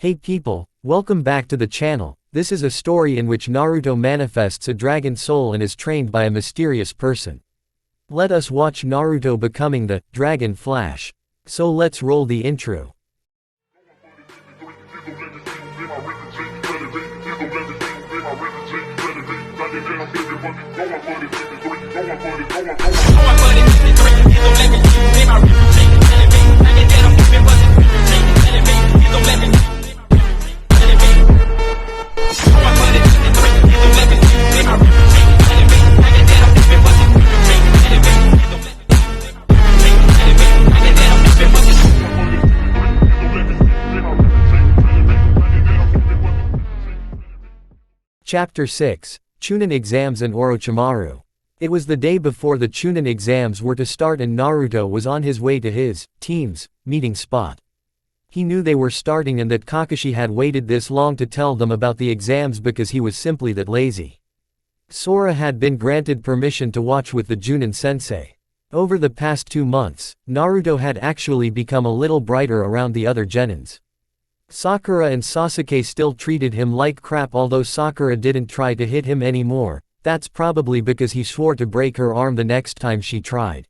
Hey people, welcome back to the channel. This is a story in which Naruto manifests a dragon soul and is trained by a mysterious person. Let us watch Naruto becoming the Dragon Flash. So let's roll the intro. Chapter 6, Chunin Exams and Orochimaru. It was the day before the Chunin exams were to start and Naruto was on his way to his team's meeting spot. He knew they were starting and that Kakashi had waited this long to tell them about the exams because he was simply that lazy. Sora had been granted permission to watch with the Junin sensei. Over the past 2 months, Naruto had actually become a little brighter around the other genins. Sakura and Sasuke still treated him like crap, although Sakura didn't try to hit him anymore. That's probably because he swore to break her arm the next time she tried.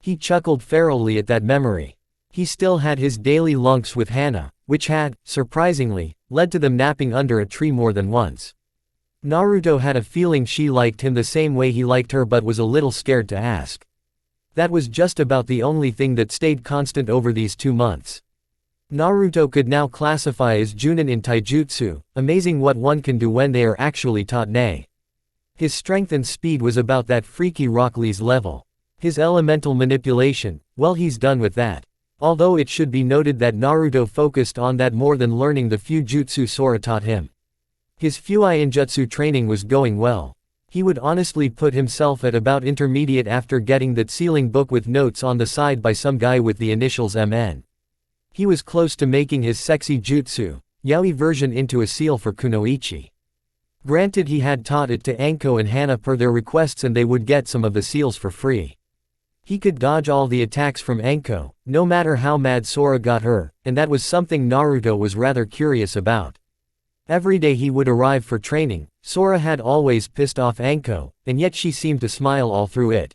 He chuckled ferally at that memory. He still had his daily lunks with Hana, which had, surprisingly, led to them napping under a tree more than once. Naruto had a feeling she liked him the same way he liked her but was a little scared to ask. That was just about the only thing that stayed constant over these 2 months. Naruto could now classify as Junin in taijutsu, amazing what one can do when they are actually taught nei. His strength and speed was about that freaky Rock Lee's level. His elemental manipulation, well, he's done with that. Although it should be noted that Naruto focused on that more than learning the few jutsu Sora taught him. His Fuinjutsu training was going well. He would honestly put himself at about intermediate after getting that sealing book with notes on the side by some guy with the initials MN. He was close to making his sexy jutsu, yaoi version into a seal for Kunoichi. Granted, he had taught it to Anko and Hana per their requests and they would get some of the seals for free. He could dodge all the attacks from Anko, no matter how mad Sora got her, and that was something Naruto was rather curious about. Every day he would arrive for training, Sora had always pissed off Anko, and yet she seemed to smile all through it.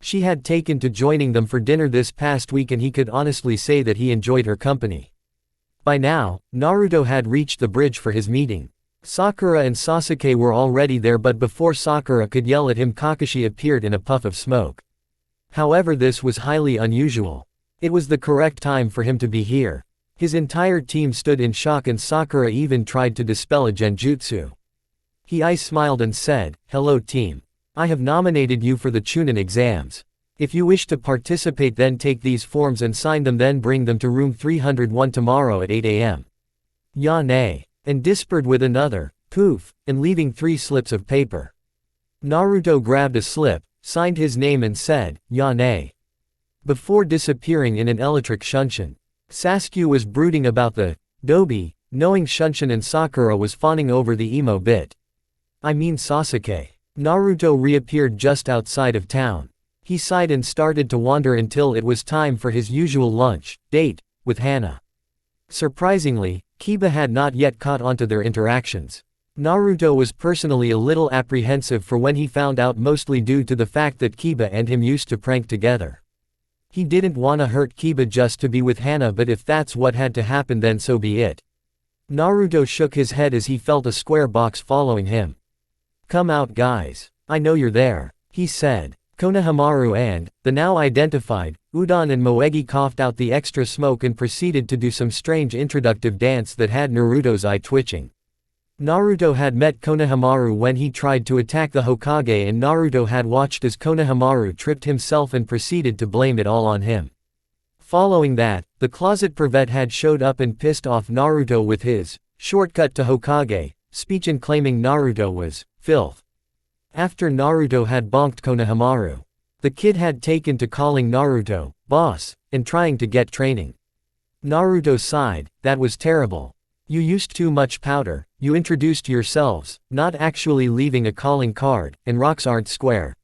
She had taken to joining them for dinner this past week and he could honestly say that he enjoyed her company. By now, Naruto had reached the bridge for his meeting. Sakura and Sasuke were already there, but before Sakura could yell at him, Kakashi appeared in a puff of smoke. However, this was highly unusual. It was the correct time for him to be here. His entire team stood in shock and Sakura even tried to dispel a genjutsu. He smiled and said, "Hello team. I have nominated you for the Chunin exams. If you wish to participate, then take these forms and sign them, then bring them to room 301 tomorrow at 8 a.m. Ya ne," and dispersed with another, poof, and leaving 3 slips of paper. Naruto grabbed a slip, signed his name and said, "Ya ne," before disappearing in an electric shunshin. Sasuke was brooding about the dobi, knowing Shunshin and Sakura was fawning over the emo bit. I mean Sasuke. Naruto reappeared just outside of town. He sighed and started to wander until it was time for his usual lunch date with Hana. Surprisingly, Kiba had not yet caught onto their interactions. Naruto was personally a little apprehensive for when he found out, mostly due to the fact that Kiba and him used to prank together. He didn't wanna hurt Kiba just to be with Hana, but if that's what had to happen, then so be it. Naruto shook his head as he felt a square box following him. "Come out guys. I know you're there," he said. Konohamaru and, the now identified, Udon and Moegi coughed out the extra smoke and proceeded to do some strange introductive dance that had Naruto's eye twitching. Naruto had met Konohamaru when he tried to attack the Hokage, and Naruto had watched as Konohamaru tripped himself and proceeded to blame it all on him. Following that, the closet pervert had showed up and pissed off Naruto with his shortcut to Hokage speech and claiming Naruto was filth. After Naruto had bonked Konohamaru, the kid had taken to calling Naruto boss and trying to get training. Naruto sighed, "That was terrible. You used too much powder, you introduced yourselves, not actually leaving a calling card, and rocks aren't square."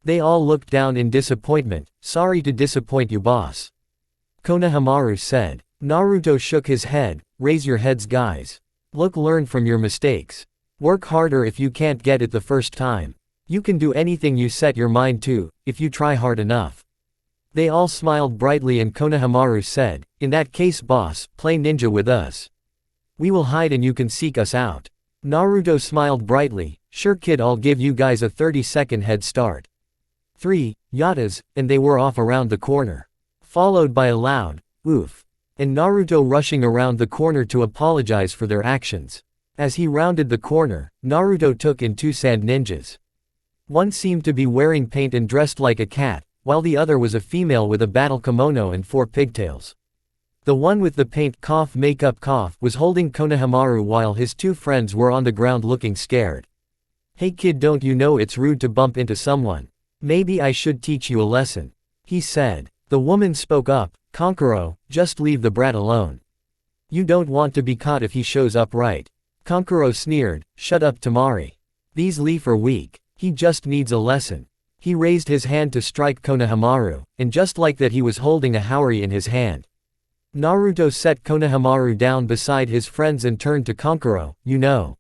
They all looked down in disappointment. "Sorry to disappoint you, boss," Konohamaru said. Naruto shook his head, raise your heads guys. Learn from your mistakes. Work harder if you can't get it the first time. You can do anything you set your mind to, if you try hard enough. They all smiled brightly and Konohamaru said, in that case boss, play ninja with us. We will hide and you can seek us out. Naruto smiled brightly, sure kid, I'll give you guys a 30-second head start. 3 yatas, and they were off around the corner. Followed by a loud, oof. And Naruto rushing around the corner to apologize for their actions. As he rounded the corner, Naruto took in 2 sand ninjas. One seemed to be wearing paint and dressed like a cat, while the other was a female with a battle kimono and 4 pigtails. The one with the paint cough makeup cough was holding Konohamaru while his 2 friends were on the ground looking scared. Hey kid, don't you know it's rude to bump into someone? Maybe I should teach you a lesson. He said. The woman spoke up, Kankuro, just leave the brat alone. You don't want to be caught if he shows up right. Kankuro sneered, shut up Tamari. These leaf are weak. He just needs a lesson. He raised his hand to strike Konohamaru, and just like that he was holding a haori in his hand. Naruto set Konohamaru down beside his friends and turned to Kankuro, you know.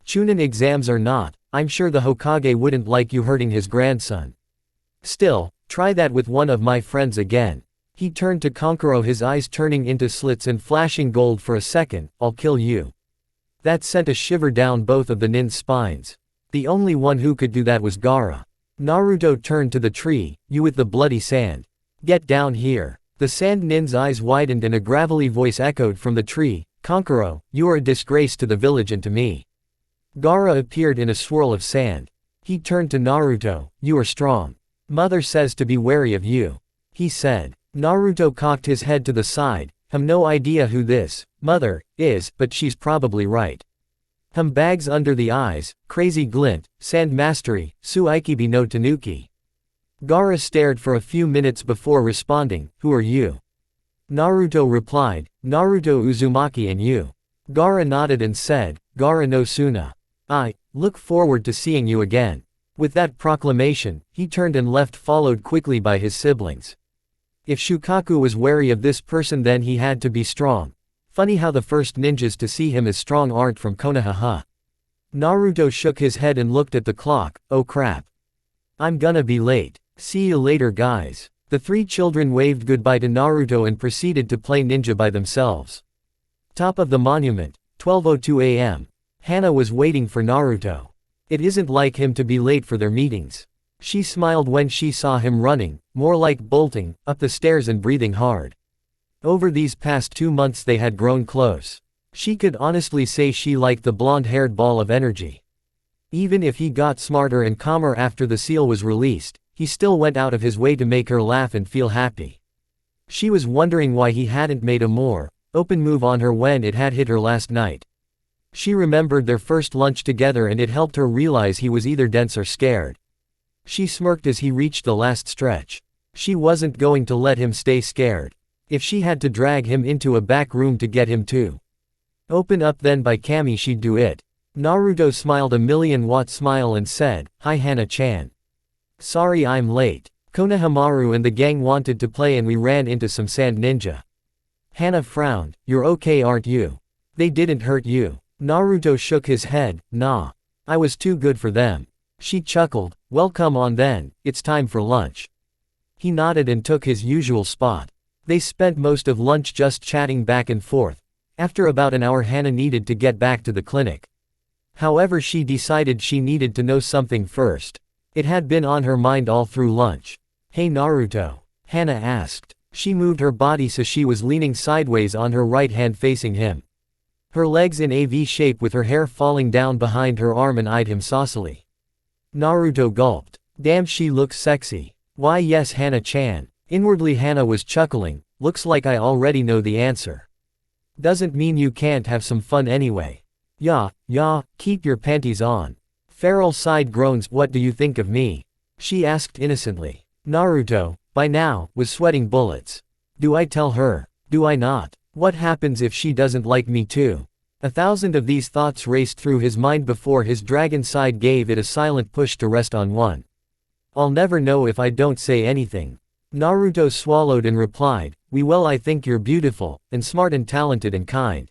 Chunin exams or not, I'm sure the Hokage wouldn't like you hurting his grandson. Still, try that with one of my friends again. He turned to Kankuro, his eyes turning into slits and flashing gold for a second, I'll kill you. That sent a shiver down both of the nin's spines. The only one who could do that was Gaara. Naruto turned to the tree, you with the bloody sand. Get down here. The sand nin's eyes widened and a gravelly voice echoed from the tree, Kankuro, you are a disgrace to the village and to me. Gaara appeared in a swirl of sand. He turned to Naruto, you are strong. Mother says to be wary of you. He said. Naruto cocked his head to the side, no idea who this, mother, is, but she's probably right. Bags under the eyes, crazy glint, sand mastery, Suikibi no Tanuki. Gaara stared for a few minutes before responding, who are you? Naruto replied, Naruto Uzumaki and you. Gaara nodded and said, Gaara no Suna. I look forward to seeing you again. With that proclamation, he turned and left, followed quickly by his siblings. If Shukaku was wary of this person, then he had to be strong. Funny how the first ninjas to see him as strong aren't from Konoha. Naruto shook his head and looked at the clock, oh crap. I'm gonna be late. See you later guys. The 3 children waved goodbye to Naruto and proceeded to play ninja by themselves. Top of the monument, 12:02 a.m. Hana was waiting for Naruto. It isn't like him to be late for their meetings. She smiled when she saw him running, more like bolting, up the stairs and breathing hard. Over these past 2 months they had grown close. She could honestly say she liked the blonde-haired ball of energy. Even if he got smarter and calmer after the seal was released, he still went out of his way to make her laugh and feel happy. She was wondering why he hadn't made a more open move on her when it had hit her last night. She remembered their first lunch together and it helped her realize he was either dense or scared. She smirked as he reached the last stretch. She wasn't going to let him stay scared. If she had to drag him into a back room to get him to open up, then by Kami she'd do it. Naruto smiled a million-watt smile and said, hi Hana-chan. Sorry I'm late. Konohamaru and the gang wanted to play and we ran into some sand ninja. Hana frowned, you're okay aren't you? They didn't hurt you. Naruto shook his head, nah. I was too good for them. She chuckled, well come on then, it's time for lunch. He nodded and took his usual spot. They spent most of lunch just chatting back and forth. After about an hour Hana needed to get back to the clinic. However, she decided she needed to know something first. It had been on her mind all through lunch. Hey Naruto? Hana asked. She moved her body so she was leaning sideways on her right hand facing him. Her legs in a V shape with her hair falling down behind her arm, and eyed him saucily. Naruto gulped. Damn, she looks sexy. Why yes Hana-chan. Inwardly Hana was chuckling, looks like I already know the answer. Doesn't mean you can't have some fun anyway. Yeah, keep your panties on. Feral sighed groans, what do you think of me? She asked innocently. Naruto, by now, was sweating bullets. Do I tell her? Do I not? What happens if she doesn't like me too? 1,000 of these thoughts raced through his mind before his dragon side gave it a silent push to rest on one. I'll never know if I don't say anything. Naruto swallowed and replied, well I think you're beautiful, and smart and talented and kind.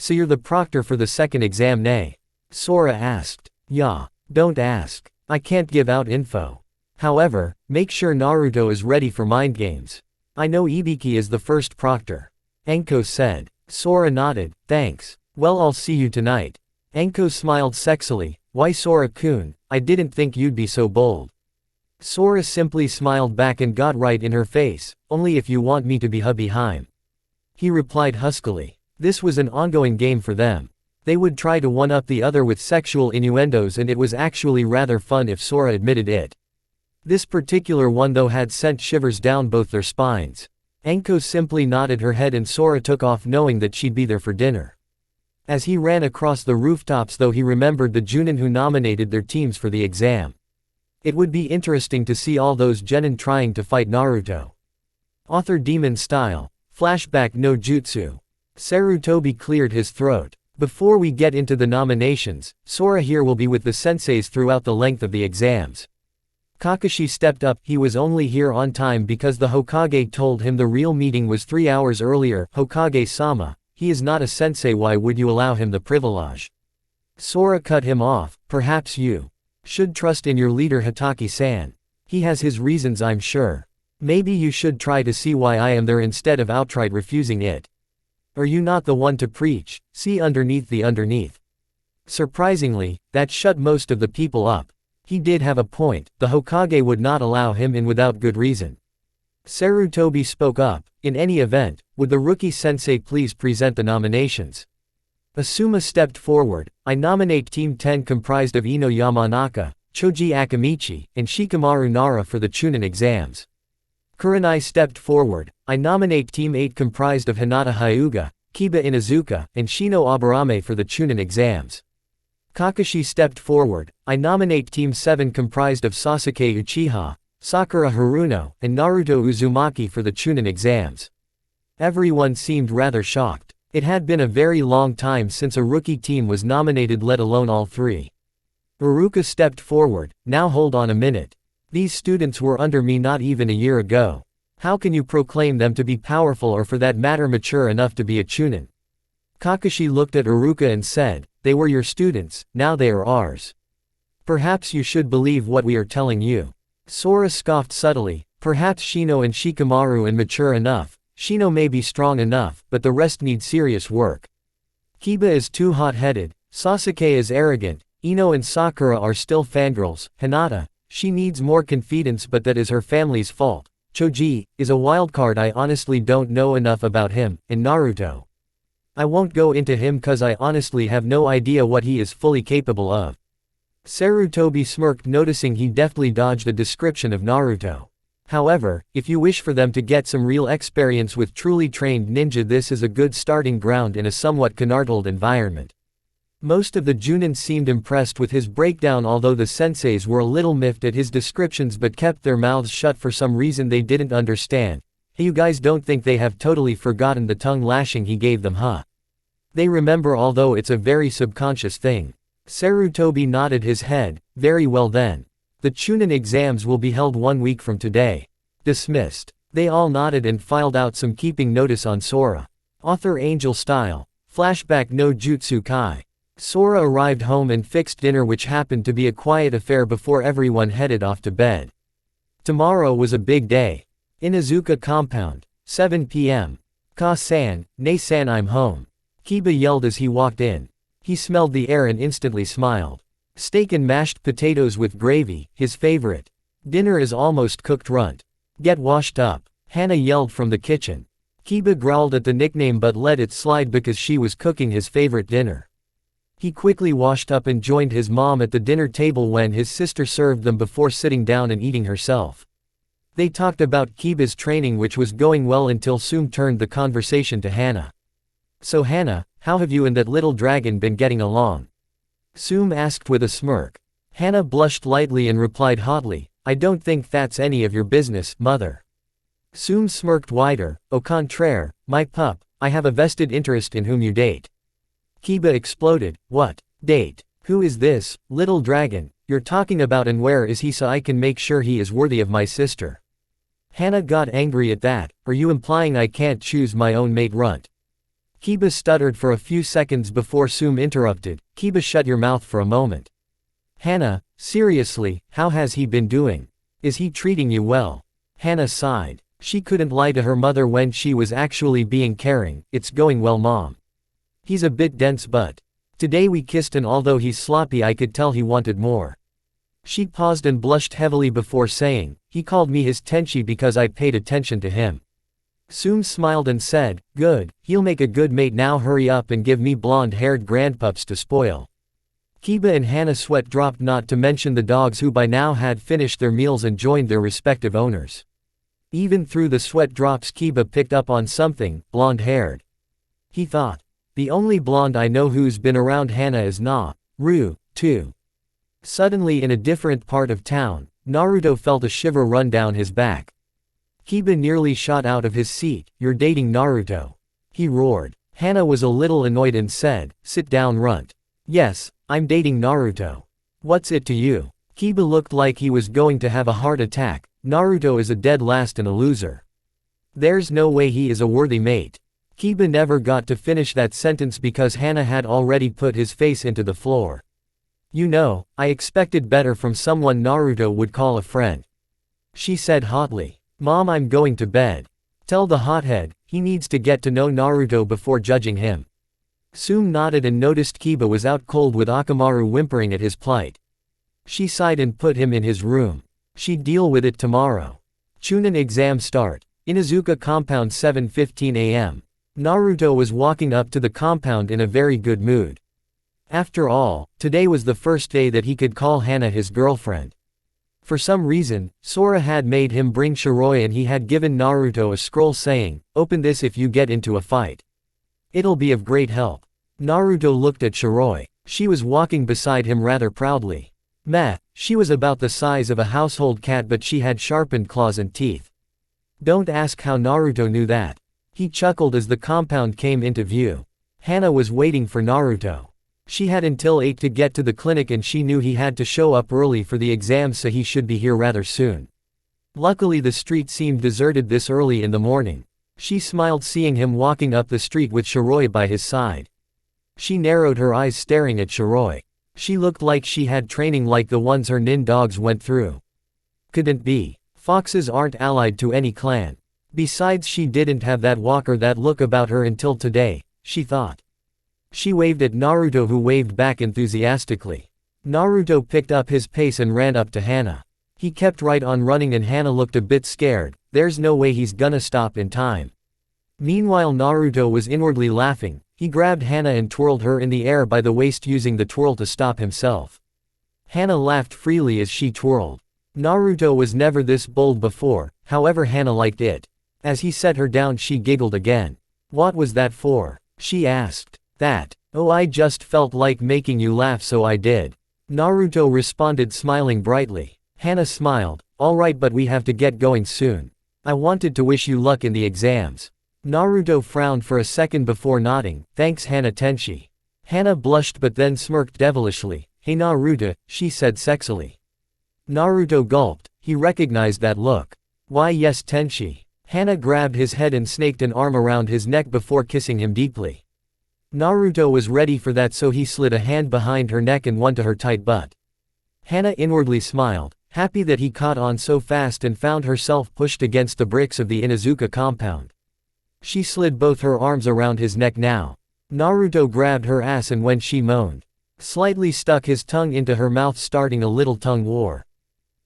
So you're the proctor for the second exam, nay? Sora asked. Yeah. Don't ask. I can't give out info. However, make sure Naruto is ready for mind games. I know Ibiki is the first proctor. Enko said. Sora nodded, thanks. Well, I'll see you tonight. Enko smiled sexily. Why, Sora-kun, I didn't think you'd be so bold. Sora simply smiled back and got right in her face, only if you want me to be hubby Heim. He replied huskily. This was an ongoing game for them. They would try to one-up the other with sexual innuendos, and it was actually rather fun if Sora admitted it. This particular one though had sent shivers down both their spines. Enko simply nodded her head and Sora took off knowing that she'd be there for dinner. As he ran across the rooftops though, he remembered the Junin who nominated their teams for the exam. It would be interesting to see all those genin trying to fight Naruto. Author Demon Style. Flashback no Jutsu. Sarutobi cleared his throat. Before we get into the nominations, Sora here will be with the senseis throughout the length of the exams. Kakashi stepped up. He was only here on time because the Hokage told him the real meeting was 3 hours earlier. Hokage-sama, he is not a sensei, why would you allow him the privilege? Sora cut him off. Perhaps you should trust in your leader Hataki-san. He has his reasons, I'm sure. Maybe you should try to see why I am there instead of outright refusing it. Are you not the one to preach? See underneath the underneath. Surprisingly, that shut most of the people up. He did have a point, the Hokage would not allow him in without good reason. Sarutobi spoke up. In any event, would the rookie sensei please present the nominations? Asuma stepped forward. I nominate Team 10 comprised of Ino Yamanaka, Choji Akamichi, and Shikamaru Nara for the Chunin exams. Kurenai stepped forward. I nominate Team 8 comprised of Hinata Hyuga, Kiba Inuzuka, and Shino Aburame for the Chunin exams. Kakashi stepped forward. I nominate Team 7 comprised of Sasuke Uchiha, Sakura Haruno, and Naruto Uzumaki for the Chunin exams. Everyone seemed rather shocked. It had been a very long time since a rookie team was nominated, let alone all three. Iruka stepped forward. Now hold on a minute. These students were under me not even a year ago. How can you proclaim them to be powerful or for that matter mature enough to be a Chunin? Kakashi looked at Iruka and said, they were your students, now they are ours. Perhaps you should believe what we are telling you. Sora scoffed subtly. Perhaps Shino and Shikamaru are mature enough. Shino may be strong enough, but the rest need serious work. Kiba is too hot-headed. Sasuke is arrogant. Ino and Sakura are still fangirls. Hinata, she needs more confidence, but that is her family's fault. Choji is a wildcard, I honestly don't know enough about him. And Naruto, I won't go into him cause I honestly have no idea what he is fully capable of. Sarutobi smirked, noticing he deftly dodged a description of Naruto. However, if you wish for them to get some real experience with truly trained ninja, this is a good starting ground in a somewhat canardled environment. Most of the Junin seemed impressed with his breakdown, although the senseis were a little miffed at his descriptions but kept their mouths shut for some reason they didn't understand. Hey, you guys don't think they have totally forgotten the tongue lashing he gave them, huh? They remember, although it's a very subconscious thing. Sarutobi nodded his head. Very well then. The Chunin exams will be held 1 week from today. Dismissed. They all nodded and filed out some keeping notice on Sora. Author Angel Style. Flashback no Jutsu Kai. Sora arrived home and fixed dinner, which happened to be a quiet affair before everyone headed off to bed. Tomorrow was a big day. Inuzuka compound. 7 p.m. Ka-san, Nei-san, I'm home. Kiba yelled as he walked in. He smelled the air and instantly smiled. Steak and mashed potatoes with gravy, his favorite. Dinner is almost cooked, runt. Get washed up. Hana yelled from the kitchen. Kiba growled at the nickname but let it slide because she was cooking his favorite dinner. He quickly washed up and joined his mom at the dinner table when his sister served them before sitting down and eating herself. They talked about Kiba's training, which was going well until Sum turned the conversation to Hana. So Hana, how have you and that little dragon been getting along? Sum asked with a smirk. Hana blushed lightly and replied hotly, I don't think that's any of your business, mother. Sum smirked wider. Au contraire, my pup, I have a vested interest in whom you date. Kiba exploded. What? Date? Who is this, little dragon, you're talking about, and where is he so I can make sure he is worthy of my sister? Hana got angry at that. Are you implying I can't choose my own mate, runt? Kiba stuttered for a few seconds before Sum interrupted. Kiba, shut your mouth for a moment. Hana, seriously, how has he been doing? Is he treating you well? Hana sighed. She couldn't lie to her mother when she was actually being caring. It's going well, Mom. He's a bit dense, but today we kissed and although he's sloppy I could tell he wanted more. She paused and blushed heavily before saying, he called me his Tenchi because I paid attention to him. Sum smiled and said, good, he'll make a good mate. Now hurry up and give me blonde-haired grandpups to spoil. Kiba and Hana sweat dropped, not to mention the dogs who by now had finished their meals and joined their respective owners. Even through the sweat drops Kiba picked up on something, blonde-haired. He thought, the only blonde I know who's been around Hana is Naruto, too. Suddenly in a different part of town, Naruto felt a shiver run down his back. Kiba nearly shot out of his seat. You're dating Naruto? He roared. Hana was a little annoyed and said, sit down, runt. Yes, I'm dating Naruto. What's it to you? Kiba looked like he was going to have a heart attack. Naruto is a dead last and a loser. There's no way he is a worthy mate. Kiba never got to finish that sentence because Hana had already put his face into the floor. You know, I expected better from someone Naruto would call a friend. She said hotly. Mom, I'm going to bed. Tell the hothead, he needs to get to know Naruto before judging him. Sum nodded and noticed Kiba was out cold with Akamaru whimpering at his plight. She sighed and put him in his room. She'd deal with it tomorrow. Chunin exam start. Inuzuka compound 7:15 a.m. Naruto was walking up to the compound in a very good mood. After all, today was the first day that he could call Hana his girlfriend. For some reason, Sora had made him bring Shiroi and he had given Naruto a scroll saying, open this if you get into a fight. It'll be of great help. Naruto looked at Shiroi. She was walking beside him rather proudly. Meh, she was about the size of a household cat but she had sharpened claws and teeth. Don't ask how Naruto knew that. He chuckled as the compound came into view. Hana was waiting for Naruto. She had until 8 to get to the clinic and she knew he had to show up early for the exams, so he should be here rather soon. Luckily the street seemed deserted this early in the morning. She smiled seeing him walking up the street with Shiroi by his side. She narrowed her eyes staring at Shiroi. She looked like she had training like the ones her nin dogs went through. Couldn't be. Foxes aren't allied to any clan. Besides, she didn't have that walk or that look about her until today, she thought. She waved at Naruto who waved back enthusiastically. Naruto picked up his pace and ran up to Hana. He kept right on running and Hana looked a bit scared. There's no way he's gonna stop in time. Meanwhile Naruto was inwardly laughing. He grabbed Hana and twirled her in the air by the waist using the twirl to stop himself. Hana laughed freely as she twirled. Naruto was never this bold before, however Hana liked it. As he set her down she giggled again. What was that for? She asked. That. Oh, I just felt like making you laugh so I did. Naruto responded smiling brightly. Hana smiled. Alright, but we have to get going soon. I wanted to wish you luck in the exams. Naruto frowned for a second before nodding. Thanks Hana Tenchi. Hana blushed but then smirked devilishly. Hey Naruto, she said sexily. Naruto gulped. He recognized that look. Why yes Tenchi. Hana grabbed his head and snaked an arm around his neck before kissing him deeply. Naruto was ready for that, so he slid a hand behind her neck and one to her tight butt. Hana inwardly smiled, happy that he caught on so fast and found herself pushed against the bricks of the Inuzuka compound. She slid both her arms around his neck now. Naruto grabbed her ass and when she moaned, slightly stuck his tongue into her mouth, starting a little tongue war.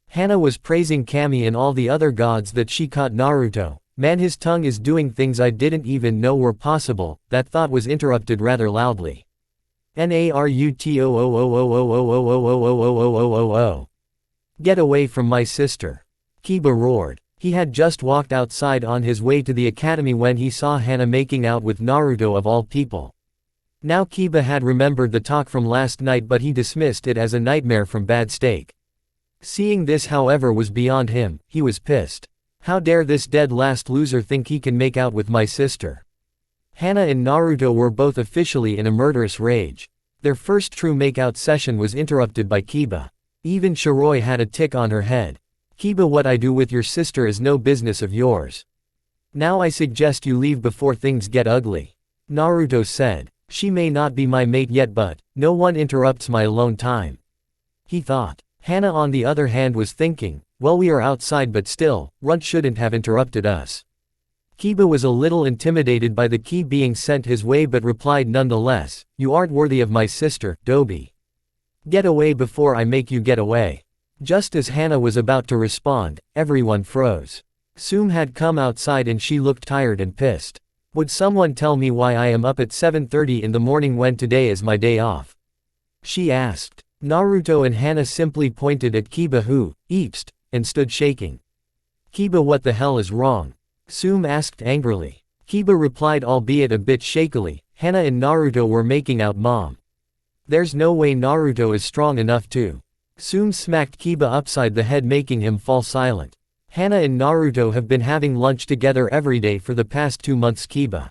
Hana was praising Kami and all the other gods that she caught Naruto. Man, his tongue is doing things I didn't even know were possible. That thought was interrupted rather loudly. Naruto. Get away from my sister. Kiba roared. He had just walked outside on his way to the academy when he saw Hana making out with Naruto of all people. Now Kiba had remembered the talk from last night but he dismissed it as a nightmare from bad steak. Seeing this however was beyond him. He was pissed. How dare this dead last loser think he can make out with my sister. Hana and Naruto were both officially in a murderous rage. Their first true makeout session was interrupted by Kiba. Even Shiroi had a tick on her head. Kiba, what I do with your sister is no business of yours. Now I suggest you leave before things get ugly. Naruto said. She may not be my mate yet but, no one interrupts my alone time. He thought. Hana on the other hand was thinking, well we are outside but still, Runt shouldn't have interrupted us. Kiba was a little intimidated by the key being sent his way but replied nonetheless, you aren't worthy of my sister, Dobi. Get away before I make you get away. Just as Hana was about to respond, everyone froze. Sume had come outside and she looked tired and pissed. Would someone tell me why I am up at 7:30 in the morning when today is my day off? She asked. Naruto and Hana simply pointed at Kiba who, eepsed, and stood shaking. Kiba, what the hell is wrong? Sume asked angrily. Kiba replied albeit a bit shakily, Hana and Naruto were making out mom. There's no way Naruto is strong enough to. Sume smacked Kiba upside the head making him fall silent. Hana and Naruto have been having lunch together every day for the past 2 months. Kiba.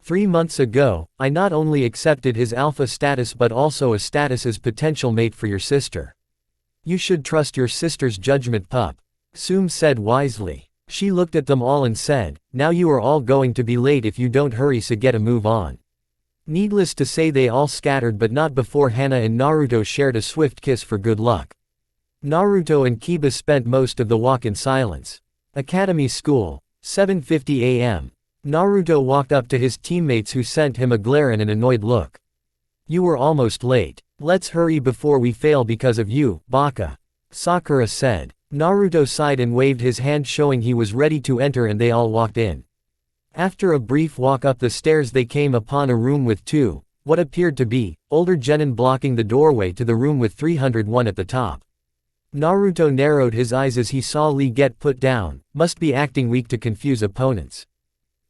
3 months ago, I not only accepted his alpha status but also a status as potential mate for your sister. You should trust your sister's judgment, pup. Sume said wisely. She looked at them all and said, now you are all going to be late if you don't hurry, so get a move on. Needless to say they all scattered but not before Hana and Naruto shared a swift kiss for good luck. Naruto and Kiba spent most of the walk in silence. Academy School, 7:50 a.m. Naruto walked up to his teammates who sent him a glare and an annoyed look. You were almost late. Let's hurry before we fail because of you, Baka. Sakura said. Naruto sighed and waved his hand showing he was ready to enter and they all walked in. After a brief walk up the stairs they came upon a room with what appeared to be, older genin blocking the doorway to the room with 301 at the top. Naruto narrowed his eyes as he saw Lee get put down, must be acting weak to confuse opponents.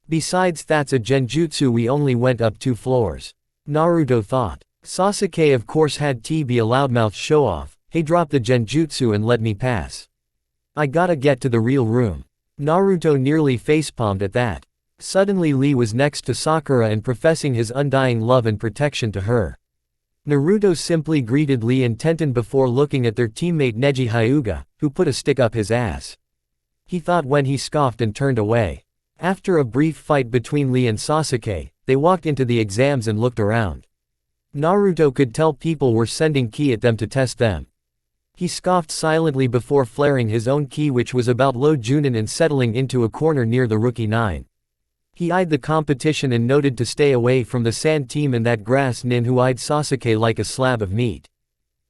Besides that's a genjutsu, we only went up 2 floors. Naruto thought. Sasuke of course had to be a loudmouth show-off, hey drop the genjutsu and let me pass. I gotta get to the real room. Naruto nearly facepalmed at that. Suddenly Lee was next to Sakura and professing his undying love and protection to her. Naruto simply greeted Lee and Tenten before looking at their teammate Neji Hyuga, who put a stick up his ass. He thought when he scoffed and turned away. After a brief fight between Lee and Sasuke, they walked into the exams and looked around. Naruto could tell people were sending ki at them to test them. He scoffed silently before flaring his own ki, which was about low Junin, and settling into a corner near the rookie 9. He eyed the competition and noted to stay away from the sand team and that grass nin who eyed Sasuke like a slab of meat.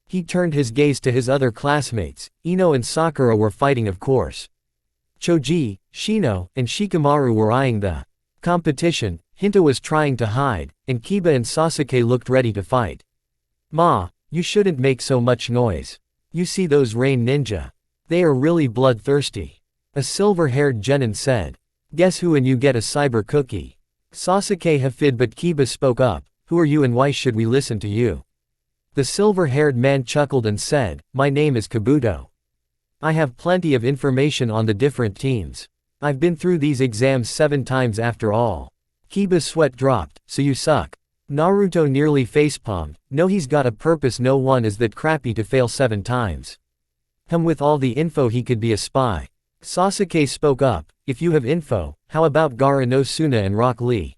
He turned his gaze to his other classmates. Ino and Sakura were fighting of course. Choji, Shino, and Shikamaru were eyeing the competition. Hinta was trying to hide, and Kiba and Sasuke looked ready to fight. Ma, you shouldn't make so much noise. You see those rain ninja? They are really bloodthirsty. A silver-haired genin said. Guess who, and you get a cyber cookie. Sasuke hafid but Kiba spoke up, who are you and why should we listen to you? The silver-haired man chuckled and said, my name is Kabuto. I have plenty of information on the different teams. I've been through these exams 7 times after all. Kiba's sweat dropped, so you suck. Naruto nearly facepalmed, no he's got a purpose, no one is that crappy to fail 7 times. With all the info he could be a spy. Sasuke spoke up, if you have info, how about Gaara no Suna and Rock Lee?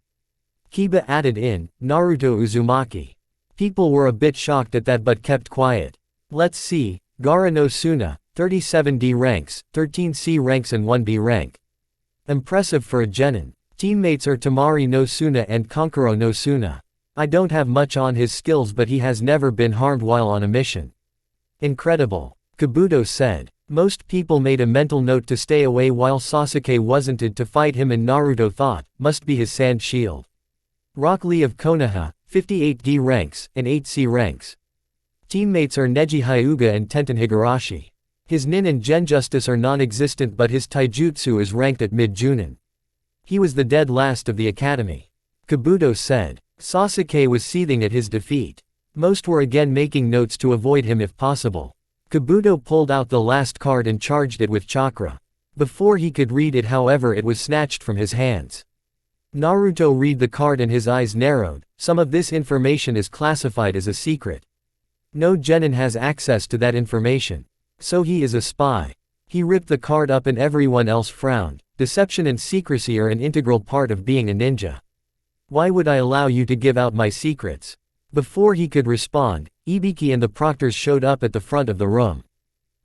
Kiba added in, Naruto Uzumaki. People were a bit shocked at that but kept quiet. Let's see, Gaara no Suna, 37D ranks, 13C ranks and 1B rank. Impressive for a genin. Teammates are Tamari no Suna and Kankuro no Suna. I don't have much on his skills but he has never been harmed while on a mission. Incredible. Kabuto said. Most people made a mental note to stay away while Sasuke wasn't to fight him, and Naruto thought, must be his sand shield. Rock Lee of Konoha, 58D ranks, and 8C ranks. Teammates are Neji Hyuga and Tenten Higurashi. His nin and genjustice are non-existent but his taijutsu is ranked at mid-junin. He was the dead last of the academy. Kabuto said. Sasuke was seething at his defeat. Most were again making notes to avoid him if possible. Kabuto pulled out the last card and charged it with chakra. Before he could read it, however, it was snatched from his hands. Naruto read the card and his eyes narrowed. Some of this information is classified as a secret. No genin has access to that information. So he is a spy. He ripped the card up and everyone else frowned. Deception and secrecy are an integral part of being a ninja. Why would I allow you to give out my secrets? Before he could respond, Ibiki and the proctors showed up at the front of the room.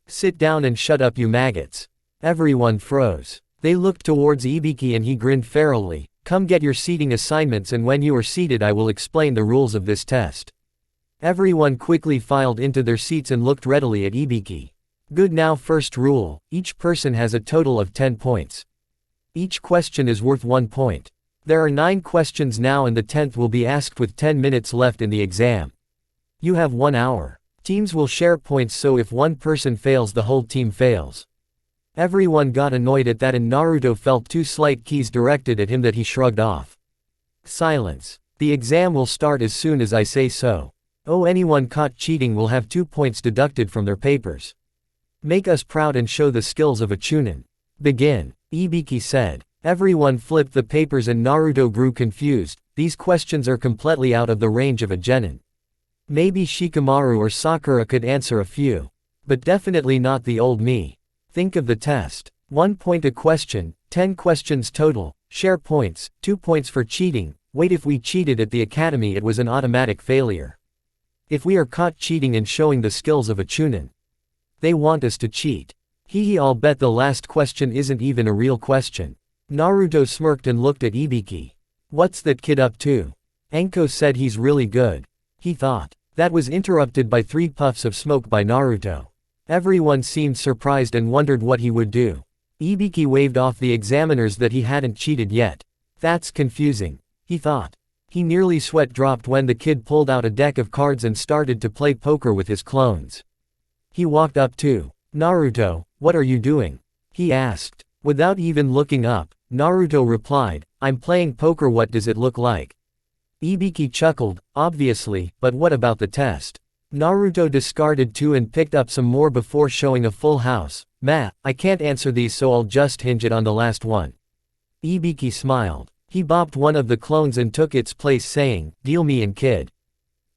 Sit down and shut up, you maggots. Everyone froze. They looked towards Ibiki and he grinned ferally. Come get your seating assignments, and when you are seated I will explain the rules of this test. Everyone quickly filed into their seats and looked readily at Ibiki. Good, now first rule, each person has a total of 10 points. Each question is worth 1 point. There are 9 questions now and the 10th will be asked with 10 minutes left in the exam. You have 1 hour. Teams will share points, so if one person fails the whole team fails. Everyone got annoyed at that and Naruto felt 2 slight keys directed at him that he shrugged off. Silence. The exam will start as soon as I say so. Oh, anyone caught cheating will have 2 points deducted from their papers. Make us proud and show the skills of a Chunin. Begin, Ibiki said. Everyone flipped the papers and Naruto grew confused. These questions are completely out of the range of a genin. Maybe Shikamaru or Sakura could answer a few. But definitely not the old me. Think of the test. 1 point a question, 10 questions total, share points, 2 points for cheating. Wait, if we cheated at the academy it was an automatic failure. If we are caught cheating and showing the skills of a Chunin. They want us to cheat. Hee, I'll bet the last question isn't even a real question. Naruto smirked and looked at Ibiki. What's that kid up to? Anko said he's really good. He thought. That was interrupted by 3 puffs of smoke by Naruto. Everyone seemed surprised and wondered what he would do. Ibiki waved off the examiners that he hadn't cheated yet. That's confusing, he thought. He nearly sweat dropped when the kid pulled out a deck of cards and started to play poker with his clones. He walked up to Naruto. What are you doing? He asked. Without even looking up, Naruto replied, I'm playing poker. What does it look like? Ibiki chuckled, obviously, but what about the test? Naruto discarded 2 and picked up some more before showing a full house. I can't answer these, so I'll just hinge it on the last one. Ibiki smiled. He bopped one of the clones and took its place, saying, deal me in, kid.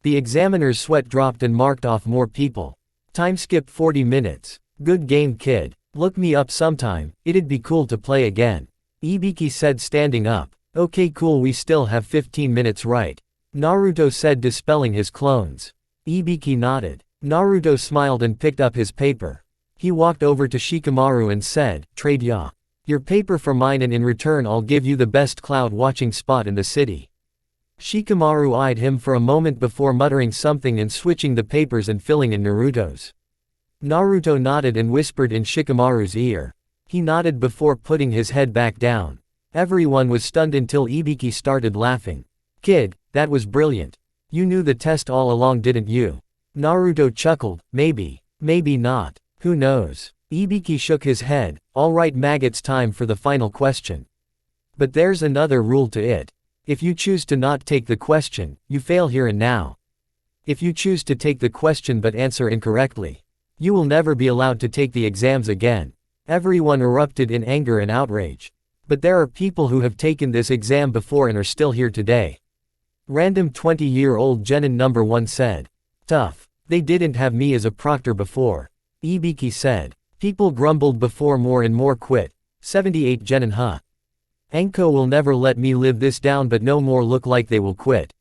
The examiner's sweat dropped and marked off more people. Time skip 40 minutes. Good game, kid. Look me up sometime, it'd be cool to play again. Ibiki said, standing up. Okay, cool, we still have 15 minutes, right? Naruto said, dispelling his clones. Ibiki nodded. Naruto smiled and picked up his paper. He walked over to Shikamaru and said, trade ya. Your paper for mine, and in return I'll give you the best cloud watching spot in the city. Shikamaru eyed him for a moment before muttering something and switching the papers and filling in Naruto's. Naruto nodded and whispered in Shikamaru's ear. He nodded before putting his head back down. Everyone was stunned until Ibiki started laughing. Kid, that was brilliant. You knew the test all along, didn't you? Naruto chuckled. Maybe. Maybe not. Who knows? Ibiki shook his head. Alright, maggots, time for the final question. But there's another rule to it. If you choose to not take the question, you fail here and now. If you choose to take the question but answer incorrectly, you will never be allowed to take the exams again. Everyone erupted in anger and outrage. But there are people who have taken this exam before and are still here today. Random 20-year-old Genin number 1 said. Tough. They didn't have me as a proctor before. Ibiki said. People grumbled before, more and more quit. 78 Genin, huh? Anko will never let me live this down, but no more look like they will quit.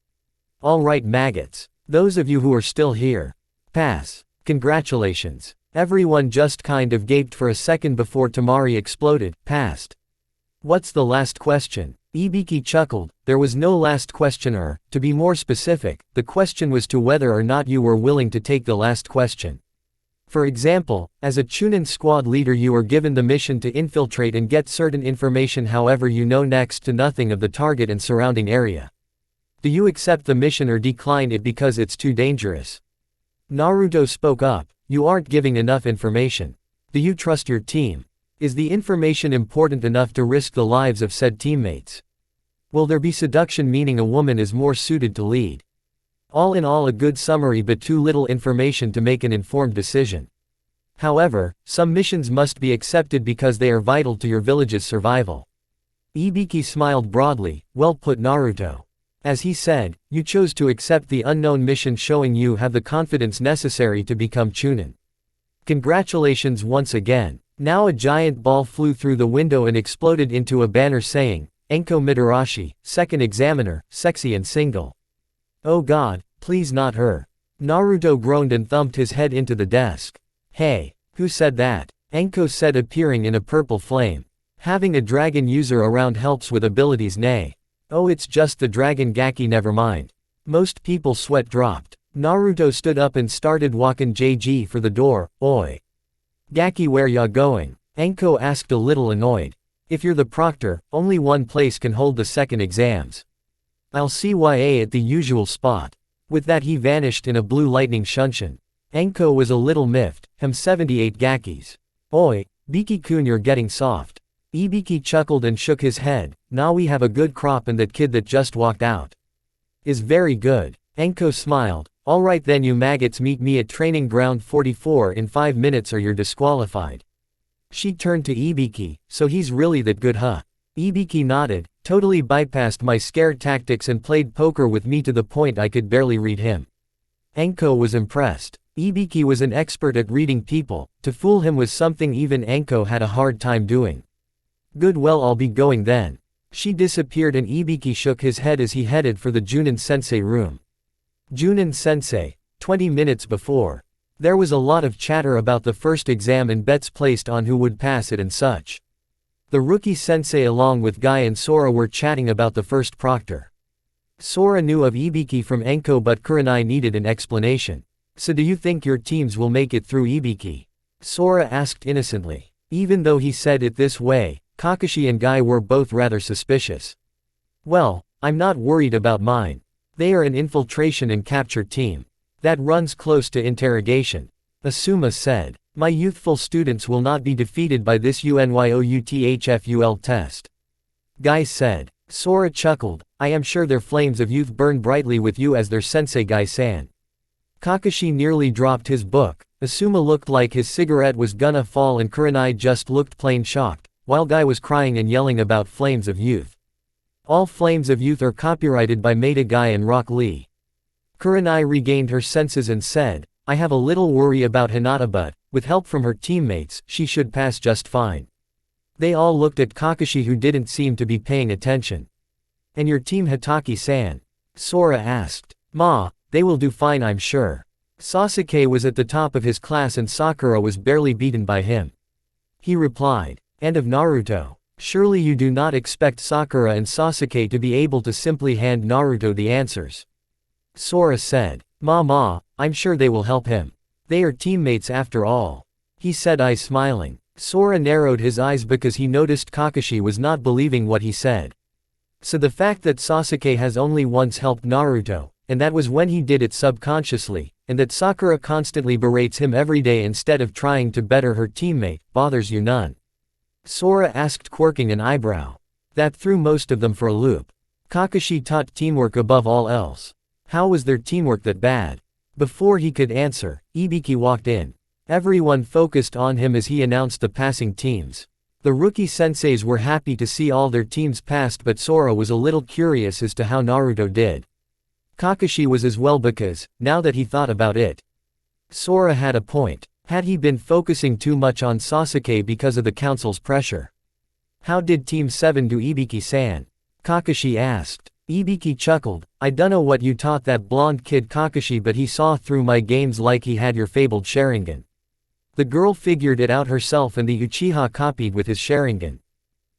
Alright, maggots. Those of you who are still here. Pass. Congratulations. Everyone just kind of gaped for a second before Tamari exploded. Passed. What's the last question? Ibiki chuckled. There was no last questioner. To be more specific, the question was to whether or not you were willing to take the last question. For example, as a Chunin squad leader you are given the mission to infiltrate and get certain information, however you know next to nothing of the target and surrounding area. Do you accept the mission or decline it because it's too dangerous? Naruto spoke up. You aren't giving enough information. Do you trust your team? Is the information important enough to risk the lives of said teammates? Will there be seduction, meaning a woman is more suited to lead? All in all, a good summary but too little information to make an informed decision. However, some missions must be accepted because they are vital to your village's survival. Ibiki smiled broadly. Well put, Naruto. As he said, you chose to accept the unknown mission, showing you have the confidence necessary to become Chunin. Congratulations once again. Now a giant ball flew through the window and exploded into a banner saying, Enko Mitarashi, second examiner, sexy and single. Oh god, please not her. Naruto groaned and thumped his head into the desk. Hey, who said that? Enko said, appearing in a purple flame. Having a dragon user around helps with abilities, nay. Oh, it's just the dragon Gaki, never mind. Most people sweat dropped. Naruto stood up and started walking JG for the door. Oi. Gaki, where ya going? Enko asked, a little annoyed. If you're the proctor, only one place can hold the second exams. I'll CYA at the usual spot. With that he vanished in a blue lightning shunshin. Enko was a little miffed. 78 Gakis. Oi, Biki-kun, you're getting soft. Ibiki chuckled and shook his head. Nah, we have a good crop and that kid that just walked out is very good. Enko smiled. Alright then, you maggots, meet me at training ground 44 in 5 minutes or you're disqualified. She turned to Ibiki, so he's really that good, huh? Ibiki nodded, totally bypassed my scare tactics and played poker with me to the point I could barely read him. Enko was impressed. Ibiki was an expert at reading people. To fool him was something even Enko had a hard time doing. Good, well, I'll be going then. She disappeared and Ibiki shook his head as he headed for the Junin-sensei room. Junin-sensei, 20 minutes before. There was a lot of chatter about the first exam and bets placed on who would pass it and such. The rookie sensei along with Guy and Sora were chatting about the first proctor. Sora knew of Ibiki from Enko, but Kurenai needed an explanation. So do you think your teams will make it through, Ibiki? Sora asked innocently. Even though he said it this way, Kakashi and Guy were both rather suspicious. Well, I'm not worried about mine. They are an infiltration and capture team. That runs close to interrogation. Asuma said. My youthful students will not be defeated by this UNYOUTHFUL test. Guy said. Sora chuckled. I am sure their flames of youth burn brightly with you as their sensei, Guy-san. Kakashi nearly dropped his book. Asuma looked like his cigarette was gonna fall and Kurenai just looked plain shocked, while Guy was crying and yelling about flames of youth. All flames of youth are copyrighted by Maida Guy and Rock Lee. Kurenai regained her senses and said, I have a little worry about Hinata, but, with help from her teammates, she should pass just fine. They all looked at Kakashi, who didn't seem to be paying attention. And your team, Hataki-san? Sora asked. Ma, they will do fine, I'm sure. Sasuke was at the top of his class and Sakura was barely beaten by him. He replied. And of Naruto. Surely you do not expect Sakura and Sasuke to be able to simply hand Naruto the answers. Sora said. Ma, I'm sure they will help him. They are teammates after all. He said, eyes smiling. Sora narrowed his eyes because he noticed Kakashi was not believing what he said. So the fact that Sasuke has only once helped Naruto, and that was when he did it subconsciously, and that Sakura constantly berates him every day instead of trying to better her teammate, bothers you none? Sora asked, quirking an eyebrow. That threw most of them for a loop. Kakashi taught teamwork above all else. How was their teamwork that bad? Before he could answer, Ibiki walked in. Everyone focused on him as he announced the passing teams. The rookie senseis were happy to see all their teams passed, but Sora was a little curious as to how Naruto did. Kakashi was as well because, now that he thought about it, Sora had a point. Had he been focusing too much on Sasuke because of the council's pressure? How did Team 7 do, Ibiki-san? Kakashi asked. Ibiki chuckled. I dunno what you taught that blonde kid, Kakashi, but he saw through my games like he had your fabled Sharingan. The girl figured it out herself and the Uchiha copied with his Sharingan.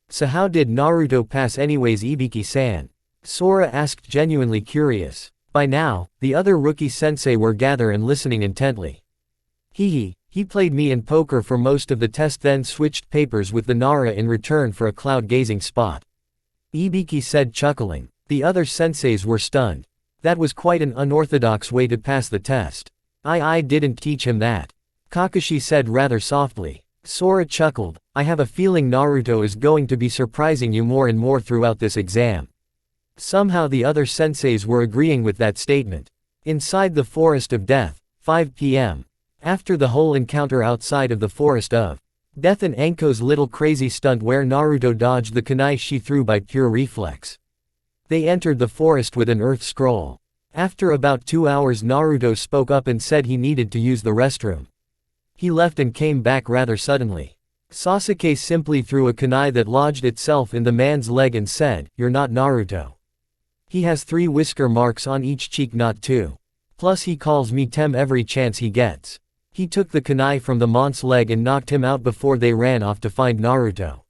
So how did Naruto pass anyways, Ibiki-san? Sora asked, genuinely curious. By now, the other rookie sensei were gathered and listening intently. He played me in poker for most of the test, then switched papers with the Nara in return for a cloud-gazing spot. Ibiki said, chuckling. The other senseis were stunned. That was quite an unorthodox way to pass the test. I didn't teach him that. Kakashi said rather softly. Sora chuckled. I have a feeling Naruto is going to be surprising you more and more throughout this exam. Somehow the other senseis were agreeing with that statement. Inside the Forest of Death, 5 p.m. After the whole encounter outside of the Forest of Death and Enko's little crazy stunt where Naruto dodged the kunai she threw by pure reflex, they entered the forest with an earth scroll. After about 2 hours, Naruto spoke up and said he needed to use the restroom. He left and came back rather suddenly. Sasuke simply threw a kunai that lodged itself in the man's leg and said, "You're not Naruto. He has 3 whisker marks on each cheek, not 2. Plus he calls me Tem every chance he gets." He took the kunai from the monk's leg and knocked him out before they ran off to find Naruto.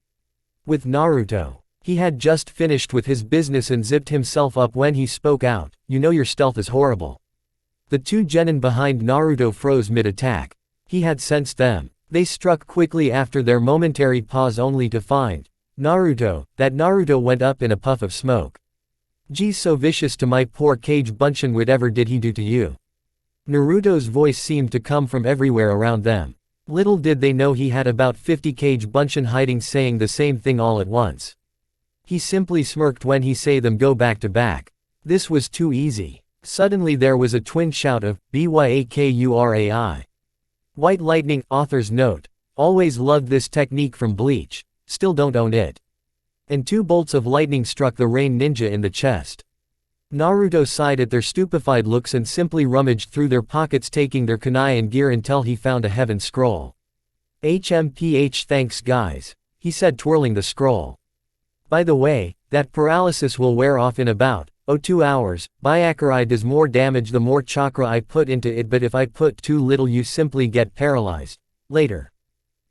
With Naruto, he had just finished with his business and zipped himself up when he spoke out, "You know your stealth is horrible." The 2 genin behind Naruto froze mid-attack. He had sensed them. They struck quickly after their momentary pause only to find Naruto. That Naruto went up in a puff of smoke. "Geez, so vicious to my poor Kage Bunshin, whatever did he do to you?" Naruto's voice seemed to come from everywhere around them. Little did they know he had about 50 Kage Bunshin hiding saying the same thing all at once. He simply smirked when he say them go back to back. This was too easy. Suddenly there was a twin shout of, "Byakurai." White lightning. Author's note. Always loved this technique from Bleach. Still don't own it. And 2 bolts of lightning struck the rain ninja in the chest. Naruto sighed at their stupefied looks and simply rummaged through their pockets, taking their kunai and gear until he found a heaven scroll. "HMPH, thanks guys," he said, twirling the scroll. "By the way, that paralysis will wear off in about 2 hours. Byakurai does more damage the more chakra I put into it, but if I put too little you simply get paralyzed. Later."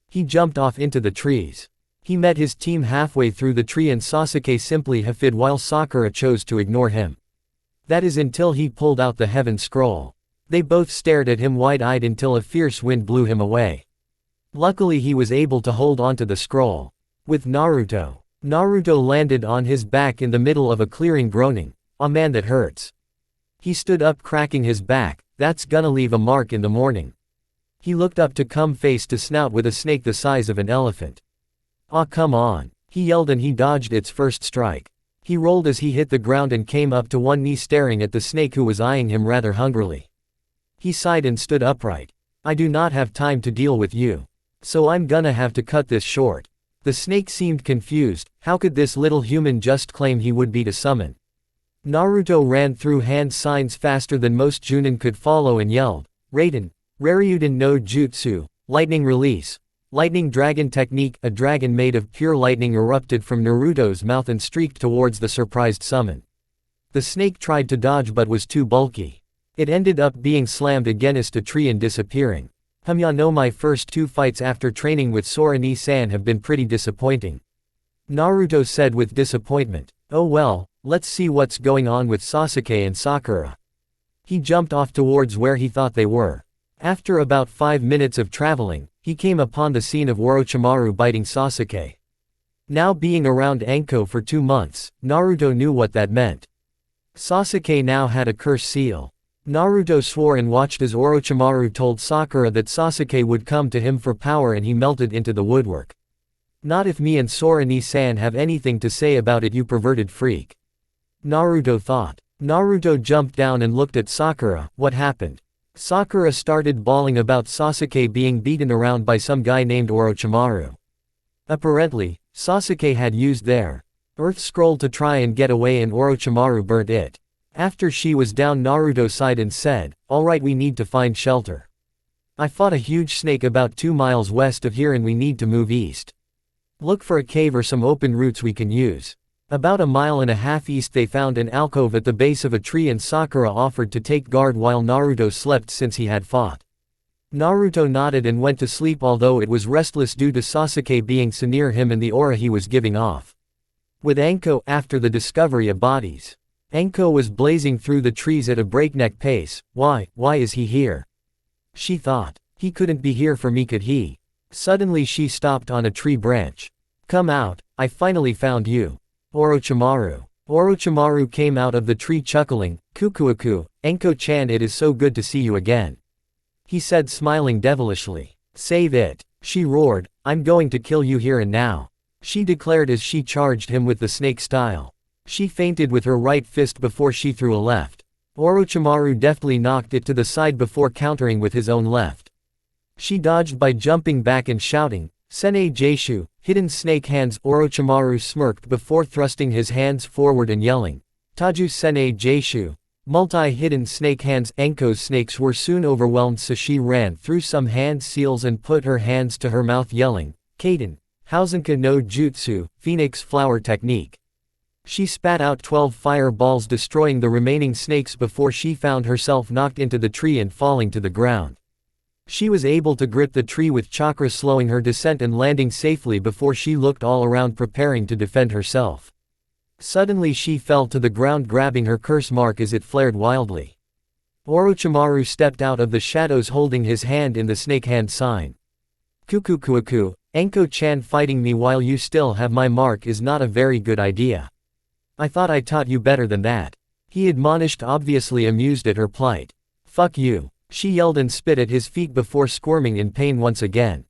He jumped off into the trees. He met his team halfway through the tree and Sasuke simply hafid while Sakura chose to ignore him. That is until he pulled out the heaven scroll. They both stared at him wide-eyed until a fierce wind blew him away. Luckily he was able to hold onto the scroll. With Naruto. Naruto landed on his back in the middle of a clearing, groaning, "Aw man, that hurts." He stood up, cracking his back. "That's gonna leave a mark in the morning." He looked up to come face to snout with a snake the size of an elephant. "Aw come on," he yelled, and he dodged its first strike. He rolled as he hit the ground and came up to one knee, staring at the snake who was eyeing him rather hungrily. He sighed and stood upright. "I do not have time to deal with you. So I'm gonna have to cut this short." The snake seemed confused. How could this little human just claim he would be to summon? Naruto ran through hand signs faster than most Junin could follow and yelled, "Raiden, Raryuden no Jutsu, lightning release." Lightning dragon technique. A dragon made of pure lightning erupted from Naruto's mouth and streaked towards the surprised summon. The snake tried to dodge but was too bulky. It ended up being slammed against a tree and disappearing. "Ya know my first 2 fights after training with Sora-ni-san have been pretty disappointing," Naruto said with disappointment. "Oh well, let's see what's going on with Sasuke and Sakura." He jumped off towards where he thought they were. After about 5 minutes of traveling, he came upon the scene of Orochimaru biting Sasuke. Now being around Anko for 2 months, Naruto knew what that meant. Sasuke now had a curse seal. Naruto swore and watched as Orochimaru told Sakura that Sasuke would come to him for power, and he melted into the woodwork. "Not if me and Sora-ni-san have anything to say about it, you perverted freak," Naruto thought. Naruto jumped down and looked at Sakura. "What happened?" Sakura started bawling about Sasuke being beaten around by some guy named Orochimaru. Apparently, Sasuke had used their Earth Scroll to try and get away, and Orochimaru burnt it. After she was down, Naruto sighed and said, "Alright, we need to find shelter. I fought a huge snake about 2 miles west of here and we need to move east. Look for a cave or some open routes we can use." About 1.5 miles east they found an alcove at the base of a tree, and Sakura offered to take guard while Naruto slept since he had fought. Naruto nodded and went to sleep, although it was restless due to Sasuke being so near him and the aura he was giving off. With Anko, after the discovery of bodies. Anko was blazing through the trees at a breakneck pace. Why is he here?" she thought. "He couldn't be here for me, could he?" Suddenly she stopped on a tree branch. "Come out, I finally found you. Orochimaru." Orochimaru came out of the tree chuckling, "Kukuaku, Anko-chan, it is so good to see you again," he said, smiling devilishly. "Save it," she roared, "I'm going to kill you here and now," she declared as she charged him with the snake style. She feinted with her right fist before she threw a left. Orochimaru deftly knocked it to the side before countering with his own left. She dodged by jumping back and shouting, "Sene Jaishu, hidden snake hands." Orochimaru smirked before thrusting his hands forward and yelling, "Taju Sene Jaishu, multi-hidden snake hands." Anko's snakes were soon overwhelmed, so she ran through some hand seals and put her hands to her mouth yelling, Kaden, Hausenka no Jutsu, Phoenix Flower Technique. She spat out 12 fireballs, destroying the remaining snakes before she found herself knocked into the tree and falling to the ground. She was able to grip the tree with chakra, slowing her descent and landing safely before she looked all around preparing to defend herself. Suddenly she fell to the ground, grabbing her curse mark as it flared wildly. Orochimaru stepped out of the shadows holding his hand in the snake hand sign. Kukukuaku, Anko-chan, fighting me while you still have my mark is not a very good idea. I thought I taught you better than that. He admonished, obviously amused at her plight. Fuck you, she yelled and spit at his feet before squirming in pain once again.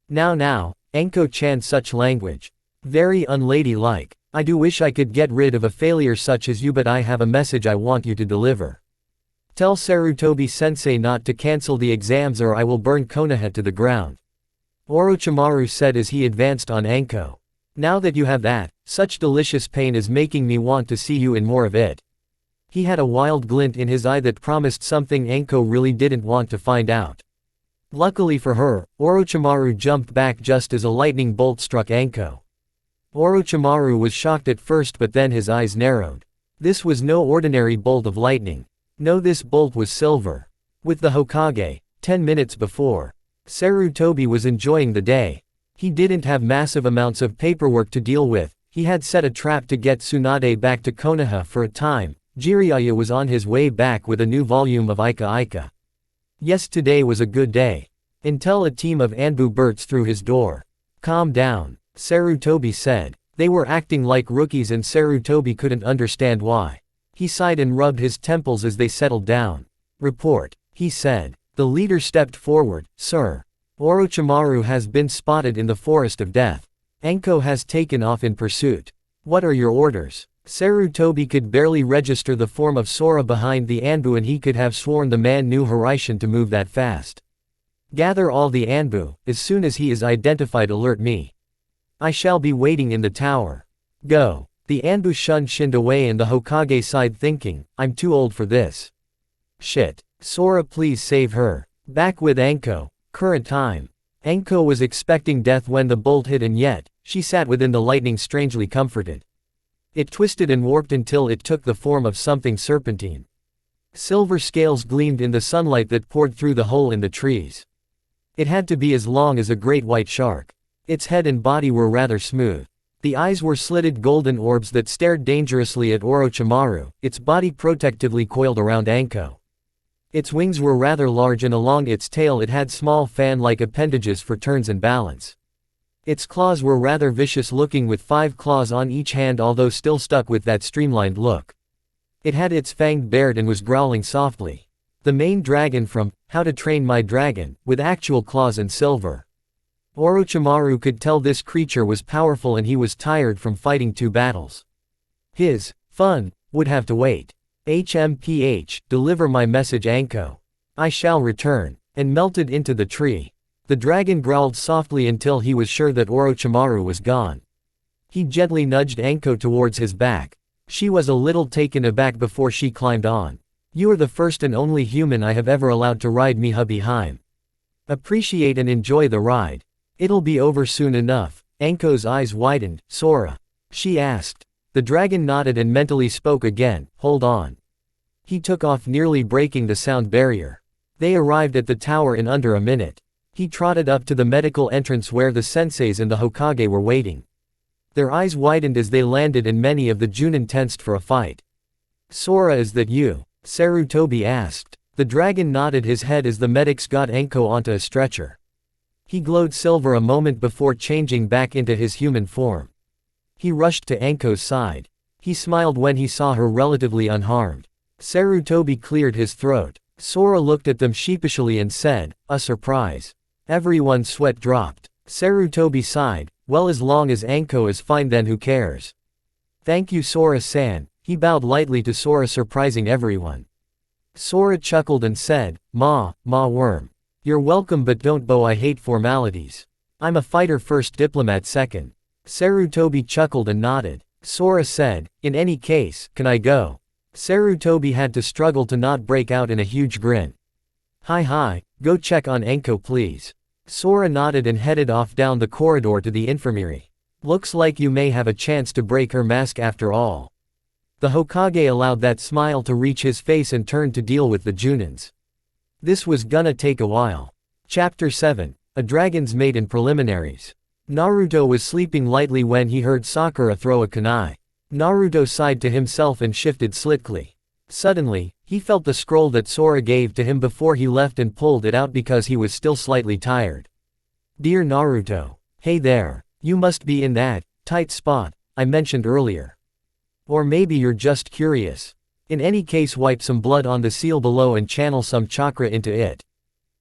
Now, Anko-chan, such language. Very unladylike. I do wish I could get rid of a failure such as you, but I have a message I want you to deliver. Tell Sarutobi-sensei not to cancel the exams or I will burn Konoha to the ground. Orochimaru said as he advanced on Anko. Now that you have that, such delicious pain is making me want to see you in more of it. He had a wild glint in his eye that promised something Anko really didn't want to find out. Luckily for her, Orochimaru jumped back just as a lightning bolt struck Anko. Orochimaru was shocked at first, but then his eyes narrowed. This was no ordinary bolt of lightning. No, this bolt was silver. With the Hokage, 10 minutes before, Sarutobi was enjoying the day. He didn't have massive amounts of paperwork to deal with. He had set a trap to get Tsunade back to Konoha for a time. Jiraiya was on his way back with a new volume of Ika Ika. Yes, today was a good day. Until a team of Anbu bursts through his door. Calm down, Sarutobi said. They were acting like rookies and Sarutobi couldn't understand why. He sighed and rubbed his temples as they settled down. Report, he said. The leader stepped forward. Sir. Orochimaru has been spotted in the Forest of Death. Anko has taken off in pursuit. What are your orders? Sarutobi could barely register the form of Sora behind the Anbu, and he could have sworn the man knew Hiraishin to move that fast. Gather all the Anbu. As soon as he is identified, alert me. I shall be waiting in the tower. Go. The Anbu shinned away and the Hokage sighed, thinking, I'm too old for this. Shit. Sora, please save her. Back with Anko. Current time. Anko was expecting death when the bolt hit, and yet, she sat within the lightning strangely comforted. It twisted and warped until it took the form of something serpentine. Silver scales gleamed in the sunlight that poured through the hole in the trees. It had to be as long as a great white shark. Its head and body were rather smooth. The eyes were slitted golden orbs that stared dangerously at Orochimaru, its body protectively coiled around Anko. Its wings were rather large, and along its tail it had small fan-like appendages for turns and balance. Its claws were rather vicious looking, with 5 claws on each hand, although still stuck with that streamlined look. It had its fang bared and was growling softly. The main dragon from How to Train My Dragon, with actual claws and silver. Orochimaru could tell this creature was powerful, and he was tired from fighting 2 battles. His fun would have to wait. HMPH, deliver my message, Anko. I shall return. And melted into the tree. The dragon growled softly until he was sure that Orochimaru was gone. He gently nudged Anko towards his back. She was a little taken aback before she climbed on. You are the first and only human I have ever allowed to ride me behind. Appreciate and enjoy the ride. It'll be over soon enough. Anko's eyes widened. Sora? She asked. The dragon nodded and mentally spoke again. Hold on. He took off, nearly breaking the sound barrier. They arrived at the tower in under a minute. He trotted up to the medical entrance where the senseis and the Hokage were waiting. Their eyes widened as they landed, and many of the Junin tensed for a fight. Sora, is that you? Sarutobi asked. The dragon nodded his head as the medics got Anko onto a stretcher. He glowed silver a moment before changing back into his human form. He rushed to Anko's side. He smiled when he saw her relatively unharmed. Sarutobi cleared his throat. Sora looked at them sheepishly and said, a surprise. Everyone's sweat dropped. Sarutobi sighed. Well, as long as Anko is fine, then who cares? Thank you, Sora-san. He bowed lightly to Sora, surprising everyone. Sora chuckled and said, Ma worm. You're welcome, but don't bow, I hate formalities. I'm a fighter first, diplomat second. Sarutobi chuckled and nodded. Sora said, in any case, can I go? Sarutobi had to struggle to not break out in a huge grin. Hi, go check on Anko please. Sora nodded and headed off down the corridor to the infirmary. Looks like you may have a chance to break her mask after all. The Hokage allowed that smile to reach his face and turned to deal with the Junins. This was gonna take a while. Chapter 7. A Dragon's Mate in Preliminaries. Naruto was sleeping lightly when he heard Sakura throw a kunai. Naruto sighed to himself and shifted slightly. Suddenly, he felt the scroll that Sora gave to him before he left and pulled it out because he was still slightly tired. Dear Naruto. Hey there. You must be in that tight spot I mentioned earlier. Or maybe you're just curious. In any case, wipe some blood on the seal below and channel some chakra into it.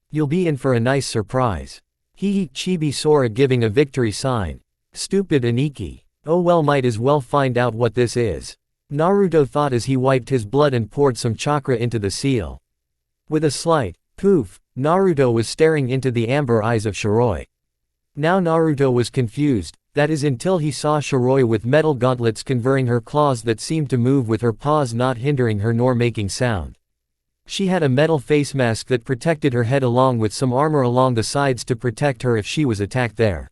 You'll be in for a nice surprise. Hee chibi Sora giving a victory sign. Stupid Aniki. Oh well, might as well find out what this is. Naruto thought as he wiped his blood and poured some chakra into the seal. With a slight poof, Naruto was staring into the amber eyes of Shiroi. Now Naruto was confused, that is until he saw Shiroi with metal gauntlets converting her claws that seemed to move with her paws, not hindering her nor making sound. She had a metal face mask that protected her head along with some armor along the sides to protect her if she was attacked there.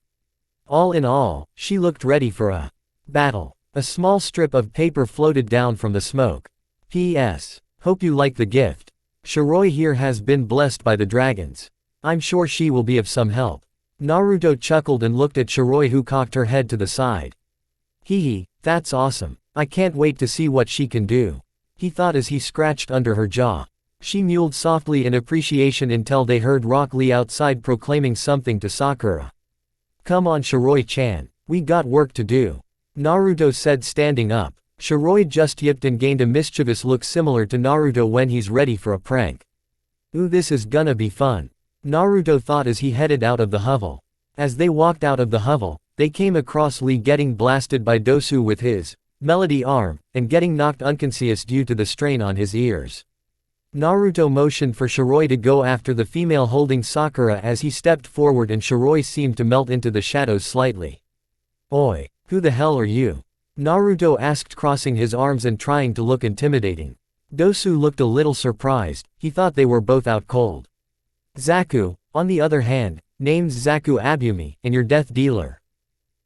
All in all, she looked ready for a battle. A small strip of paper floated down from the smoke. P.S. Hope you like the gift. Shiroi here has been blessed by the dragons. I'm sure she will be of some help. Naruto chuckled and looked at Shiroi, who cocked her head to the side. Hee, that's awesome. I can't wait to see what she can do. He thought as he scratched under her jaw. She mewed softly in appreciation until they heard Rock Lee outside proclaiming something to Sakura. Come on Shiroi-chan, we got work to do. Naruto said, standing up. Shiroi just yipped and gained a mischievous look similar to Naruto when he's ready for a prank. Ooh, this is gonna be fun. Naruto thought as he headed out of the hovel. As they walked out of the hovel, they came across Lee getting blasted by Dosu with his melody arm, and getting knocked unconscious due to the strain on his ears. Naruto motioned for Shiroi to go after the female holding Sakura as he stepped forward, and Shiroi seemed to melt into the shadows slightly. Oi, who the hell are you? Naruto asked, crossing his arms and trying to look intimidating. Dosu looked a little surprised, he thought they were both out cold. Zaku, on the other hand, name's Zaku Abumi, and your death dealer.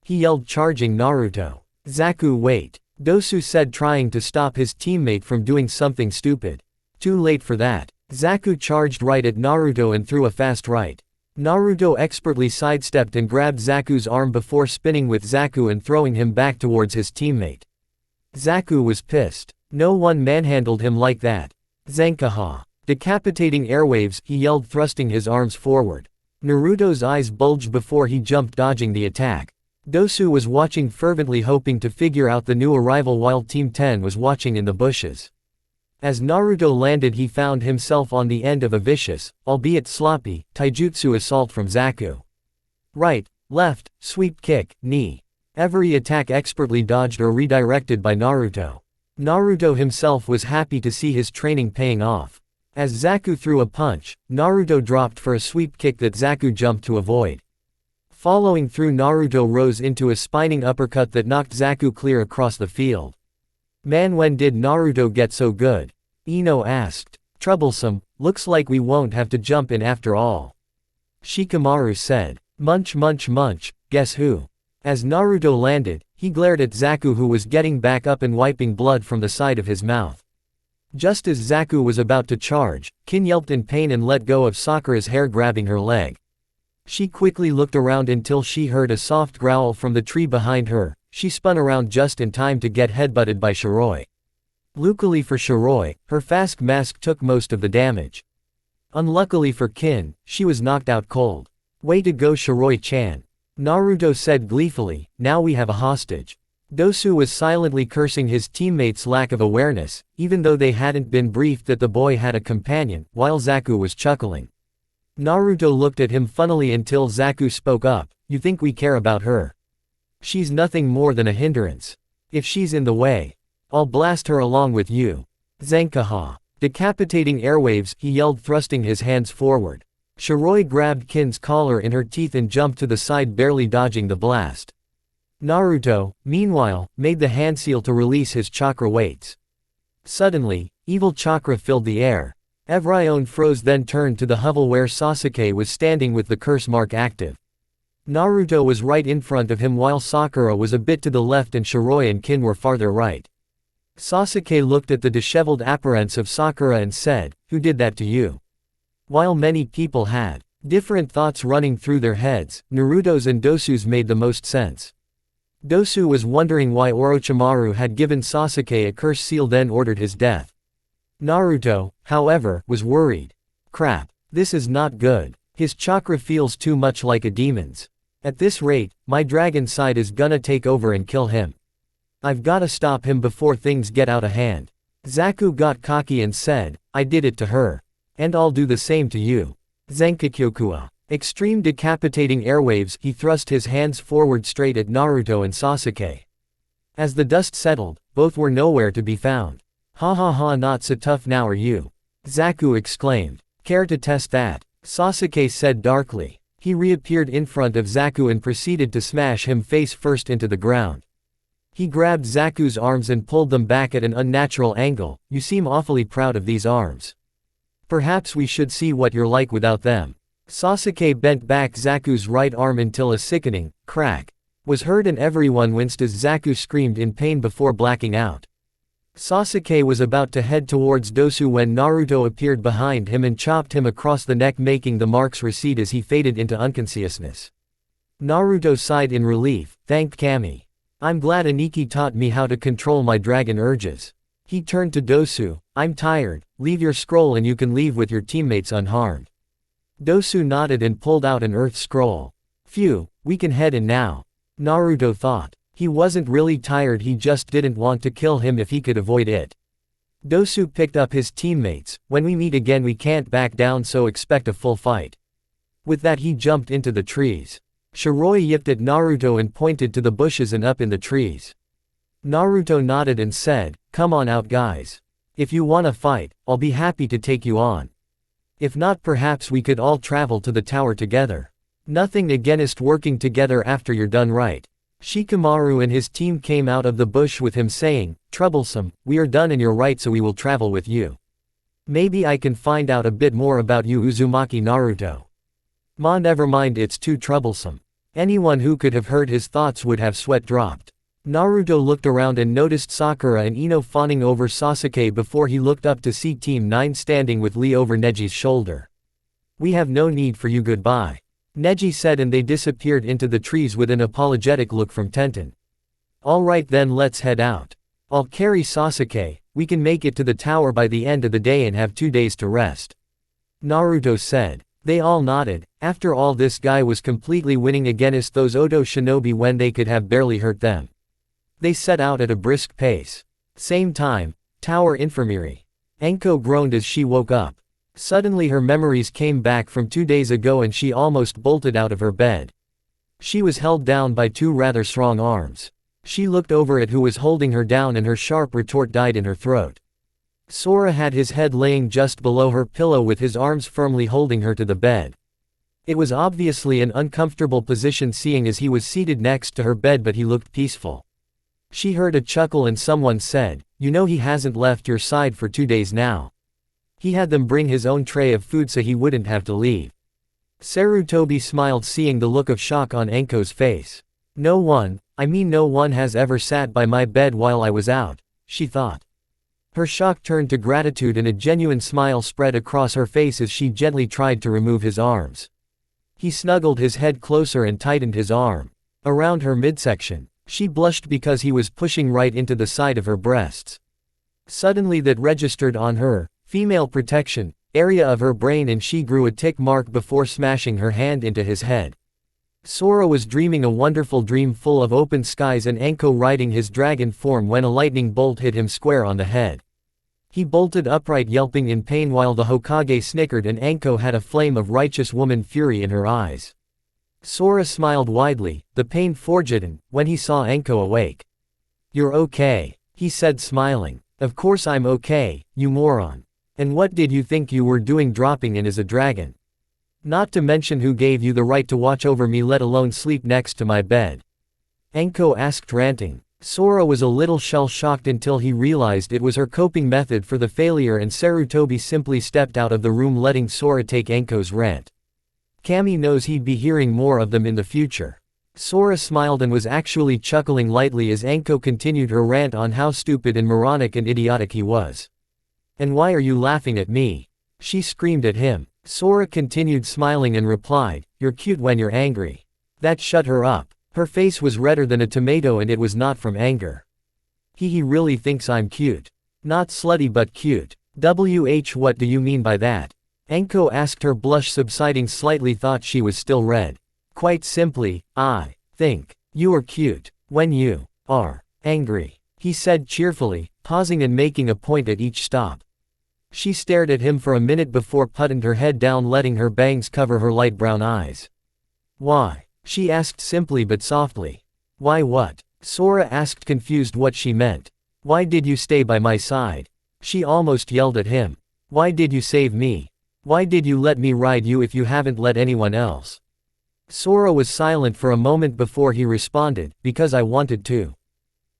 He yelled, charging Naruto. Zaku, wait. Dosu said, trying to stop his teammate from doing something stupid. Too late for that. Zaku charged right at Naruto and threw a fast right. Naruto expertly sidestepped and grabbed Zaku's arm before spinning with Zaku and throwing him back towards his teammate. Zaku was pissed. No one manhandled him like that. Zankaha. Decapitating airwaves, he yelled, thrusting his arms forward. Naruto's eyes bulged before he jumped, dodging the attack. Dosu was watching fervently, hoping to figure out the new arrival while Team 10 was watching in the bushes. As Naruto landed, he found himself on the end of a vicious, albeit sloppy, taijutsu assault from Zaku. Right, left, sweep kick, knee. Every attack expertly dodged or redirected by Naruto. Naruto himself was happy to see his training paying off. As Zaku threw a punch, Naruto dropped for a sweep kick that Zaku jumped to avoid. Following through, Naruto rose into a spinning uppercut that knocked Zaku clear across the field. Man, when did Naruto get so good? Ino asked. Troublesome, looks like we won't have to jump in after all. Shikamaru said. Munch munch munch, guess who? As Naruto landed, he glared at Zaku, who was getting back up and wiping blood from the side of his mouth. Just as Zaku was about to charge, Kin yelped in pain and let go of Sakura's hair, grabbing her leg. She quickly looked around until she heard a soft growl from the tree behind her. She spun around just in time to get headbutted by Shiroi. Luckily for Shiroi, her fast mask took most of the damage. Unluckily for Kin, she was knocked out cold. Way to go Shiroi-chan. Naruto said gleefully, now we have a hostage. Dosu was silently cursing his teammates' lack of awareness, even though they hadn't been briefed that the boy had a companion, while Zaku was chuckling. Naruto looked at him funnily until Zaku spoke up, you think we care about her? She's nothing more than a hindrance. If she's in the way, I'll blast her along with you. Zankaha. Decapitating airwaves, he yelled, thrusting his hands forward. Shiroi grabbed Kin's collar in her teeth and jumped to the side, barely dodging the blast. Naruto, meanwhile, made the hand seal to release his chakra weights. Suddenly, evil chakra filled the air. Evrione froze, then turned to the hovel where Sasuke was standing with the curse mark active. Naruto was right in front of him while Sakura was a bit to the left and Shiroi and Kin were farther right. Sasuke looked at the disheveled appearance of Sakura and said, "Who did that to you?" While many people had different thoughts running through their heads, Naruto's and Dosu's made the most sense. Dosu was wondering why Orochimaru had given Sasuke a curse seal then ordered his death. Naruto, however, was worried. Crap. This is not good. His chakra feels too much like a demon's. At this rate, my dragon side is gonna take over and kill him. I've gotta stop him before things get out of hand. Zaku got cocky and said, "I did it to her. And I'll do the same to you." Zenkakyokua. Extreme decapitating airwaves. He thrust his hands forward straight at Naruto and Sasuke. As the dust settled, both were nowhere to be found. "Ha ha ha, not so tough now are you?" Zaku exclaimed. "Care to test that?" Sasuke said darkly. He reappeared in front of Zaku and proceeded to smash him face first into the ground. He grabbed Zaku's arms and pulled them back at an unnatural angle. "You seem awfully proud of these arms. Perhaps we should see what you're like without them." Sasuke bent back Zaku's right arm until a sickening crack was heard and everyone winced as Zaku screamed in pain before blacking out. Sasuke was about to head towards Dosu when Naruto appeared behind him and chopped him across the neck, making the marks recede as he faded into unconsciousness. Naruto sighed in relief, thanked Kami. "I'm glad Aniki taught me how to control my dragon urges." He turned to Dosu. "I'm tired, leave your scroll and you can leave with your teammates unharmed." Dosu nodded and pulled out an earth scroll. "Phew, we can head in now." Naruto thought. He wasn't really tired, he just didn't want to kill him if he could avoid it. Dosu picked up his teammates. "When we meet again we can't back down, so expect a full fight." With that he jumped into the trees. Shiroi yipped at Naruto and pointed to the bushes and up in the trees. Naruto nodded and said, "Come on out guys. If you wanna fight, I'll be happy to take you on. If not, perhaps we could all travel to the tower together. Nothing against working together after you're done, right?" Shikamaru and his team came out of the bush with him saying, "Troublesome, we are done and you're right, so we will travel with you. Maybe I can find out a bit more about you, Uzumaki Naruto." "Ma, never mind, it's too troublesome." Anyone who could have heard his thoughts would have sweat dropped. Naruto looked around and noticed Sakura and Ino fawning over Sasuke before he looked up to see Team 9 standing with Lee over Neji's shoulder. "We have no need for you, goodbye," Neji said, and they disappeared into the trees with an apologetic look from Tenten. "Alright then, let's head out. I'll carry Sasuke, we can make it to the tower by the end of the day and have 2 days to rest," Naruto said. They all nodded. After all, this guy was completely winning against those Odo shinobi when they could have barely hurt them. They set out at a brisk pace. Same time, Tower Infirmary. Enko groaned as she woke up. Suddenly her memories came back from 2 days ago and she almost bolted out of her bed. She was held down by 2 rather strong arms. She looked over at who was holding her down and her sharp retort died in her throat. Sora had his head laying just below her pillow with his arms firmly holding her to the bed. It was obviously an uncomfortable position seeing as he was seated next to her bed, but he looked peaceful. She heard a chuckle and someone said, "You know he hasn't left your side for 2 days now. He had them bring his own tray of food so he wouldn't have to leave." Sarutobi smiled seeing the look of shock on Enko's face. No one has ever sat by my bed while I was out," she thought. Her shock turned to gratitude and a genuine smile spread across her face as she gently tried to remove his arms. He snuggled his head closer and tightened his arm around her midsection. She blushed because he was pushing right into the side of her breasts. Suddenly that registered on her female protection area of her brain and she grew a tick mark before smashing her hand into his head. Sora was dreaming a wonderful dream full of open skies and Enko riding his dragon form when a lightning bolt hit him square on the head. He bolted upright yelping in pain while the Hokage snickered and Enko had a flame of righteous woman fury in her eyes. Sora smiled widely, the pain forgotten, when he saw Enko awake. "You're okay," he said smiling. "Of course I'm okay, you moron. And what did you think you were doing dropping in as a dragon? Not to mention who gave you the right to watch over me, let alone sleep next to my bed?" Enko asked ranting. Sora was a little shell-shocked until he realized it was her coping method for the failure, and Sarutobi simply stepped out of the room, letting Sora take Enko's rant. Kami knows he'd be hearing more of them in the future. Sora smiled and was actually chuckling lightly as Enko continued her rant on how stupid and moronic and idiotic he was. "And why are you laughing at me?" she screamed at him. Sora continued smiling and replied, "You're cute when you're angry." That shut her up. Her face was redder than a tomato, and it was not from anger. He really thinks I'm cute. Not slutty but cute. What do you mean by that? Enko asked, her blush subsiding slightly. Thought she was still red. Quite simply, I think you are cute when you are angry, he said cheerfully, pausing and making a point at each stop. She stared at him for a minute before putting her head down, letting her bangs cover her light brown eyes. "Why?" she asked simply but softly. "Why what?" Sora asked, confused what she meant. "Why did you stay by my side?" she almost yelled at him. "Why did you save me? Why did you let me ride you if you haven't let anyone else?" Sora was silent for a moment before he responded, "Because I wanted to."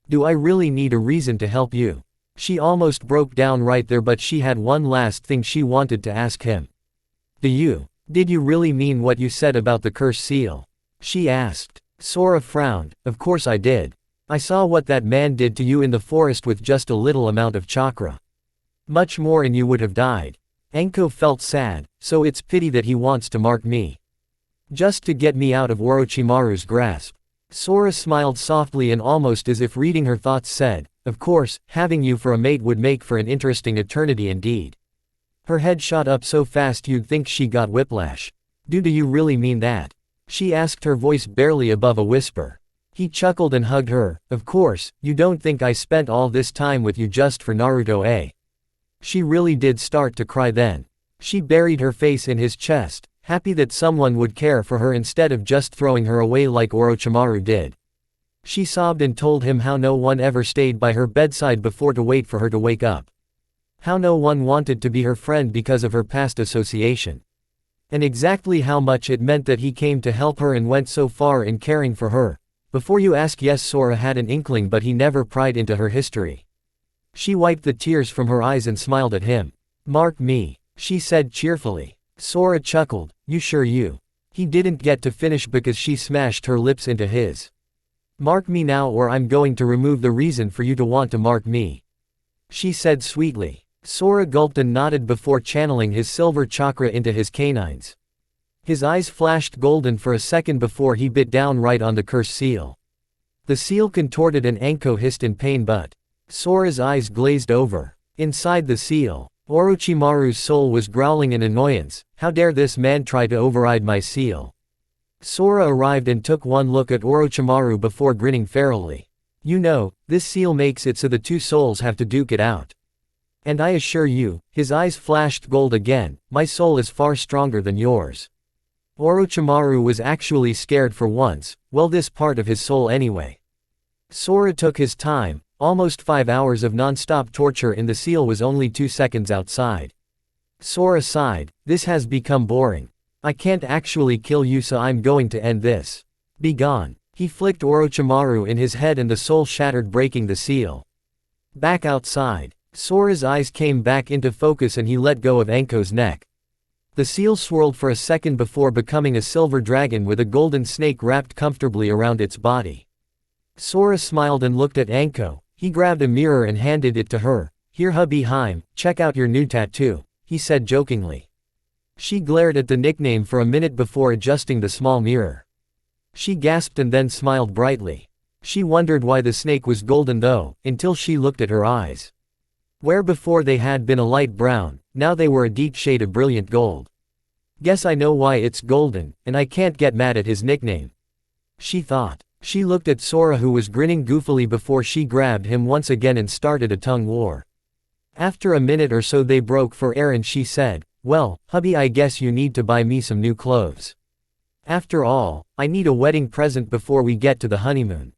"Do I really need a reason to help you?" She almost broke down right there, but she had one last thing she wanted to ask him. Did you really mean what you said about the cursed seal?" she asked. Sora frowned. "Of course I did. I saw what that man did to you in the forest with just a little amount of chakra. Much more and you would have died." Enko felt sad, "So it's pity that he wants to mark me. Just to get me out of Orochimaru's grasp." Sora smiled softly and almost as if reading her thoughts said, "Of course, having you for a mate would make for an interesting eternity indeed." Her head shot up so fast you'd think she got whiplash. Do you really mean that?" she asked, her voice barely above a whisper. He chuckled and hugged her. "Of course, you don't think I spent all this time with you just for Naruto, eh?" She really did start to cry then. She buried her face in his chest, happy that someone would care for her instead of just throwing her away like Orochimaru did. She sobbed and told him how no one ever stayed by her bedside before to wait for her to wake up. How no one wanted to be her friend because of her past association. And exactly how much it meant that he came to help her and went so far in caring for her. Before you ask, yes, Sora had an inkling, but he never pried into her history. She wiped the tears from her eyes and smiled at him. "Mark me," she said cheerfully. Sora chuckled. "You sure you?" He didn't get to finish because she smashed her lips into his. "Mark me now or I'm going to remove the reason for you to want to mark me," she said sweetly. Sora gulped and nodded before channeling his silver chakra into his canines. His eyes flashed golden for a second before he bit down right on the cursed seal. The seal contorted and Enko hissed in pain, but Sora's eyes glazed over. Inside the seal, Orochimaru's soul was growling in annoyance. "How dare this man try to override my seal?" Sora arrived and took one look at Orochimaru before grinning ferally. "You know, this seal makes it so the two souls have to duke it out. And I assure you," his eyes flashed gold again, "my soul is far stronger than yours." Orochimaru was actually scared for once, well, this part of his soul anyway. Sora took his time. Almost 5 hours of non-stop torture in the seal was only 2 seconds outside. Sora sighed. "This has become boring. I can't actually kill you, so I'm going to end this. Be gone." He flicked Orochimaru in his head and the soul shattered, breaking the seal. Back outside, Sora's eyes came back into focus and he let go of Enko's neck. The seal swirled for a second before becoming a silver dragon with a golden snake wrapped comfortably around its body. Sora smiled and looked at Enko. He grabbed a mirror and handed it to her. "Here, hubby Heim, check out your new tattoo," he said jokingly. She glared at the nickname for a minute before adjusting the small mirror. She gasped and then smiled brightly. She wondered why the snake was golden though, until she looked at her eyes. Where before they had been a light brown, now they were a deep shade of brilliant gold. "Guess I know why it's golden, and I can't get mad at his nickname," she thought. She looked at Sora, who was grinning goofily before she grabbed him once again and started a tongue war. After a minute or so they broke for air and she said, "Well, hubby, I guess you need to buy me some new clothes. After all, I need a wedding present before we get to the honeymoon."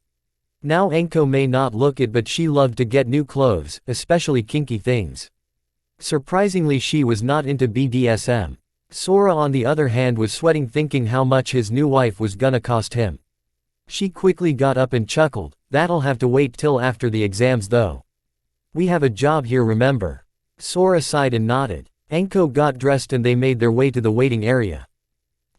Now Enko may not look it, but she loved to get new clothes, especially kinky things. Surprisingly, she was not into BDSM. Sora on the other hand was sweating thinking how much his new wife was gonna cost him. She quickly got up and chuckled, that'll have to wait till after the exams though. We have a job here, remember? Sora sighed and nodded. Anko got dressed and they made their way to the waiting area.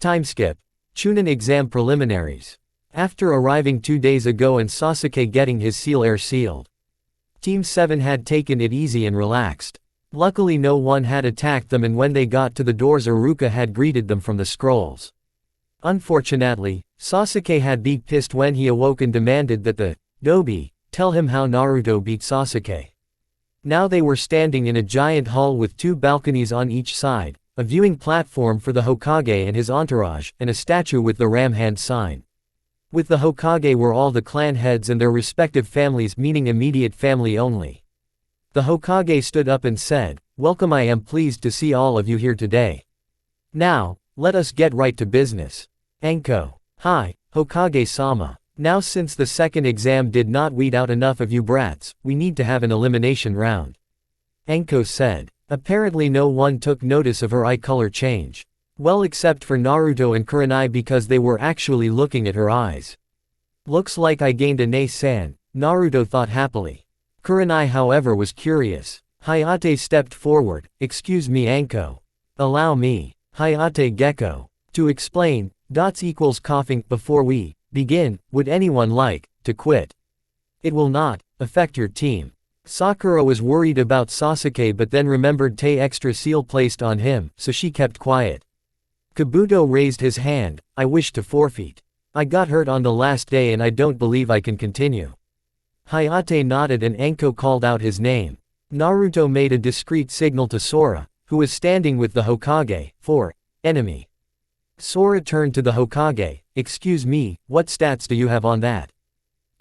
Timeskip. Chunin exam preliminaries. After arriving 2 days ago and Sasuke getting his seal air sealed, Team 7 had taken it easy and relaxed. Luckily no one had attacked them, and when they got to the doors Iruka had greeted them from the scrolls. Unfortunately, Sasuke had been pissed when he awoke and demanded that the Dobi tell him how Naruto beat Sasuke. Now they were standing in a giant hall with 2 balconies on each side, a viewing platform for the Hokage and his entourage, and a statue with the ram hand sign. With the Hokage were all the clan heads and their respective families, meaning immediate family only. The Hokage stood up and said, "Welcome, I am pleased to see all of you here today. Now, let us get right to business." Anko. Hi, Hokage-sama. Now since the second exam did not weed out enough of you brats, we need to have an elimination round. Anko said. Apparently no one took notice of her eye color change. Well, except for Naruto and Kurenai, because they were actually looking at her eyes. Looks like I gained a Nei-san, Naruto thought happily. Kurenai however was curious. Hayate stepped forward. Excuse me Anko. Allow me. Hayate Gecko. To explain, dots equals coughing. Before we begin, would anyone like to quit? It will not affect your team. Sakura was worried about Sasuke but then remembered Tei extra seal placed on him, so she kept quiet. Kabuto raised his hand. I wish to forfeit. I got hurt on the last day and I don't believe I can continue. Hayate nodded and Anko called out his name. Naruto made a discreet signal to Sora, who was standing with the Hokage, for enemy. Sora turned to the Hokage. Excuse me, what stats do you have on that?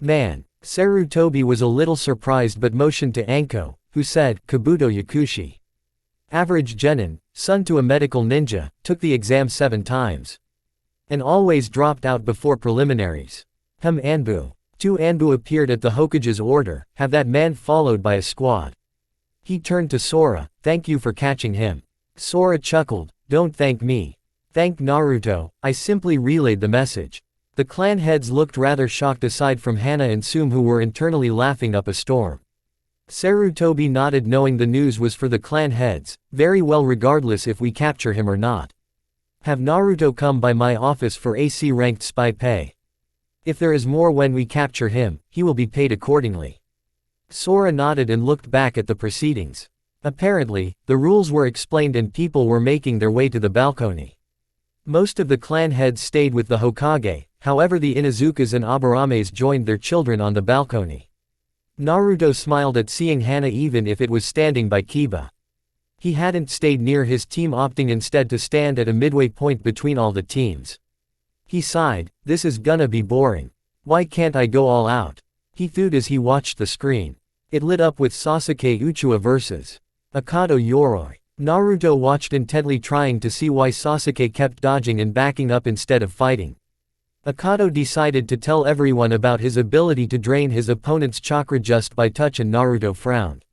Man. Sarutobi was a little surprised but motioned to Anko, who said, Kabuto Yakushi. Average genin, son to a medical ninja, took the exam 7 times. And always dropped out before preliminaries. Anbu. 2 Anbu appeared at the Hokage's order, have that man followed by a squad. He turned to Sora, thank you for catching him. Sora chuckled, don't thank me. Thank Naruto, I simply relayed the message. The clan heads looked rather shocked aside from Hana and Sum, who were internally laughing up a storm. Sarutobi nodded, knowing the news was for the clan heads. Very well, regardless if we capture him or not. Have Naruto come by my office for AC ranked spy pay. If there is more when we capture him, he will be paid accordingly. Sora nodded and looked back at the proceedings. Apparently, the rules were explained and people were making their way to the balcony. Most of the clan heads stayed with the Hokage, however the Inuzukas and Abarames joined their children on the balcony. Naruto smiled at seeing Hana even if it was standing by Kiba. He hadn't stayed near his team, opting instead to stand at a midway point between all the teams. He sighed, this is gonna be boring. Why can't I go all out? He thought as he watched the screen. It lit up with Sasuke Uchiha vs. Akado Yoroi. Naruto watched intently, trying to see why Sasuke kept dodging and backing up instead of fighting. Akado decided to tell everyone about his ability to drain his opponent's chakra just by touch, and Naruto frowned.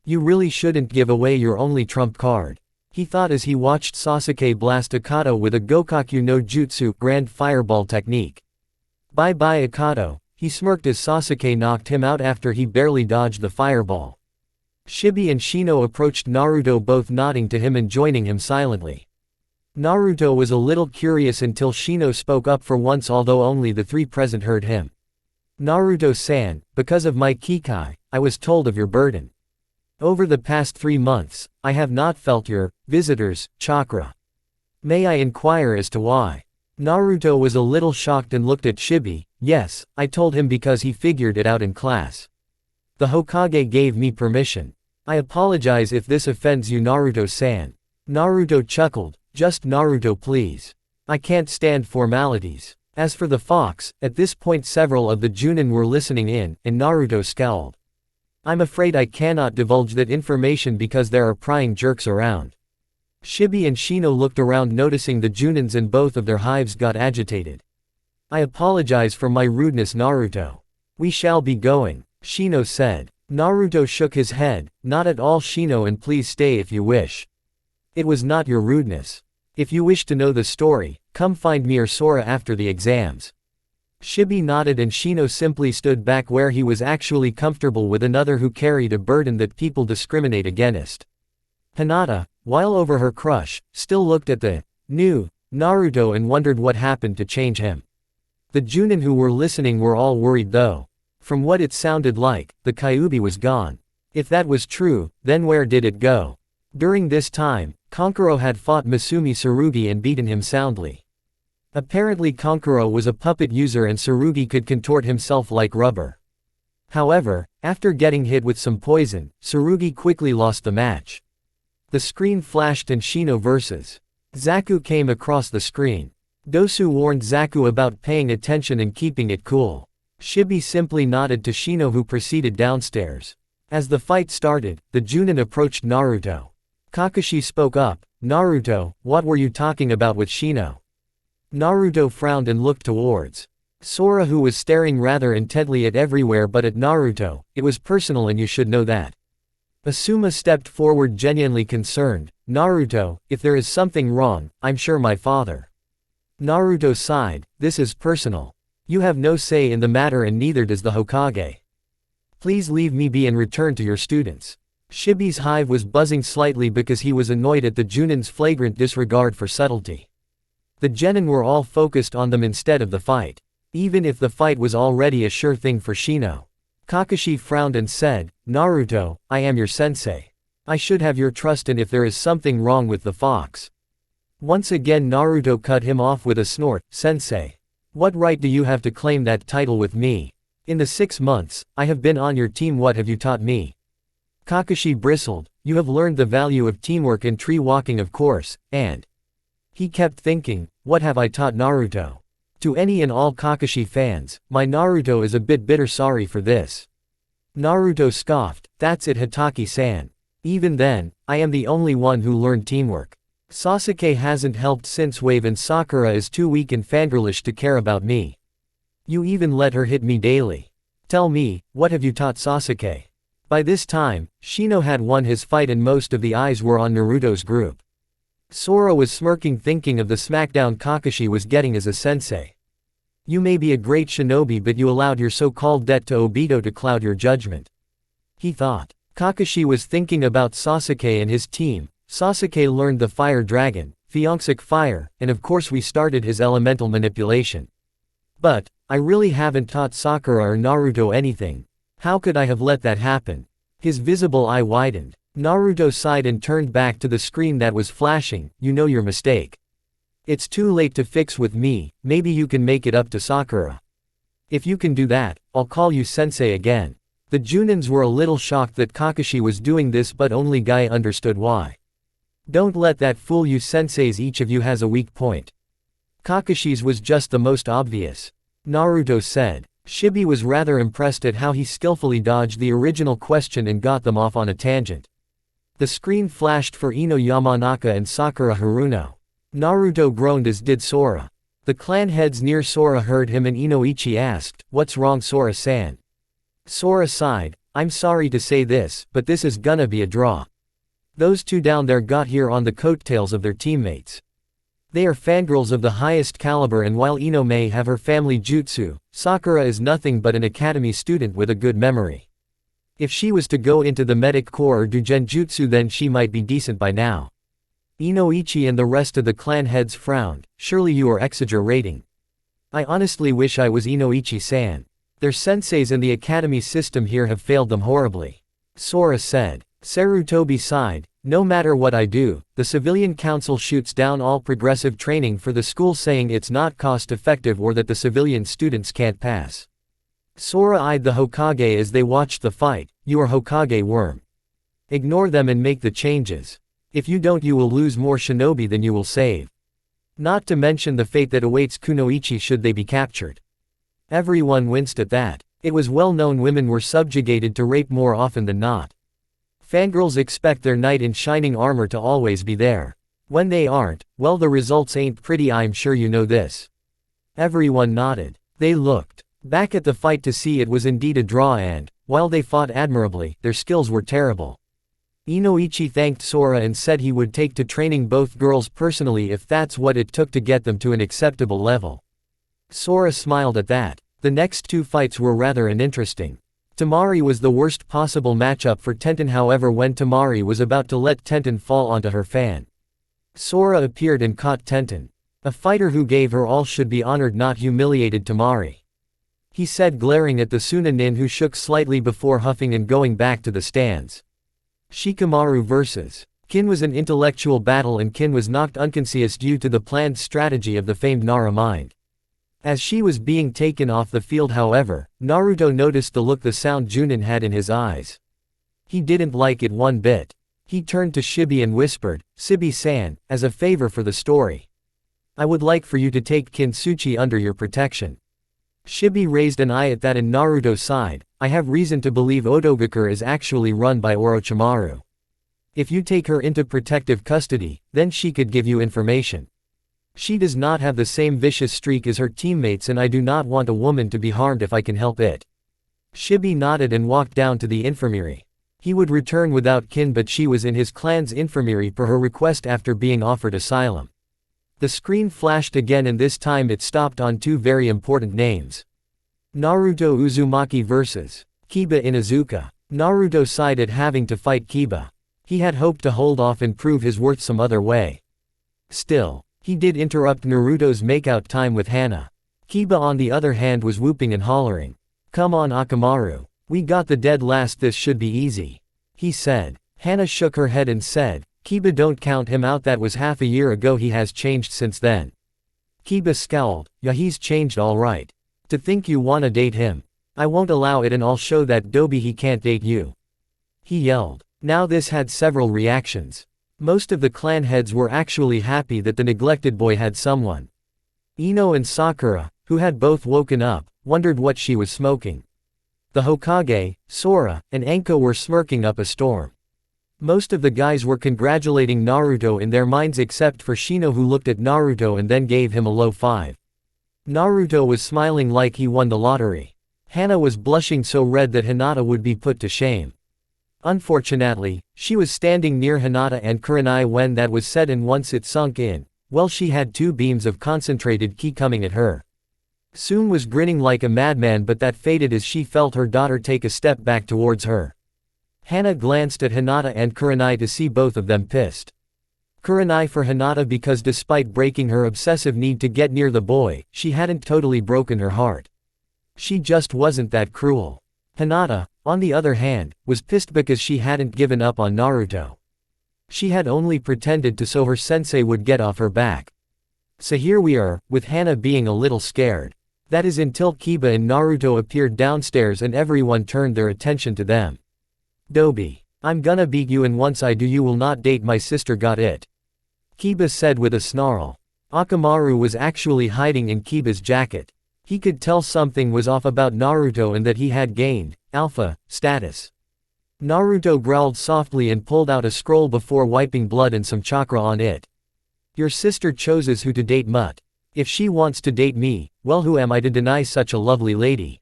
You really shouldn't give away your only trump card. He thought as he watched Sasuke blast Akado with a Gokaku no Jutsu Grand Fireball technique. Bye bye Akado, he smirked as Sasuke knocked him out after he barely dodged the fireball. Shibi and Shino approached Naruto, both nodding to him and joining him silently. Naruto was a little curious until Shino spoke up for once, although only the 3 present heard him. Naruto-san, because of my Kikai, I was told of your burden. Over the past 3 months, I have not felt your visitors' chakra. May I inquire as to why? Naruto was a little shocked and looked at Shibi. Yes, I told him because he figured it out in class. The Hokage gave me permission. I apologize if this offends you, Naruto-san. Naruto chuckled. Just Naruto please. I can't stand formalities. As for the fox, at this point several of the Junin were listening in, and Naruto scowled. I'm afraid I cannot divulge that information because there are prying jerks around. Shibi and Shino looked around, noticing the Junins, and both of their hives got agitated. I apologize for my rudeness, Naruto. We shall be going, Shino said. Naruto shook his head. Not at all, Shino, and please stay if you wish. It was not your rudeness. If you wish to know the story, come find me or Sora after the exams. Shibi nodded and Shino simply stood back where he was actually comfortable with another who carried a burden that people discriminate against. Hinata, while over her crush, still looked at the new Naruto and wondered what happened to change him. The Junin who were listening were all worried though. From what it sounded like, the Kyuubi was gone. If that was true, then where did it go? During this time, Kankuro had fought Masumi Tsurugi and beaten him soundly. Apparently Kankuro was a puppet user and Tsurugi could contort himself like rubber. However, after getting hit with some poison, Tsurugi quickly lost the match. The screen flashed and Shino vs. Zaku came across the screen. Dosu warned Zaku about paying attention and keeping it cool. Shibi simply nodded to Shino who proceeded downstairs. As the fight started, the Junin approached Naruto. Kakashi spoke up, "Naruto, what were you talking about with Shino?" Naruto frowned and looked towards Sora who was staring rather intently at everywhere but at Naruto. "It was personal and you should know that." Asuma stepped forward genuinely concerned. "Naruto, if there is something wrong, I'm sure my father." Naruto sighed, "This is personal. You have no say in the matter and neither does the Hokage. Please leave me be and return to your students." Shibi's hive was buzzing slightly because he was annoyed at the Junin's flagrant disregard for subtlety. The genin were all focused on them instead of the fight. Even if the fight was already a sure thing for Shino. Kakashi frowned and said, "Naruto, I am your sensei. I should have your trust and if there is something wrong with the fox." Once again Naruto cut him off with a snort, "Sensei. What right do you have to claim that title with me? In the 6 months, I have been on your team, what have you taught me?" Kakashi bristled, "You have learned the value of teamwork and tree walking of course, and..." He kept thinking, what have I taught Naruto? To any and all Kakashi fans, my Naruto is a bit bitter sorry for this. Naruto scoffed, "That's it Hataki-san. Even then, I am the only one who learned teamwork. Sasuke hasn't helped since Wave and Sakura is too weak and fangirlish to care about me. You even let her hit me daily. Tell me, what have you taught Sasuke?" By this time, Shino had won his fight and most of the eyes were on Naruto's group. Sora was smirking thinking of the smackdown Kakashi was getting as a sensei. You may be a great shinobi but you allowed your so-called debt to Obito to cloud your judgment. He thought. Kakashi was thinking about Sasuke and his team. Sasuke learned the fire dragon, Phyonxic fire, and of course we started his elemental manipulation. But, I really haven't taught Sakura or Naruto anything. How could I have let that happen? His visible eye widened. Naruto sighed and turned back to the screen that was flashing, "You know your mistake. It's too late to fix with me, maybe you can make it up to Sakura. If you can do that, I'll call you sensei again." The Junins were a little shocked that Kakashi was doing this but only Guy understood why. "Don't let that fool you senseis, each of you has a weak point." Kakashi's was just the most obvious. Naruto said. Shibi was rather impressed at how he skillfully dodged the original question and got them off on a tangent. The screen flashed for Ino Yamanaka and Sakura Haruno. Naruto groaned as did Sora. The clan heads near Sora heard him and Inoichi asked, "What's wrong Sora-san?" Sora sighed, "I'm sorry to say this, but this is gonna be a draw. Those two down there got here on the coattails of their teammates. They are fangirls of the highest caliber and while Ino may have her family jutsu, Sakura is nothing but an academy student with a good memory. If she was to go into the medic corps or do genjutsu then she might be decent by now." Inoichi and the rest of the clan heads frowned, "Surely you are exaggerating. I honestly wish I was Inoichi-san. Their senseis and the academy system here have failed them horribly." Sora said. Sarutobi sighed, "No matter what I do, the civilian council shoots down all progressive training for the school saying it's not cost effective or that the civilian students can't pass." Sora eyed the Hokage as they watched the fight. "You are Hokage worm. Ignore them and make the changes. If you don't you will lose more shinobi than you will save. Not to mention the fate that awaits Kunoichi should they be captured." Everyone winced at that. It was well known women were subjugated to rape more often than not. Fangirls expect their knight in shining armor to always be there. When they aren't, well the results ain't pretty, I'm sure you know this. Everyone nodded. They looked back at the fight to see it was indeed a draw and, while they fought admirably, their skills were terrible. Inoichi thanked Sora and said he would take to training both girls personally if that's what it took to get them to an acceptable level. Sora smiled at that. The next two fights were rather uninteresting. Temari was the worst possible matchup for Tenten, however when Temari was about to let Tenten fall onto her fan, Sora appeared and caught Tenten. A fighter who gave her all should be honored, not humiliated. Temari, he said, glaring at the Sunanin, who shook slightly before huffing and going back to the stands. Shikamaru vs. Kin was an intellectual battle and Kin was knocked unconscious due to the planned strategy of the famed Nara mind. As she was being taken off the field, however, Naruto noticed the look the Sound Junin had in his eyes. He didn't like it one bit. He turned to Shibi and whispered, "Shibi-san, as a favor for the story, I would like for you to take Kintsuchi under your protection." Shibi raised an eye at that and Naruto sighed, "I have reason to believe Otogakure is actually run by Orochimaru. If you take her into protective custody, then she could give you information. She does not have the same vicious streak as her teammates and I do not want a woman to be harmed if I can help it." Shibi nodded and walked down to the infirmary. He would return without Kin, but she was in his clan's infirmary per her request after being offered asylum. The screen flashed again and this time it stopped on two very important names. Naruto Uzumaki vs. Kiba Inuzuka. Naruto sighed at having to fight Kiba. He had hoped to hold off and prove his worth some other way. Still, he did interrupt Naruto's makeout time with Hana. Kiba on the other hand was whooping and hollering. "Come on Akamaru. We got the dead last, this should be easy," he said. Hana shook her head and said, "Kiba, don't count him out, that was half a year ago, he has changed since then." Kiba scowled, "Yeah, he's changed alright. To think you wanna date him. I won't allow it and I'll show that Dobi he can't date you," he yelled. Now this had several reactions. Most of the clan heads were actually happy that the neglected boy had someone. Ino and Sakura, who had both woken up, wondered what she was smoking. The Hokage, Sora, and Anko were smirking up a storm. Most of the guys were congratulating Naruto in their minds except for Shino, who looked at Naruto and then gave him a low five. Naruto was smiling like he won the lottery. Hana was blushing so red that Hinata would be put to shame. Unfortunately, she was standing near Hinata and Kurenai when that was said, and once it sunk in, well, she had two beams of concentrated ki coming at her. Soon was grinning like a madman, but that faded as she felt her daughter take a step back towards her. Hana glanced at Hinata and Kurenai to see both of them pissed. Kurenai for Hinata because despite breaking her obsessive need to get near the boy, she hadn't totally broken her heart. She just wasn't that cruel. Hinata, on the other hand, was pissed because she hadn't given up on Naruto. She had only pretended to so her sensei would get off her back. So here we are, with Hana being a little scared. That is until Kiba and Naruto appeared downstairs and everyone turned their attention to them. "Dobi, I'm gonna beat you, and once I do you will not date my sister, got it?" Kiba said with a snarl. Akamaru was actually hiding in Kiba's jacket. He could tell something was off about Naruto and that he had gained alpha status. Naruto growled softly and pulled out a scroll before wiping blood and some chakra on it. "Your sister chooses who to date, Mutt. If she wants to date me, well, who am I to deny such a lovely lady?"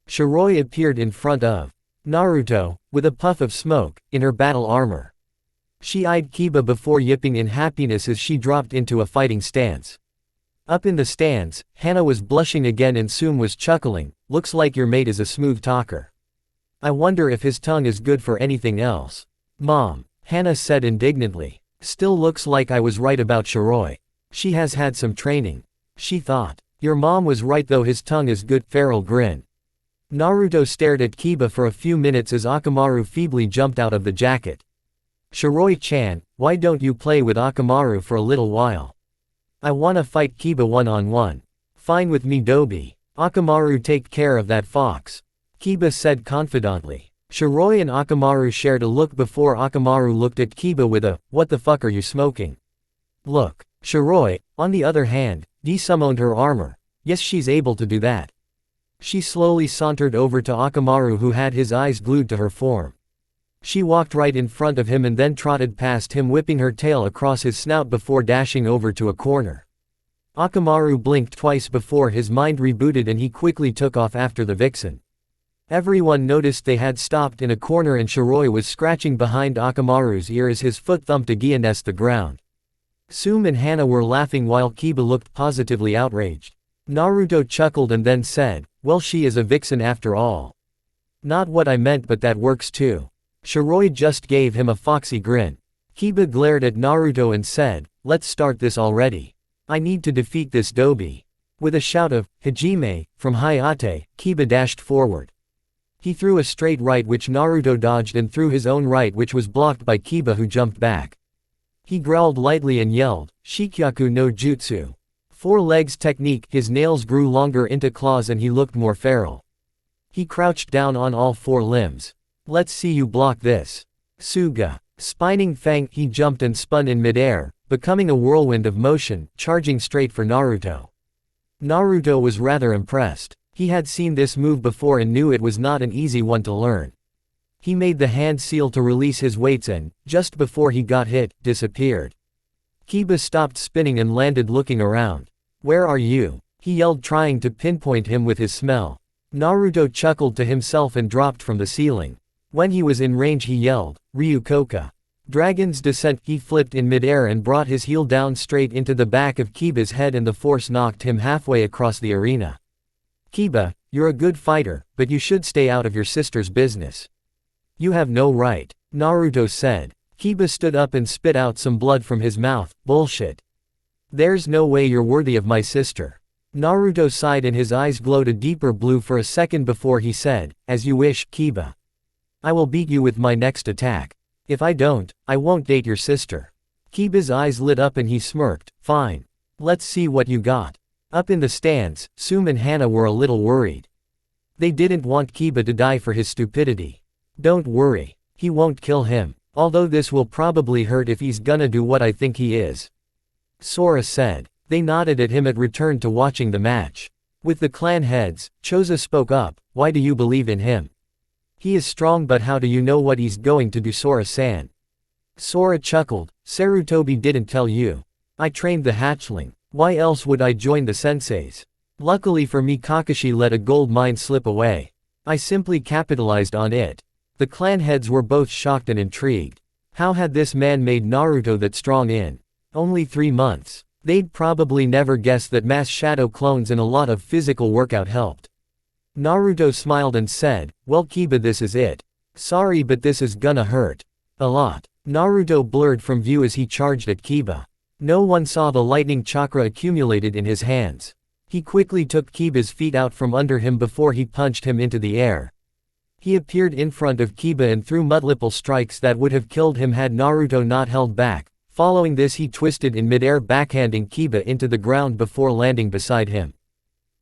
Shiroi appeared in front of Naruto, with a puff of smoke, in her battle armor. She eyed Kiba before yipping in happiness as she dropped into a fighting stance. Up in the stands, Hana was blushing again and Sum was chuckling, "Looks like your mate is a smooth talker. I wonder if his tongue is good for anything else." "Mom," Hana said indignantly. "Still looks like I was right about Shiroi. She has had some training," she thought. "Your mom was right though, his tongue is good." Feral grin. Naruto stared at Kiba for a few minutes as Akamaru feebly jumped out of the jacket. "Shiroi-chan, why don't you play with Akamaru for a little while? I wanna fight Kiba one-on-one." "Fine with me, Dobi. Akamaru take care of that fox," Kiba said confidently. Shiroi and Akamaru shared a look before Akamaru looked at Kiba with a, "What the fuck are you smoking?" look. Shiroi, on the other hand, desummoned her armor. Yes, she's able to do that. She slowly sauntered over to Akamaru, who had his eyes glued to her form. She walked right in front of him and then trotted past him, whipping her tail across his snout before dashing over to a corner. Akamaru blinked twice before his mind rebooted and he quickly took off after the vixen. Everyone noticed they had stopped in a corner and Shiroi was scratching behind Akamaru's ear as his foot thumped against the ground. Sum and Hana were laughing while Kiba looked positively outraged. Naruto chuckled and then said, well, she is a vixen after all. Not what I meant, but that works too. Shiroi just gave him a foxy grin. Kiba glared at Naruto and said, let's start this already. I need to defeat this Dobi. With a shout of, Hajime, from Hayate, Kiba dashed forward. He threw a straight right which Naruto dodged and threw his own right which was blocked by Kiba, who jumped back. He growled lightly and yelled, Shikyaku no Jutsu. Four legs technique. His nails grew longer into claws and he looked more feral. He crouched down on all four limbs. Let's see you block this. Suga. Spining Fang. He jumped and spun in midair, becoming a whirlwind of motion, charging straight for Naruto. Naruto was rather impressed. He had seen this move before and knew it was not an easy one to learn. He made the hand seal to release his weights and, just before he got hit, disappeared. Kiba stopped spinning and landed looking around. Where are you? He yelled, trying to pinpoint him with his smell. Naruto chuckled to himself and dropped from the ceiling. When he was in range he yelled, Ryukoka. Dragon's Descent. He flipped in midair and brought his heel down straight into the back of Kiba's head and the force knocked him halfway across the arena. Kiba, you're a good fighter, but you should stay out of your sister's business. You have no right, Naruto said. Kiba stood up and spit out some blood from his mouth. Bullshit. There's no way you're worthy of my sister. Naruto sighed and his eyes glowed a deeper blue for a second before he said, as you wish, Kiba. I will beat you with my next attack. If I don't, I won't date your sister. Kiba's eyes lit up and he smirked, fine. Let's see what you got. Up in the stands, Sum and Hana were a little worried. They didn't want Kiba to die for his stupidity. Don't worry. He won't kill him. Although this will probably hurt if he's gonna do what I think he is. Sora said. They nodded at him and returned to watching the match. With the clan heads, Choza spoke up, why do you believe in him? He is strong, but how do you know what he's going to do, Sora-san? Sora chuckled, Sarutobi didn't tell you. I trained the hatchling. Why else would I join the senseis? Luckily for me, Kakashi let a gold mine slip away. I simply capitalized on it. The clan heads were both shocked and intrigued. How had this man made Naruto that strong in only 3 months? They'd probably never guessed that mass shadow clones and a lot of physical workout helped. Naruto smiled and said, well, Kiba, this is it. Sorry, but this is gonna hurt. A lot. Naruto blurred from view as he charged at Kiba. No one saw the lightning chakra accumulated in his hands. He quickly took Kiba's feet out from under him before he punched him into the air. He appeared in front of Kiba and threw multiple strikes that would have killed him had Naruto not held back. Following this, he twisted in midair, backhanding Kiba into the ground before landing beside him.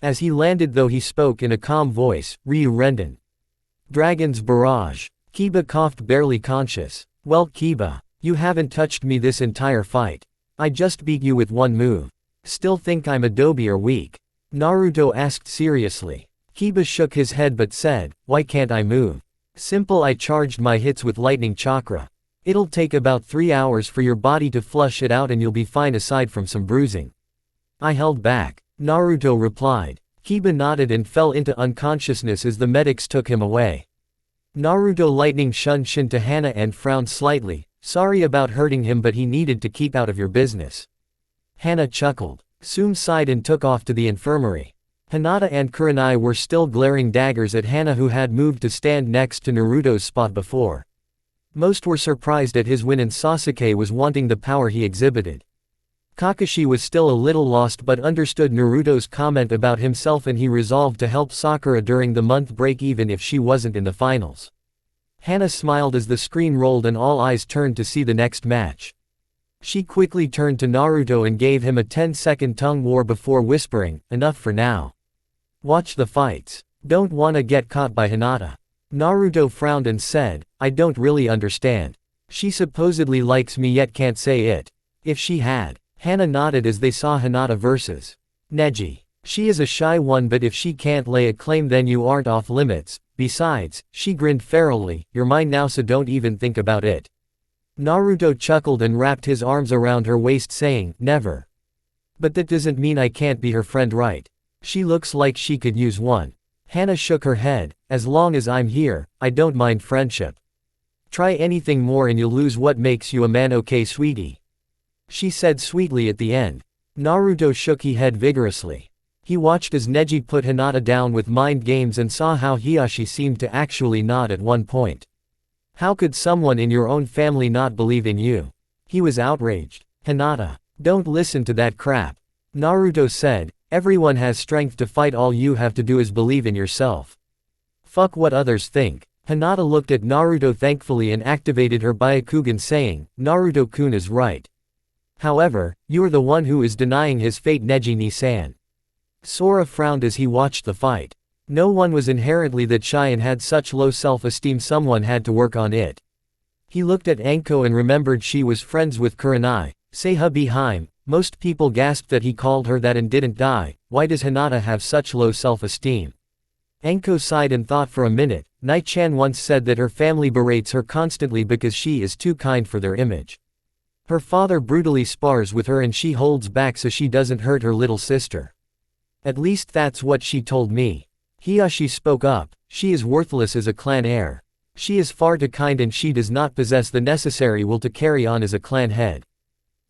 As he landed though, he spoke in a calm voice, Ryu Renden. Dragon's Barrage. Kiba coughed, barely conscious. Well, Kiba, you haven't touched me this entire fight. I just beat you with one move. Still think I'm Adobe or weak? Naruto asked seriously. Kiba shook his head but said, why can't I move? Simple, I charged my hits with lightning chakra. It'll take about 3 hours for your body to flush it out and you'll be fine aside from some bruising. I held back, Naruto replied. Kiba nodded and fell into unconsciousness as the medics took him away. Naruto lightning shunned Shin to Hana and frowned slightly, sorry about hurting him but he needed to keep out of your business. Hana chuckled. Sum sighed and took off to the infirmary. Hinata and Kurenai were still glaring daggers at Hana, who had moved to stand next to Naruto's spot before. Most were surprised at his win and Sasuke was wanting the power he exhibited. Kakashi was still a little lost but understood Naruto's comment about himself and he resolved to help Sakura during the month break even if she wasn't in the finals. Hana smiled as the screen rolled and all eyes turned to see the next match. She quickly turned to Naruto and gave him a 10-second tongue war before whispering, enough for now. Watch the fights. Don't wanna get caught by Hinata. Naruto frowned and said, I don't really understand. She supposedly likes me yet can't say it. If she had. Hana nodded as they saw Hinata versus Neji. She is a shy one, but if she can't lay a claim then you aren't off limits. Besides, she grinned ferally, you're mine now so don't even think about it. Naruto chuckled and wrapped his arms around her waist saying, never. But that doesn't mean I can't be her friend, right? She looks like she could use one. Hana shook her head, as long as I'm here, I don't mind friendship. Try anything more and you'll lose what makes you a man, okay sweetie? She said sweetly at the end. Naruto shook his head vigorously. He watched as Neji put Hinata down with mind games and saw how Hiyashi seemed to actually nod at one point. How could someone in your own family not believe in you? He was outraged. Hinata, don't listen to that crap. Naruto said, everyone has strength to fight, all you have to do is believe in yourself. Fuck what others think. Hinata looked at Naruto thankfully and activated her Byakugan saying, Naruto-kun is right. However, you are the one who is denying his fate, Neji-ni-san. Sora frowned as he watched the fight. No one was inherently that shy and had such low self-esteem, someone had to work on it. He looked at Anko and remembered she was friends with Kurenai, Seiha Beheim. Most people gasped that he called her that and didn't die. Why does Hinata have such low self-esteem? Anko sighed and thought for a minute. Nai-chan once said that her family berates her constantly because she is too kind for their image. Her father brutally spars with her and she holds back so she doesn't hurt her little sister. At least that's what she told me. Hiyashi spoke up, she is worthless as a clan heir. She is far too kind and she does not possess the necessary will to carry on as a clan head.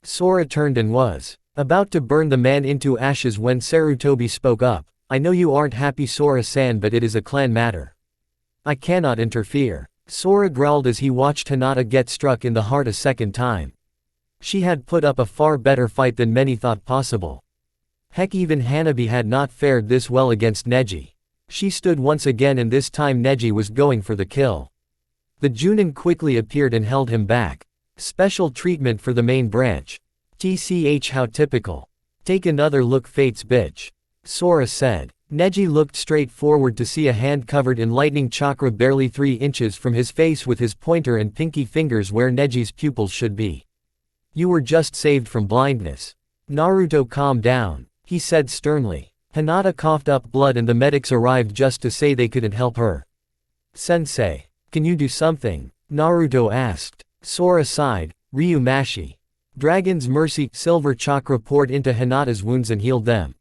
Sora turned and was about to burn the man into ashes when Sarutobi spoke up. I know you aren't happy, Sora-san, but it is a clan matter. I cannot interfere. Sora growled as he watched Hinata get struck in the heart a second time. She had put up a far better fight than many thought possible. Heck, even Hanabi had not fared this well against Neji. She stood once again and this time Neji was going for the kill. The Junin quickly appeared and held him back. Special treatment for the main branch. TCH, how typical. Take another look, Fate's bitch. Sora said. Neji looked straight forward to see a hand covered in lightning chakra barely 3 inches from his face with his pointer and pinky fingers where Neji's pupils should be. You were just saved from blindness. Naruto, calm down, he said sternly. Hinata coughed up blood and the medics arrived just to say they couldn't help her. Sensei, can you do something? Naruto asked. Sora sighed. Ryu Mashi. Dragon's Mercy. Silver chakra poured into Hinata's wounds and healed them.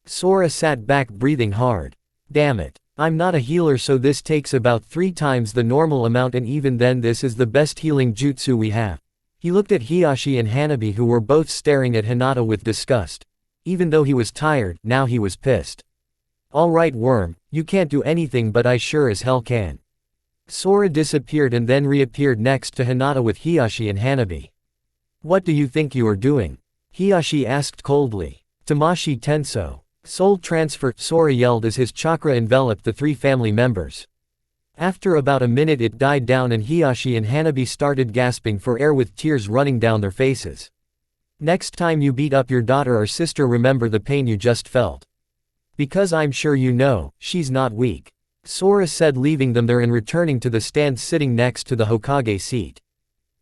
Sora sat back breathing hard. Damn it. I'm not a healer, so this takes about 3 times the normal amount, and even then this is the best healing jutsu we have. He looked at Hiyashi and Hanabi, who were both staring at Hinata with disgust. Even though he was tired, now he was pissed. Alright Worm, you can't do anything but I sure as hell can. Sora disappeared and then reappeared next to Hinata with Hiyashi and Hanabi. What do you think you are doing? Hiyashi asked coldly. Tamashii Tenso. Soul transfer, Sora yelled as his chakra enveloped the 3 family members. After about a minute it died down and Hiyashi and Hanabi started gasping for air with tears running down their faces. Next time you beat up your daughter or sister, remember the pain you just felt. Because I'm sure you know, she's not weak. Sora said, leaving them there and returning to the stand sitting next to the Hokage seat.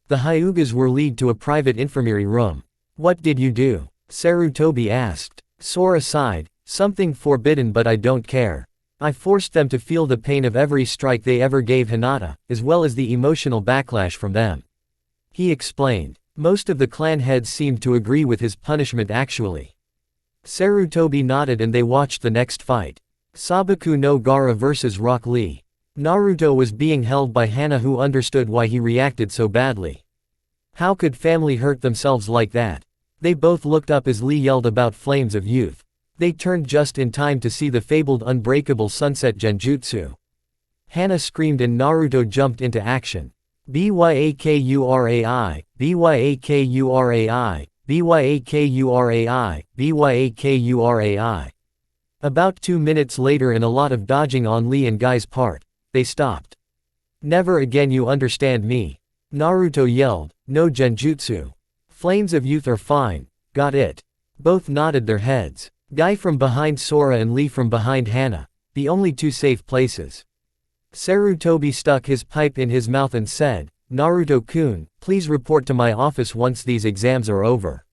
The Hyugas were led to a private infirmary room. What did you do? Sarutobi asked. Sora sighed. Something forbidden, but I don't care. I forced them to feel the pain of every strike they ever gave Hinata, as well as the emotional backlash from them. He explained. Most of the clan heads seemed to agree with his punishment actually. Sarutobi nodded and they watched the next fight. Sabaku no Gaara vs Rock Lee. Naruto was being held by Hana, who understood why he reacted so badly. How could family hurt themselves like that? They both looked up as Lee yelled about flames of youth. They turned just in time to see the fabled unbreakable sunset genjutsu. Hana screamed and Naruto jumped into action. Byakurai, Byakurai, Byakurai, Byakurai. About 2 minutes later, and a lot of dodging on Lee and Guy's part, they stopped. Never again, you understand me? Naruto yelled. No genjutsu. Flames of youth are fine. Got it. Both nodded their heads. Guy from behind Sora and Lee from behind Hana. The only 2 safe places. Sarutobi stuck his pipe in his mouth and said, Naruto-kun, please report to my office once these exams are over.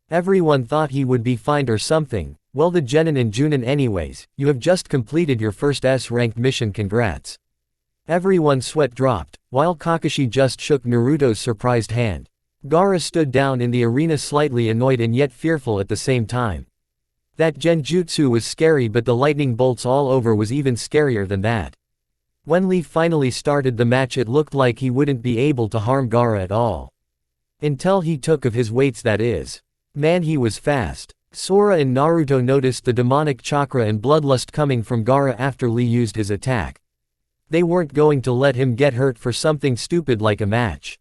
Everyone thought he would be fined or something. Well, the Genin and Junin anyways, you have just completed your first S-ranked mission, congrats. Everyone's sweat dropped, while Kakashi just shook Naruto's surprised hand. Gaara stood down in the arena slightly annoyed and yet fearful at the same time. That genjutsu was scary, but the lightning bolts all over was even scarier than that. When Lee finally started the match, it looked like he wouldn't be able to harm Gaara at all. Until he took of his weights, that is. Man, he was fast. Sora and Naruto noticed the demonic chakra and bloodlust coming from Gaara after Lee used his attack. They weren't going to let him get hurt for something stupid like a match.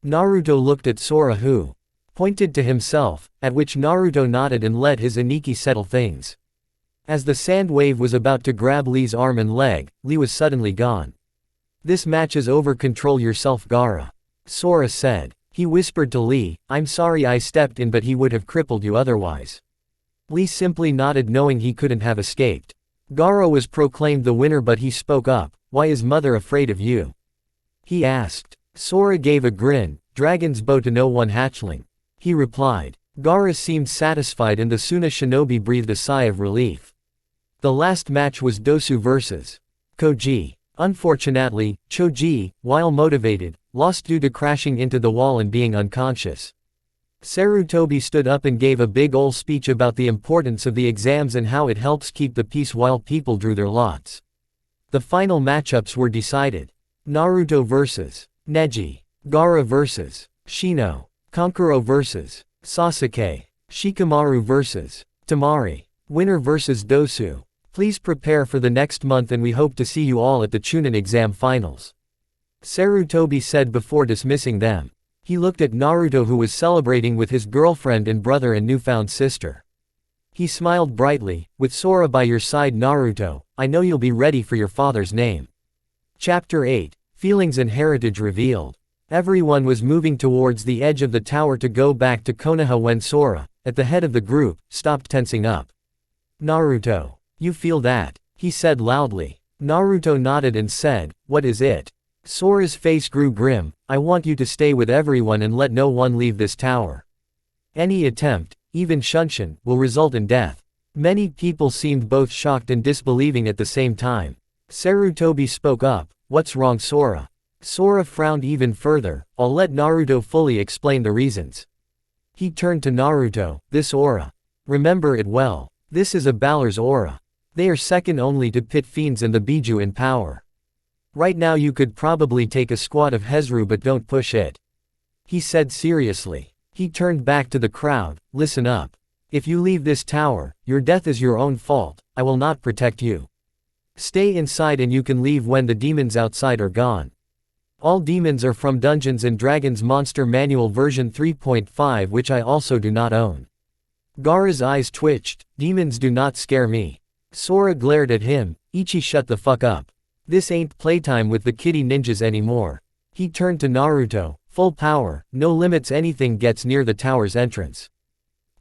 Naruto looked at Sora who pointed to himself, at which Naruto nodded and let his Aniki settle things. As the sand wave was about to grab Lee's arm and leg, Lee was suddenly gone. "This match is over, control yourself Gaara," Sora said. He whispered to Lee, "I'm sorry I stepped in, but he would have crippled you otherwise." Lee simply nodded, knowing he couldn't have escaped. Gaara was proclaimed the winner, but he spoke up. "Why is mother afraid of you?" he asked. Sora gave a grin. "Dragon's bow to no one hatchling," he replied. Gaara seemed satisfied and the Suna shinobi breathed a sigh of relief. The last match was Dosu vs. Koji. Unfortunately, Choji, while motivated, lost due to crashing into the wall and being unconscious. Sarutobi stood up and gave a big ol' speech about the importance of the exams and how it helps keep the peace while people drew their lots. The final matchups were decided. Naruto vs. Neji. Gaara vs. Shino. Kankuro vs. Sasuke. Shikamaru vs. Temari. Winner vs. Dosu. Please prepare for the next month and we hope to see you all at the Chunin exam finals," Sarutobi said before dismissing them. He looked at Naruto, who was celebrating with his girlfriend and brother and newfound sister. He smiled brightly. "With Sora by your side Naruto, I know you'll be ready for your father's name." Chapter 8. Feelings and Heritage Revealed. Everyone was moving towards the edge of the tower to go back to Konoha when Sora, at the head of the group, stopped tensing up. "Naruto. You feel that?" he said loudly. Naruto nodded and said, "What is it?" Sora's face grew grim. "I want you to stay with everyone and let no one leave this tower. Any attempt, even Shunshin, will result in death." Many people seemed both shocked and disbelieving at the same time. Sarutobi spoke up. "What's wrong Sora?" Sora frowned even further. "I'll let Naruto fully explain the reasons." He turned to Naruto. "This aura. Remember it well. This is a Balor's aura. They are second only to Pit Fiends and the Biju in power. Right now you could probably take a squad of Hezru, but don't push it," he said seriously. He turned back to the crowd. "Listen up. If you leave this tower, your death is your own fault. I will not protect you. Stay inside and you can leave when the demons outside are gone. All demons are from Dungeons & Dragons Monster Manual version 3.5, which I also do not own." Gaara's eyes twitched. "Demons do not scare me." Sora glared at him. "Ichi, shut the fuck up. This ain't playtime with the kitty ninjas anymore." He turned to Naruto. "Full power, no limits, anything gets near the tower's entrance.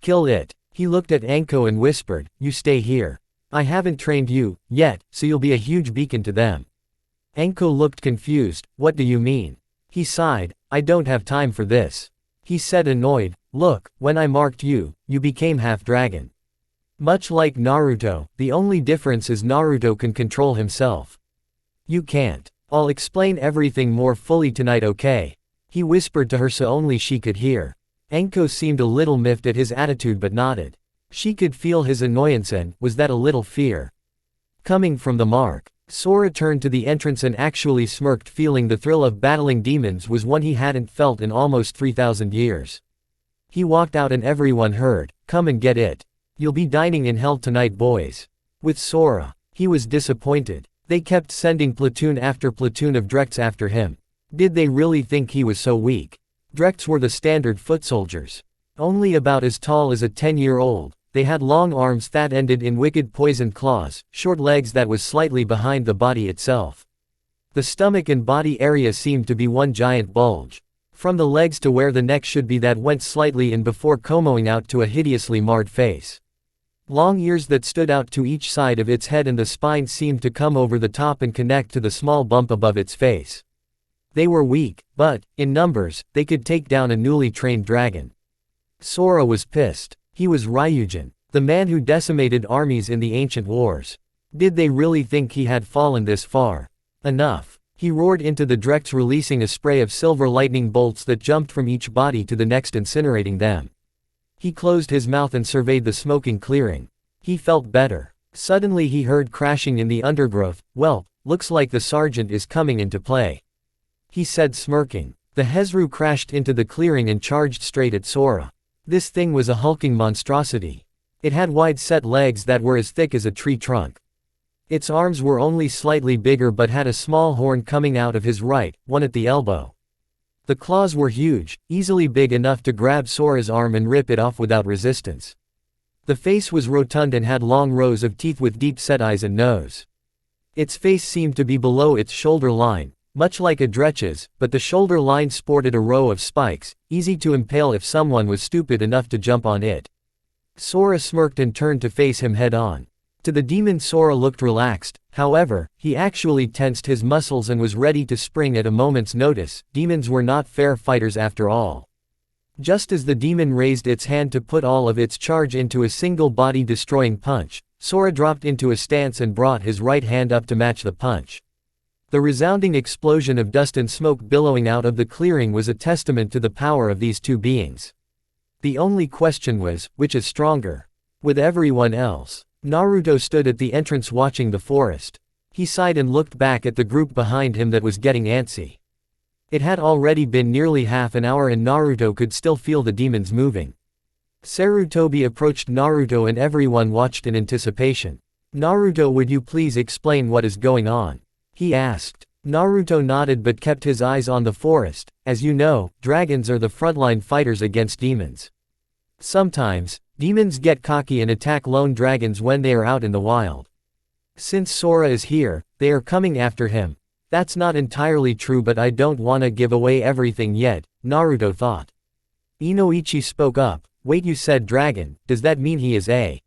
Kill it." He looked at Anko and whispered, "You stay here. I haven't trained you, yet, so you'll be a huge beacon to them." Anko looked confused. "What do you mean?" He sighed. "I don't have time for this," he said annoyed. "Look, when I marked you, you became half-dragon. Much like Naruto, the only difference is Naruto can control himself. You can't. I'll explain everything more fully tonight, okay?" He whispered to her so only she could hear. Anko seemed a little miffed at his attitude but nodded. She could feel his annoyance and, was that a little fear coming from the mark? Sora turned to the entrance and actually smirked, feeling the thrill of battling demons was one he hadn't felt in almost 3,000 years. He walked out and everyone heard, "Come and get it. You'll be dining in hell tonight, boys." With Sora, he was disappointed. They kept sending platoon after platoon of Drekts after him. Did they really think he was so weak? Drekts were the standard foot soldiers. Only about as tall as a 10-year-old, they had long arms that ended in wicked poisoned claws, short legs that was slightly behind the body itself. The stomach and body area seemed to be one giant bulge. From the legs to where the neck should be that went slightly in before combing out to a hideously marred face. Long ears that stood out to each side of its head and the spine seemed to come over the top and connect to the small bump above its face. They were weak, but, in numbers, they could take down a newly trained dragon. Sora was pissed. He was Ryujin, the man who decimated armies in the ancient wars. Did they really think he had fallen this far? Enough. He roared into the Drekts, releasing a spray of silver lightning bolts that jumped from each body to the next, incinerating them. He closed his mouth and surveyed the smoking clearing. He felt better. Suddenly he heard crashing in the undergrowth. "Well, looks like the sergeant is coming into play," he said, smirking. The Hezru crashed into the clearing and charged straight at Sora. This thing was a hulking monstrosity. It had wide-set legs that were as thick as a tree trunk. Its arms were only slightly bigger but had a small horn coming out of his right, one at the elbow. The claws were huge, easily big enough to grab Sora's arm and rip it off without resistance. The face was rotund and had long rows of teeth with deep-set eyes and nose. Its face seemed to be below its shoulder line, much like a dretch's, but the shoulder line sported a row of spikes, easy to impale if someone was stupid enough to jump on it. Sora smirked and turned to face him head-on. To the demon, Sora looked relaxed. However, he actually tensed his muscles and was ready to spring at a moment's notice. Demons were not fair fighters after all. Just as the demon raised its hand to put all of its charge into a single body-destroying punch, Sora dropped into a stance and brought his right hand up to match the punch. The resounding explosion of dust and smoke billowing out of the clearing was a testament to the power of these two beings. The only question was, which is stronger? With everyone else, Naruto stood at the entrance watching the forest. He sighed and looked back at the group behind him that was getting antsy. It had already been nearly half an hour and Naruto could still feel the demons moving. Sarutobi approached Naruto and everyone watched in anticipation. "Naruto, would you please explain what is going on?" he asked. Naruto nodded but kept his eyes on the forest. As you know, dragons are the frontline fighters against demons. Sometimes, demons get cocky and attack lone dragons when they are out in the wild. Since Sora is here, they are coming after him. That's not entirely true, but I don't wanna give away everything yet, Naruto thought. Inoichi spoke up. Wait, you said dragon, does that mean he is a?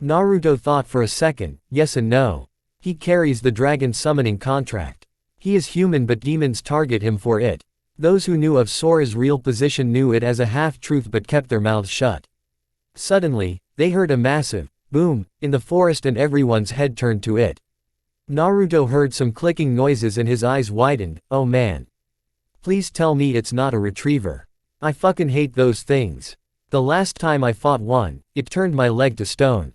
Naruto thought for a second, yes and no. He carries the dragon summoning contract. He is human but demons target him for it. Those who knew of Sora's real position knew it as a half-truth but kept their mouths shut. Suddenly, they heard a massive boom in the forest and everyone's head turned to it. Naruto heard some clicking noises and his eyes widened. Oh man. Please tell me it's not a retriever. I fucking hate those things. The last time I fought one, it turned my leg to stone.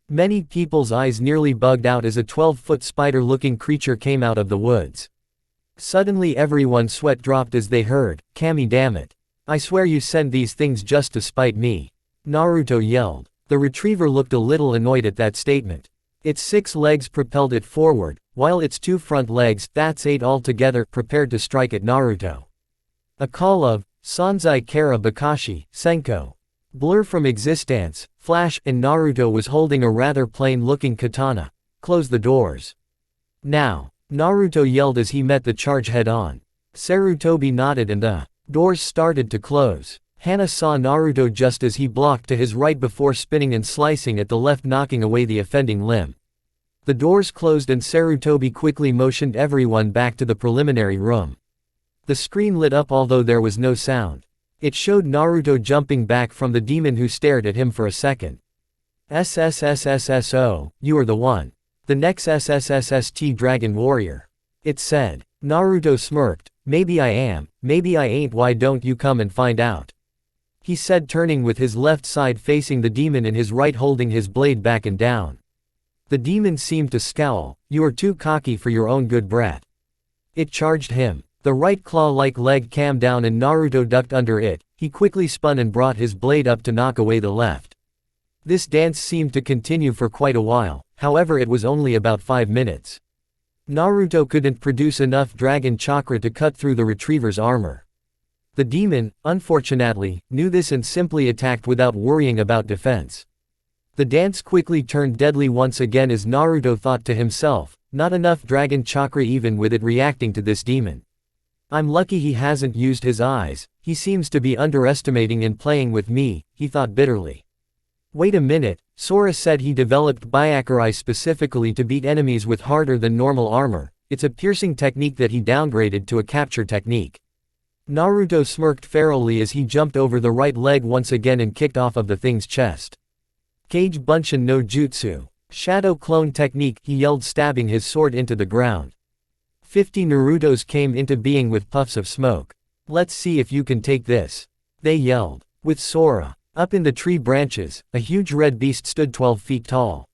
Many people's eyes nearly bugged out as a 12-foot spider-looking creature came out of the woods. Suddenly everyone's sweat dropped as they heard, "Kami, damn it. I swear you send these things just to spite me," Naruto yelled. The retriever looked a little annoyed at that statement. Its 6 legs propelled it forward, while its 2 front legs, that's 8 altogether, prepared to strike at Naruto. A call of, "Sanzai Kara Bakashi, Senko. Blur from existence, Flash," and Naruto was holding a rather plain-looking katana. "Close the doors. Now," Naruto yelled as he met the charge head-on. Sarutobi nodded and the doors started to close. Hana saw Naruto just as he blocked to his right before spinning and slicing at the left, knocking away the offending limb. The doors closed and Sarutobi quickly motioned everyone back to the preliminary room. The screen lit up although there was no sound. It showed Naruto jumping back from the demon who stared at him for a second. "SSSSSO, you are the one. The next SSSST Dragon Warrior," it said. Naruto smirked. "Maybe I am, maybe I ain't, why don't you come and find out?" he said, turning with his left side facing the demon and his right holding his blade back and down. The demon seemed to scowl. "You are too cocky for your own good, brat." It charged him. The right claw-like leg came down and Naruto ducked under it. He quickly spun and brought his blade up to knock away the left. This dance seemed to continue for quite a while, however it was only about 5 minutes. Naruto couldn't produce enough dragon chakra to cut through the retriever's armor. The demon, unfortunately, knew this and simply attacked without worrying about defense. The dance quickly turned deadly once again as Naruto thought to himself, not enough dragon chakra even with it reacting to this demon. I'm lucky he hasn't used his eyes, he seems to be underestimating and playing with me, he thought bitterly. Wait a minute, Sora said he developed Byakurai specifically to beat enemies with harder than normal armor. It's a piercing technique that he downgraded to a capture technique. Naruto smirked ferally as he jumped over the right leg once again and kicked off of the thing's chest. Kage Bunshin no Jutsu. Shadow clone technique, he yelled, stabbing his sword into the ground. 50 Narutos came into being with puffs of smoke. Let's see if you can take this, they yelled. With Sora up in the tree branches, a huge red beast stood 12 feet tall.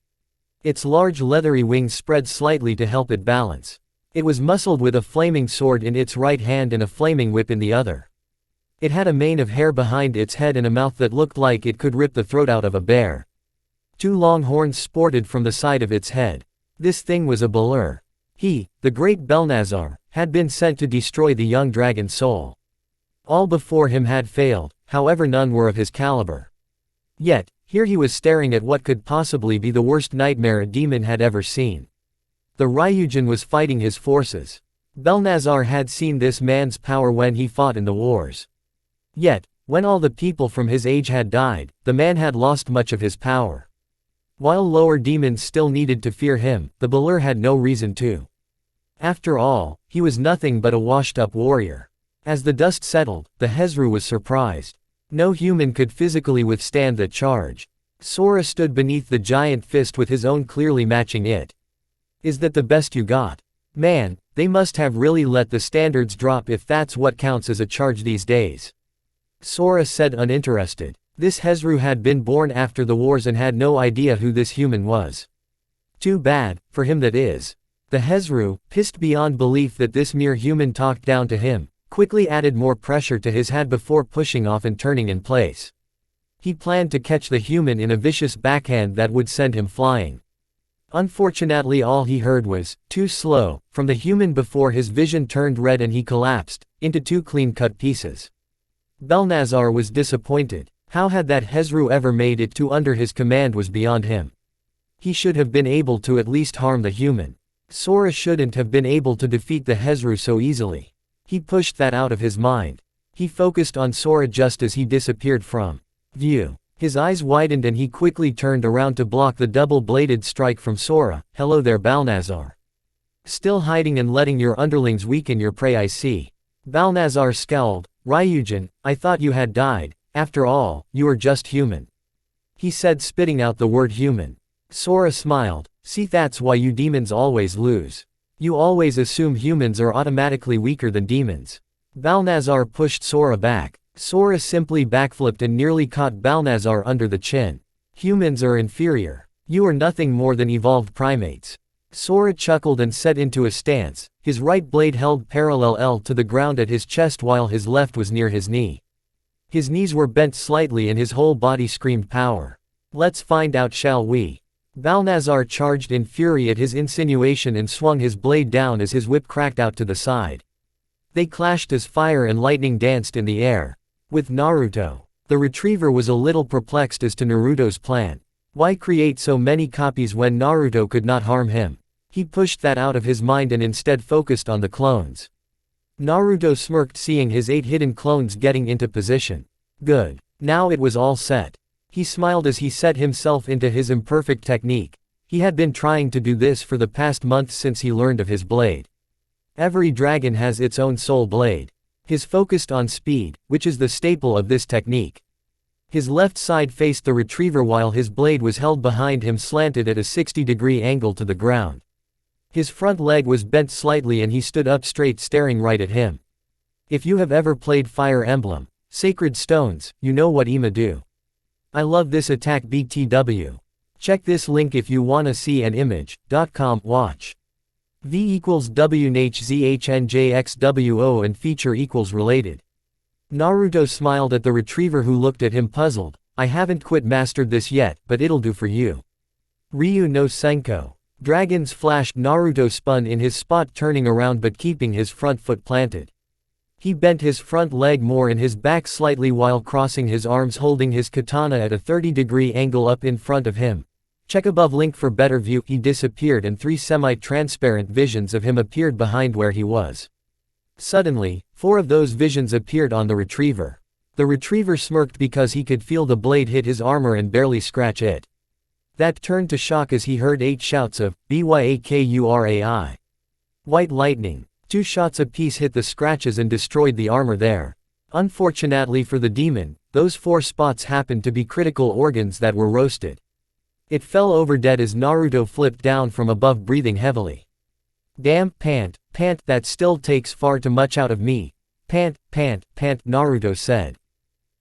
Its large leathery wings spread slightly to help it balance. It was muscled with a flaming sword in its right hand and a flaming whip in the other. It had a mane of hair behind its head and a mouth that looked like it could rip the throat out of a bear. Two long horns sported from the side of its head. This thing was a Balur. He, the great Belnazar, had been sent to destroy the young dragon's soul. All before him had failed, however none were of his caliber. Yet, here he was staring at what could possibly be the worst nightmare a demon had ever seen. The Ryujin was fighting his forces. Belnazar had seen this man's power when he fought in the wars. Yet, when all the people from his age had died, the man had lost much of his power. While lower demons still needed to fear him, the Balur had no reason to. After all, he was nothing but a washed-up warrior. As the dust settled, the Hezru was surprised. No human could physically withstand the charge. Sora stood beneath the giant fist with his own clearly matching it. Is that the best you got? Man, they must have really let the standards drop if that's what counts as a charge these days. Sora said uninterested. This Hezru had been born after the wars and had no idea who this human was. Too bad, for him that is. The Hezru, pissed beyond belief that this mere human talked down to him, quickly added more pressure to his head before pushing off and turning in place. He planned to catch the human in a vicious backhand that would send him flying. Unfortunately, all he heard was, "Too slow," from the human before his vision turned red and he collapsed, into two clean-cut pieces. Belnazar was disappointed. How had that Hezru ever made it to under his command was beyond him. He should have been able to at least harm the human. Sora shouldn't have been able to defeat the Hezru so easily. He pushed that out of his mind. He focused on Sora just as he disappeared from view. His eyes widened and he quickly turned around to block the double-bladed strike from Sora. "Hello there, Balnazar. Still hiding and letting your underlings weaken your prey, I see." Balnazar scowled. "Ryujin, I thought you had died. After all, you are just human," he said, spitting out the word human. Sora smiled. "See, that's why you demons always lose. You always assume humans are automatically weaker than demons." Balnazar pushed Sora back. Sora simply backflipped and nearly caught Balnazar under the chin. "Humans are inferior. You are nothing more than evolved primates." Sora chuckled and set into a stance, his right blade held parallel to the ground at his chest while his left was near his knee. His knees were bent slightly and his whole body screamed power. "Let's find out, shall we?" Balnazar charged in fury at his insinuation and swung his blade down as his whip cracked out to the side. They clashed as fire and lightning danced in the air. With Naruto, the retriever was a little perplexed as to Naruto's plan. Why create so many copies when Naruto could not harm him? He pushed that out of his mind and instead focused on the clones. Naruto smirked seeing his 8 hidden clones getting into position. Good. Now it was all set. He smiled as he set himself into his imperfect technique. He had been trying to do this for the past month since he learned of his blade. Every dragon has its own soul blade. His focused on speed, which is the staple of this technique. His left side faced the retriever while his blade was held behind him slanted at a 60-degree angle to the ground. His front leg was bent slightly and he stood up straight staring right at him. If you have ever played Fire Emblem, Sacred Stones, you know what Ima do. I love this attack BTW. Check this link if you wanna see an image.com watch. V equals WNHZHNJXWO and feature equals related. Naruto smiled at the retriever who looked at him puzzled. I haven't quite mastered this yet, but it'll do for you. Ryu no Senko. Dragons flashed. Naruto spun in his spot turning around but keeping his front foot planted. He bent his front leg more and his back slightly while crossing his arms holding his katana at a 30-degree angle up in front of him. Check above link for better view. He disappeared and 3 semi-transparent visions of him appeared behind where he was. Suddenly, 4 of those visions appeared on the retriever. The retriever smirked because he could feel the blade hit his armor and barely scratch it. That turned to shock as he heard 8 shouts of, "Byakurai." White lightning. 2 shots apiece hit the scratches and destroyed the armor there. Unfortunately for the demon, those 4 spots happened to be critical organs that were roasted. It fell over dead as Naruto flipped down from above breathing heavily. Damn, pant, that still takes far too much out of me. Pant, Naruto said.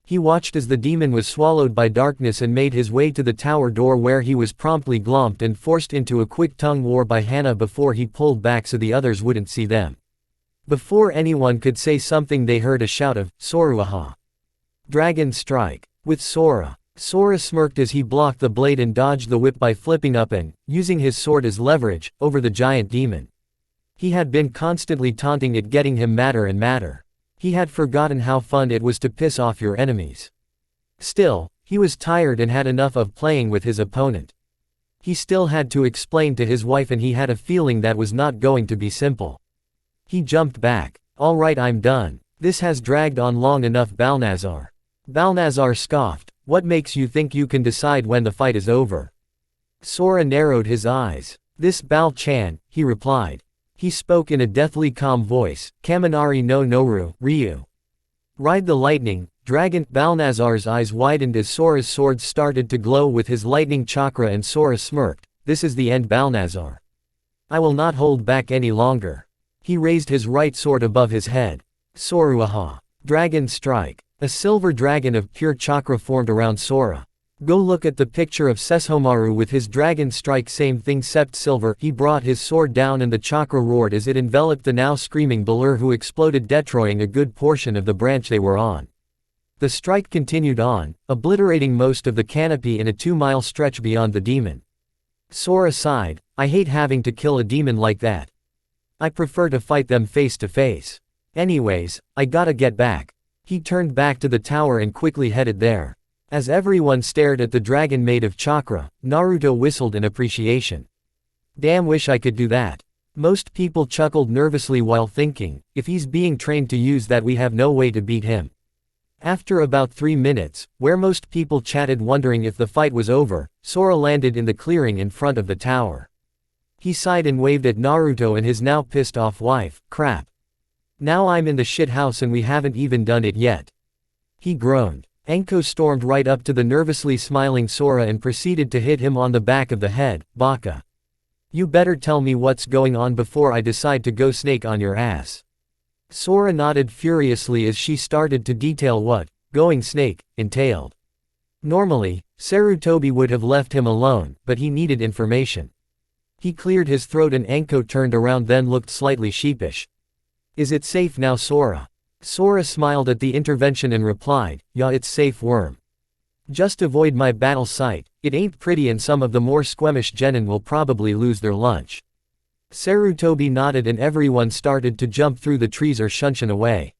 He watched as the demon was swallowed by darkness and made his way to the tower door where he was promptly glomped and forced into a quick tongue war by Hana before he pulled back so the others wouldn't see them. Before anyone could say something they heard a shout of, "Soruaha! Dragon strike!" With Sora Sora smirked as he blocked the blade and dodged the whip by flipping up and, using his sword as leverage, over the giant demon. He had been constantly taunting it, getting him madder and madder. He had forgotten how fun it was to piss off your enemies. Still, he was tired and had enough of playing with his opponent. He still had to explain to his wife, and he had a feeling that was not going to be simple. He jumped back. "All right, I'm done. This has dragged on long enough, Balnazar." Balnazar scoffed. "What makes you think you can decide when the fight is over?" Sora narrowed his eyes. "This Bal-chan," he replied. He spoke in a deathly calm voice, "Kaminari no Noru, Ryu. Ride the lightning, dragon." Balnazar's eyes widened as Sora's sword started to glow with his lightning chakra, and Sora smirked. "This is the end, Balnazar. I will not hold back any longer." He raised his right sword above his head. Soruaha. Dragon Strike. A silver dragon of pure chakra formed around Sora. "Go look at the picture of Sesshomaru with his dragon strike, same thing except silver." He brought his sword down and the chakra roared as it enveloped the now screaming Balur, who exploded, destroying a good portion of the branch they were on. The strike continued on, obliterating most of the canopy in a 2-mile stretch beyond the demon. Sora sighed. "I hate having to kill a demon like that. I prefer to fight them face to face. Anyways, I gotta get back." He turned back to the tower and quickly headed there. As everyone stared at the dragon made of chakra, Naruto whistled in appreciation. "Damn, wish I could do that." Most people chuckled nervously while thinking, if he's being trained to use that, we have no way to beat him. After about 3 minutes, where most people chatted wondering if the fight was over, Sora landed in the clearing in front of the tower. He sighed and waved at Naruto and his now pissed off wife. "Crap. Now I'm in the shit house and we haven't even done it yet." He groaned. Anko stormed right up to the nervously smiling Sora and proceeded to hit him on the back of the head. "Baka. You better tell me what's going on before I decide to go snake on your ass." Sora nodded furiously as she started to detail what going snake entailed. Normally, Sarutobi would have left him alone, but he needed information. He cleared his throat and Anko turned around, then looked slightly sheepish. "Is it safe now, Sora?" Sora smiled at the intervention and replied, "Yeah, it's safe, worm. Just avoid my battle sight. It ain't pretty and some of the more squeamish genin will probably lose their lunch." Sarutobi nodded and everyone started to jump through the trees or shunshin away.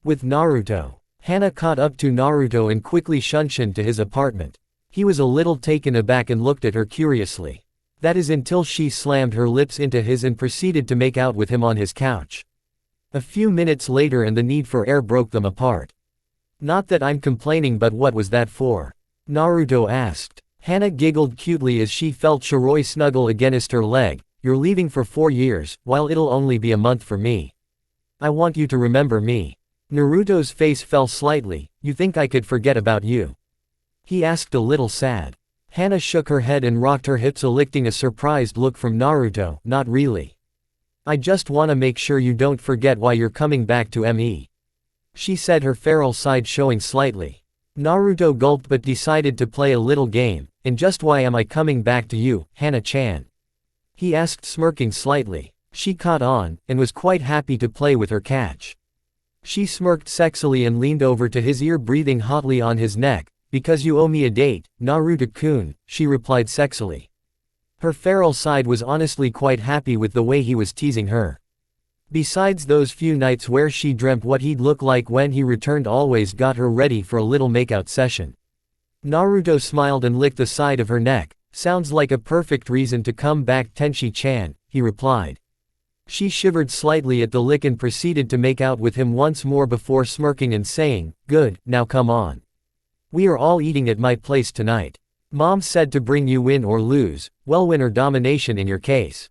With Naruto. Hana caught up to Naruto and quickly shunshined to his apartment. He was a little taken aback and looked at her curiously. That is until she slammed her lips into his and proceeded to make out with him on his couch. A few minutes later and the need for air broke them apart. "Not that I'm complaining, but what was that for?" Naruto asked. Hana giggled cutely as she felt Shiroi snuggle against her leg. "You're leaving for 4 years, while it'll only be a month for me. I want you to remember me." Naruto's face fell slightly. "You think I could forget about you?" he asked, a little sad. Hana shook her head and rocked her hips, eliciting a surprised look from Naruto. "Not really. I just wanna make sure you don't forget why you're coming back to ME." she said, her feral side showing slightly. Naruto gulped but decided to play a little game. "And just why am I coming back to you, Hana-chan?" he asked, smirking slightly. She caught on, and was quite happy to play with her catch. She smirked sexily and leaned over to his ear, breathing hotly on his neck. "Because you owe me a date, Naruto-kun," she replied sexily. Her feral side was honestly quite happy with the way he was teasing her. Besides those few nights where she dreamt what he'd look like when he returned, always got her ready for a little makeout session. Naruto smiled and licked the side of her neck. "Sounds like a perfect reason to come back, Tenshi-chan," he replied. She shivered slightly at the lick and proceeded to make out with him once more before smirking and saying, "Good, now come on. We are all eating at my place tonight. Mom said to bring you, win or lose, well, win or domination in your case."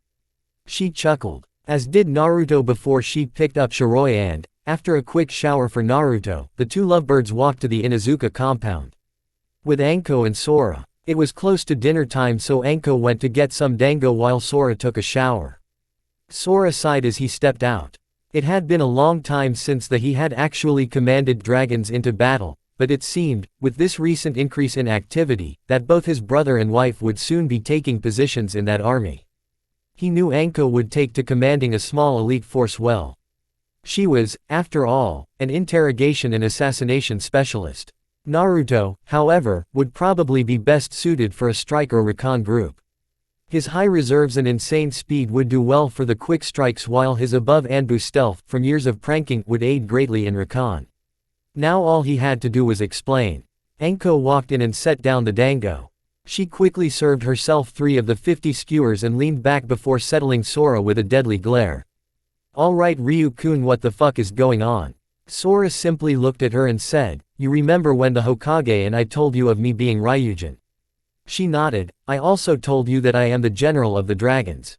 She chuckled. As did Naruto before she picked up Shiroi and, after a quick shower for Naruto, the two lovebirds walked to the Inuzuka compound. With Anko and Sora. It was close to dinner time, so Anko went to get some dango while Sora took a shower. Sora sighed as he stepped out. It had been a long time since he had actually commanded dragons into battle. But it seemed, with this recent increase in activity, that both his brother and wife would soon be taking positions in that army. He knew Anko would take to commanding a small elite force well. She was, after all, an interrogation and assassination specialist. Naruto, however, would probably be best suited for a strike or recon group. His high reserves and insane speed would do well for the quick strikes, while his above Anbu stealth, from years of pranking, would aid greatly in recon. Now all he had to do was explain. Anko walked in and set down the dango. She quickly served herself 3 of the 50 skewers and leaned back before settling Sora with a deadly glare. "Alright Ryu-kun, what the fuck is going on?" Sora simply looked at her and said, "You remember when the Hokage and I told you of me being Ryujin?" She nodded. "I also told you that I am the general of the dragons.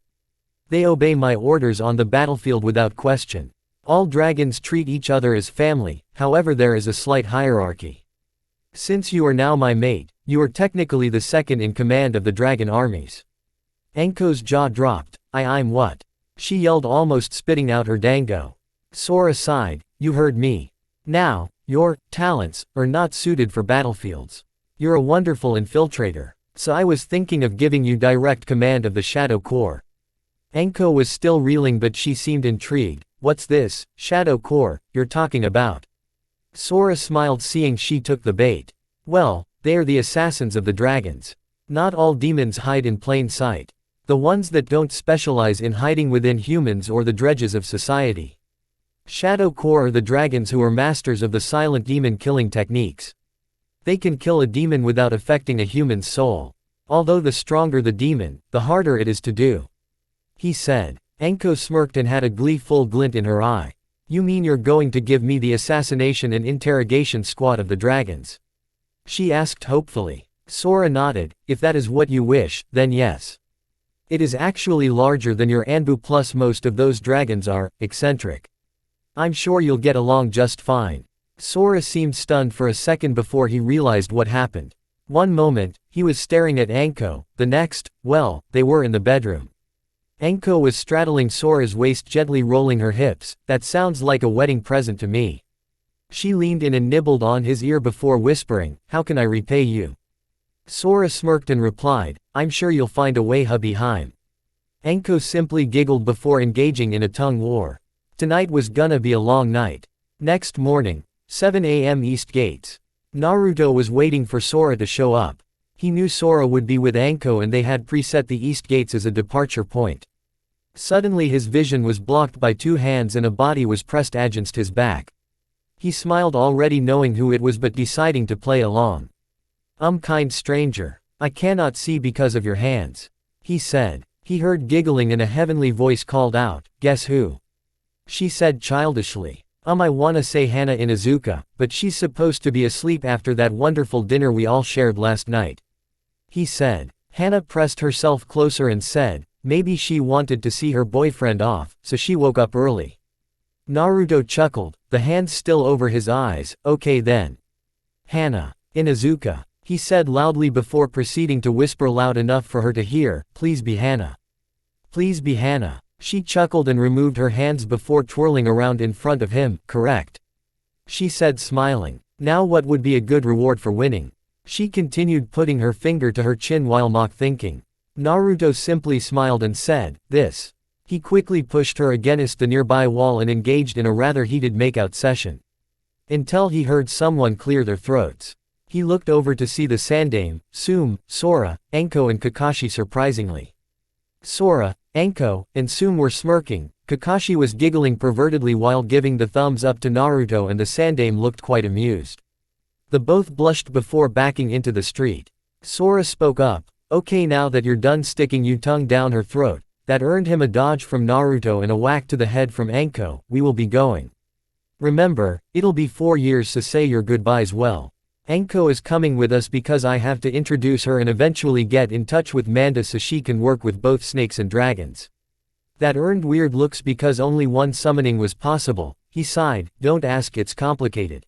They obey my orders on the battlefield without question. All dragons treat each other as family, however there is a slight hierarchy. Since you are now my mate, you are technically the second in command of the dragon armies." Anko's jaw dropped. I'm what?" she yelled, almost spitting out her dango. Sora sighed. "You heard me. Now, your talents are not suited for battlefields. You're a wonderful infiltrator, so I was thinking of giving you direct command of the Shadow Corps." Anko was still reeling, but she seemed intrigued. "What's this, Shadow Corps, you're talking about?" Sora smiled, seeing she took the bait. "Well, they are the assassins of the dragons. Not all demons hide in plain sight. The ones that don't specialize in hiding within humans or the dredges of society. Shadow Corps are the dragons who are masters of the silent demon killing techniques. They can kill a demon without affecting a human's soul. Although the stronger the demon, the harder it is to do," he said. Anko smirked and had a gleeful glint in her eye. "You mean you're going to give me the assassination and interrogation squad of the dragons?" she asked hopefully. Sora nodded. "If that is what you wish, then yes. It is actually larger than your Anbu, plus most of those dragons are eccentric. I'm sure you'll get along just fine." Sora seemed stunned for a second before he realized what happened. One moment, he was staring at Anko, the next, well, they were in the bedroom. Anko was straddling Sora's waist, gently rolling her hips. "That sounds like a wedding present to me." She leaned in and nibbled on his ear before whispering, "How can I repay you?" Sora smirked and replied, "I'm sure you'll find a way, hubby Heim." Anko simply giggled before engaging in a tongue war. Tonight was gonna be a long night. Next morning, 7 a.m. East Gates. Naruto was waiting for Sora to show up. He knew Sora would be with Anko and they had preset the East Gates as a departure point. Suddenly his vision was blocked by 2 hands and a body was pressed against his back. He smiled, already knowing who it was but deciding to play along. Kind stranger. I cannot see because of your hands," he said. He heard giggling and a heavenly voice called out, "Guess who?" She said childishly, I wanna say Hana Inuzuka, but she's supposed to be asleep after that wonderful dinner we all shared last night," he said. Hana pressed herself closer and said, maybe she wanted to see her boyfriend off, so she woke up early. Naruto chuckled, the hands still over his eyes. "Okay then. Hana Inuzuka," he said loudly before proceeding to whisper loud enough for her to hear, "Please be Hana. Please be Hana." She chuckled and removed her hands before twirling around in front of him. "Correct," she said, smiling. "Now what would be a good reward for winning?" She continued, putting her finger to her chin while mock thinking. Naruto simply smiled and said, "This." He quickly pushed her against the nearby wall and engaged in a rather heated makeout session. Until he heard someone clear their throats. He looked over to see the Sandaime, Tsume, Sora, Anko and Kakashi. Surprisingly, Sora, Anko, and Tsume were smirking. Kakashi was giggling pervertedly while giving the thumbs up to Naruto, and the Sandaime looked quite amused. The both blushed before backing into the street. Sora spoke up, "Okay, now that you're done sticking your tongue down her throat," that earned him a dodge from Naruto and a whack to the head from Anko. "We will be going. Remember, it'll be 4 years, so say your goodbyes well. Anko is coming with us because I have to introduce her and eventually get in touch with Manda so she can work with both snakes and dragons." That earned weird looks because only one summoning was possible. He sighed, "Don't ask, it's complicated."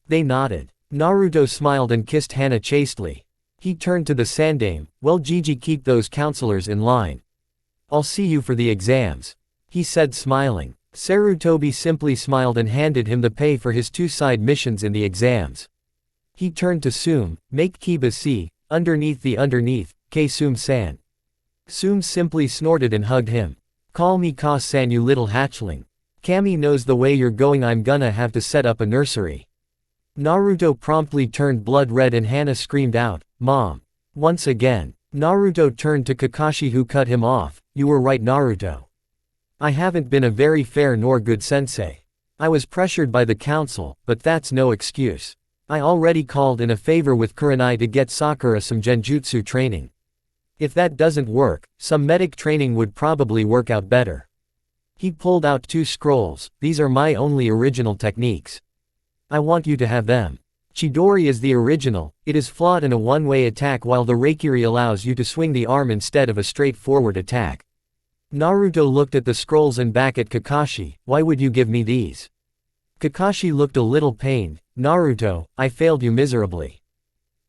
They nodded. Naruto smiled and kissed Hana chastely. He turned to the Sandaime, "Well Gigi, keep those counselors in line. I'll see you for the exams," he said, smiling. Sarutobi simply smiled and handed him the pay for his 2 side missions in the exams. He turned to Tsume, "Make Kiba see, underneath, K Tsume-san." Tsume simply snorted and hugged him. "Call me Ka-san, you little hatchling. Kami knows the way you're going, I'm gonna have to set up a nursery." Naruto promptly turned blood red and Hana screamed out, "Mom!" Once again. Naruto turned to Kakashi who cut him off, "You were right Naruto. I haven't been a very fair nor good sensei. I was pressured by the council, but that's no excuse. I already called in a favor with Kurenai to get Sakura some genjutsu training. If that doesn't work, some medic training would probably work out better." He pulled out 2 scrolls, "These are my only original techniques. I want you to have them. Chidori is the original, it is flawed in a one-way attack while the Reikiri allows you to swing the arm instead of a straightforward attack." Naruto looked at the scrolls and back at Kakashi, "Why would you give me these?" Kakashi looked a little pained, "Naruto, I failed you miserably.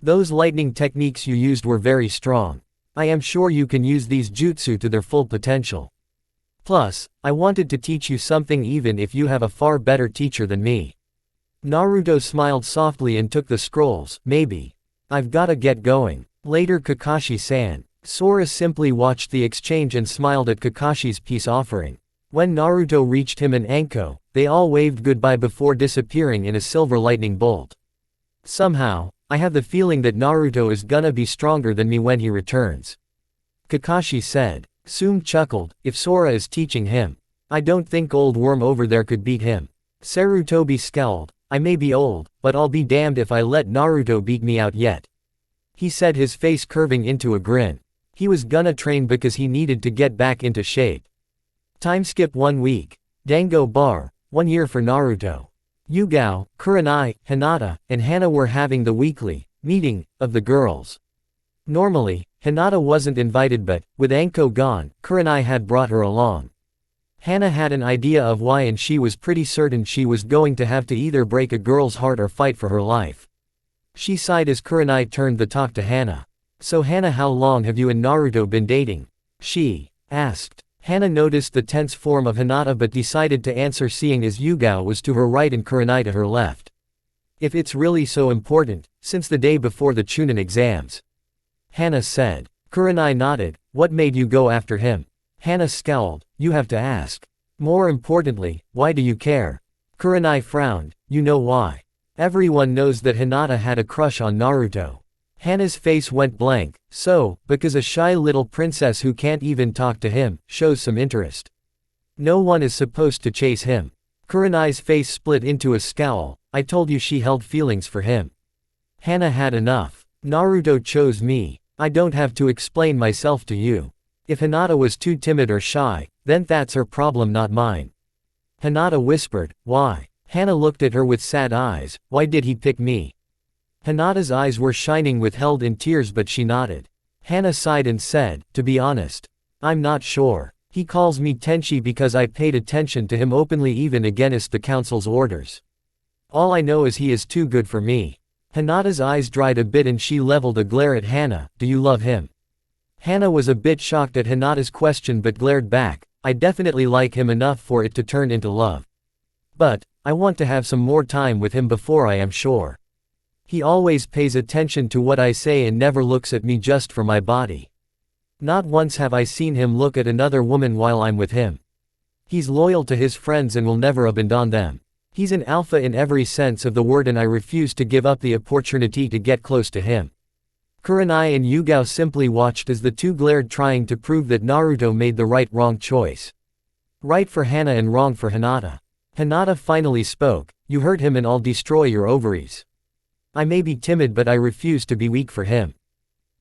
Those lightning techniques you used were very strong. I am sure you can use these jutsu to their full potential. Plus, I wanted to teach you something even if you have a far better teacher than me." Naruto smiled softly and took the scrolls, "Maybe. I've gotta get going." Later Kakashi-san. Sora simply watched the exchange and smiled at Kakashi's peace offering. When Naruto reached him and Anko, they all waved goodbye before disappearing in a silver lightning bolt. "Somehow, I have the feeling that Naruto is gonna be stronger than me when he returns," Kakashi said. Sum chuckled, "If Sora is teaching him, I don't think old worm over there could beat him." Sarutobi scowled, "I may be old, but I'll be damned if I let Naruto beat me out yet," he said, his face curving into a grin. He was gonna train because he needed to get back into shape. Time skip 1 week. Dango Bar, 1 year for Naruto. Yugao, Kurenai, Hinata, and Hana were having the weekly meeting of the girls. Normally, Hinata wasn't invited but, with Anko gone, Kurenai had brought her along. Hana had an idea of why and she was pretty certain she was going to have to either break a girl's heart or fight for her life. She sighed as Kurenai turned the talk to Hana. "So Hana, how long have you and Naruto been dating?" she asked. Hana noticed the tense form of Hinata but decided to answer seeing as Yugao was to her right and Kurenai to her left. "If it's really so important, since the day before the Chunin exams," Hana said. Kurenai nodded, "What made you go after him?" Hana scowled, "You have to ask. More importantly, why do you care?" Kurenai frowned, "You know why. Everyone knows that Hinata had a crush on Naruto." Hana's face went blank, "So, because a shy little princess who can't even talk to him, shows some interest. No one is supposed to chase him." Kurenai's face split into a scowl, "I told you she held feelings for him." Hana had enough. "Naruto chose me. I don't have to explain myself to you. If Hinata was too timid or shy, then that's her problem not mine." Hinata whispered, "Why?" Hana looked at her with sad eyes, "Why did he pick me?" Hinata's eyes were shining with held in tears but she nodded. Hana sighed and said, "To be honest, I'm not sure. He calls me Tenchi because I paid attention to him openly even against the council's orders. All I know is he is too good for me." Hinata's eyes dried a bit and she leveled a glare at Hana, "Do you love him?" Hana was a bit shocked at Hinata's question but glared back, "I definitely like him enough for it to turn into love. But, I want to have some more time with him before I am sure. He always pays attention to what I say and never looks at me just for my body. Not once have I seen him look at another woman while I'm with him. He's loyal to his friends and will never abandon them. He's an alpha in every sense of the word and I refuse to give up the opportunity to get close to him." Kurenai and Yugao simply watched as the two glared trying to prove that Naruto made the right-wrong choice. Right for Hana and wrong for Hinata. Hinata finally spoke, "You hurt him and I'll destroy your ovaries. I may be timid but I refuse to be weak for him."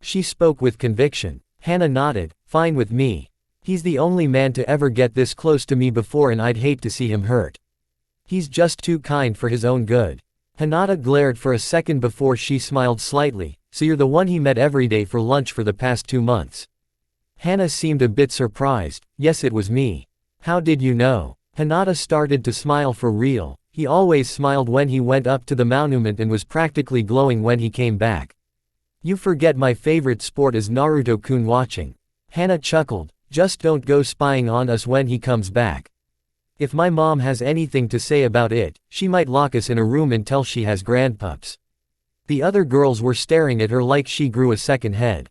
She spoke with conviction. Hana nodded, "Fine with me. He's the only man to ever get this close to me before and I'd hate to see him hurt. He's just too kind for his own good." Hinata glared for a second before she smiled slightly, "So you're the one he met every day for lunch for the past 2 months?" Hana seemed a bit surprised, "Yes, it was me." "How did you know?" Hinata started to smile for real. He always smiled when he went up to the monument and was practically glowing when he came back. "You forget my favorite sport is Naruto-kun watching." Hana chuckled, "Just don't go spying on us when he comes back. If my mom has anything to say about it, she might lock us in a room until she has grandpups." The other girls were staring at her like she grew a second head.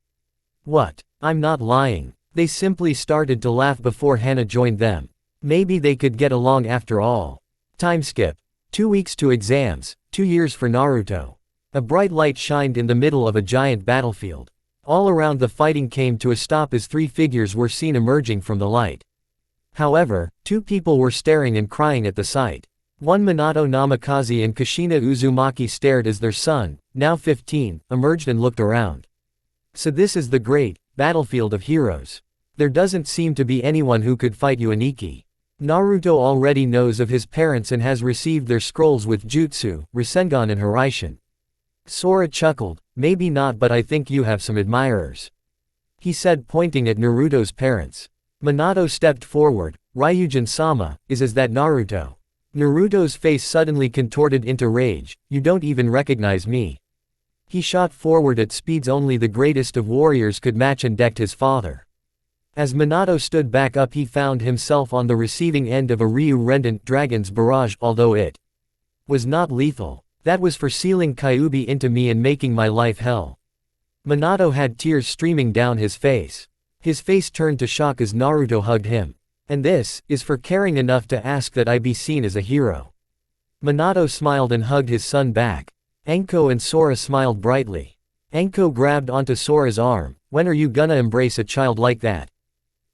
"What? I'm not lying." They simply started to laugh before Hana joined them. Maybe they could get along after all. Time skip. 2 weeks to exams. 2 years for Naruto. A bright light shined in the middle of a giant battlefield. All around the fighting came to a stop as 3 figures were seen emerging from the light. However, 2 people were staring and crying at the sight. One Minato Namikaze and Kushina Uzumaki stared as their son, now 15, emerged and looked around. So this is the great battlefield of heroes. There doesn't seem to be anyone who could fight you, Aniki. Naruto already knows of his parents and has received their scrolls with Jutsu, Rasengan and Hiraishin. Sora chuckled, maybe not, but I think you have some admirers. He said, pointing at Naruto's parents. Minato stepped forward. Ryujin-sama, is that Naruto? Naruto's face suddenly contorted into rage. You don't even recognize me. He shot forward at speeds only the greatest of warriors could match and decked his father. As Minato stood back up, he found himself on the receiving end of a Ryu-Rendant Dragon's barrage, although it was not lethal. That was for sealing Kyuubi into me and making my life hell. Minato had tears streaming down his face. His face turned to shock as Naruto hugged him. And this is for caring enough to ask that I be seen as a hero. Minato smiled and hugged his son back. Anko and Sora smiled brightly. Anko grabbed onto Sora's arm. When are you gonna embrace a child like that?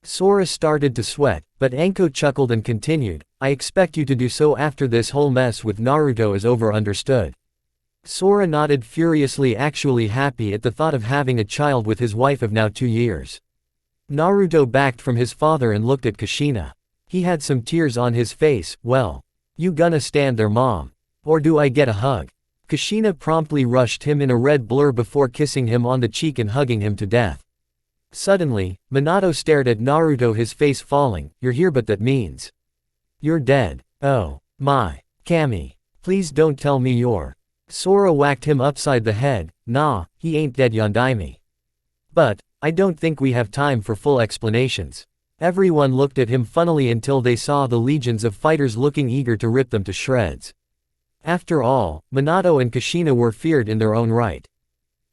Sora started to sweat, but Anko chuckled and continued, I expect you to do so after this whole mess with Naruto is over, understood? Sora nodded furiously, actually happy at the thought of having a child with his wife of now 2 years. Naruto backed from his father and looked at Kushina. He had some tears on his face. Well, you gonna stand there, mom? Or do I get a hug? Kushina promptly rushed him in a red blur before kissing him on the cheek and hugging him to death. Suddenly, Minato stared at Naruto, his face falling. You're here, but that means you're dead. Oh my. Kami. Please don't tell me you're. Sora whacked him upside the head. Nah, he ain't dead, Yondaime. But I don't think we have time for full explanations. Everyone looked at him funnily until they saw the legions of fighters looking eager to rip them to shreds. After all, Minato and Kushina were feared in their own right.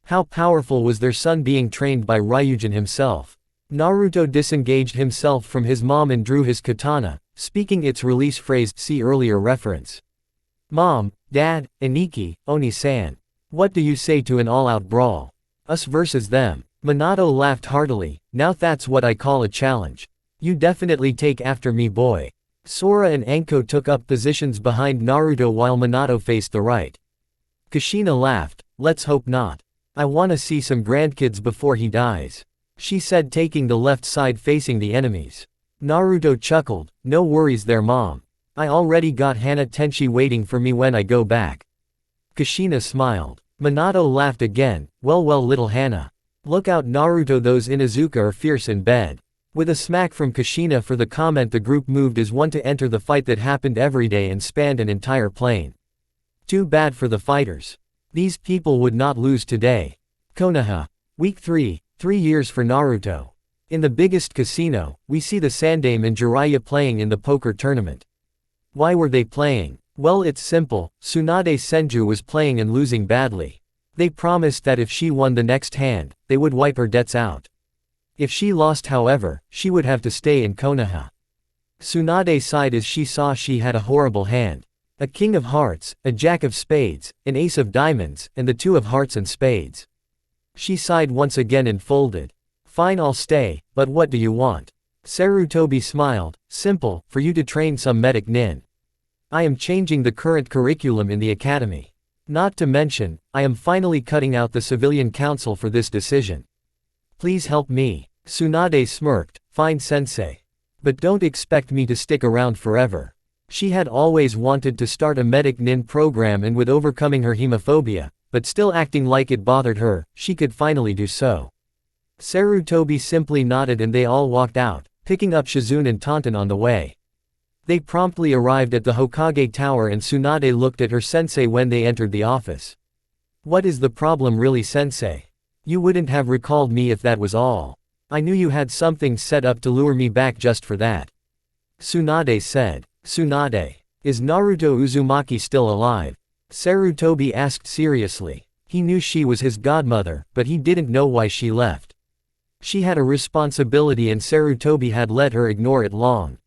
How powerful was their son being trained by Ryujin himself? Naruto disengaged himself from his mom and drew his katana, speaking its release phrase, see earlier reference. Mom, Dad, Aniki, Oni-san. What do you say to an all-out brawl? Us versus them. Minato laughed heartily. Now that's what I call a challenge. You definitely take after me, boy. Sora and Anko took up positions behind Naruto while Minato faced the right. Kushina laughed. Let's hope not. I wanna see some grandkids before he dies, she said, taking the left side facing the enemies. Naruto chuckled. No worries there, mom. I already got Hana Tenchi waiting for me when I go back. Kushina smiled. Minato laughed again. Well, little Hana. Look out, Naruto, those Inuzuka are fierce in bed. With a smack from Kushina for the comment, the group moved as one to enter the fight that happened every day and spanned an entire plane. Too bad for the fighters. These people would not lose today. Konoha. Week 3, 3 years for Naruto. In the biggest casino, we see the Sandaime and Jiraiya playing in the poker tournament. Why were they playing? Well, it's simple. Tsunade Senju was playing and losing badly. They promised that if she won the next hand, they would wipe her debts out. If she lost, however, she would have to stay in Konoha. Tsunade sighed as she saw she had a horrible hand. A king of hearts, a jack of spades, an ace of diamonds, and the 2 of hearts and spades. She sighed once again and folded. Fine, I'll stay, but what do you want? Sarutobi smiled. Simple, for you to train some medic nin. I am changing the current curriculum in the academy. Not to mention, I am finally cutting out the civilian council for this decision. Please help me. Tsunade smirked. Fine, sensei. But don't expect me to stick around forever. She had always wanted to start a medic nin program, and with overcoming her hemophobia, but still acting like it bothered her, she could finally do so. Sarutobi simply nodded and they all walked out, picking up Shizune and Taunton on the way. They promptly arrived at the Hokage Tower and Tsunade looked at her sensei when they entered the office. What is the problem really, sensei? You wouldn't have recalled me if that was all. I knew you had something set up to lure me back just for that. Tsunade said. Tsunade. Is Naruto Uzumaki still alive? Sarutobi asked seriously. He knew she was his godmother, but he didn't know why she left. She had a responsibility and Sarutobi had let her ignore it long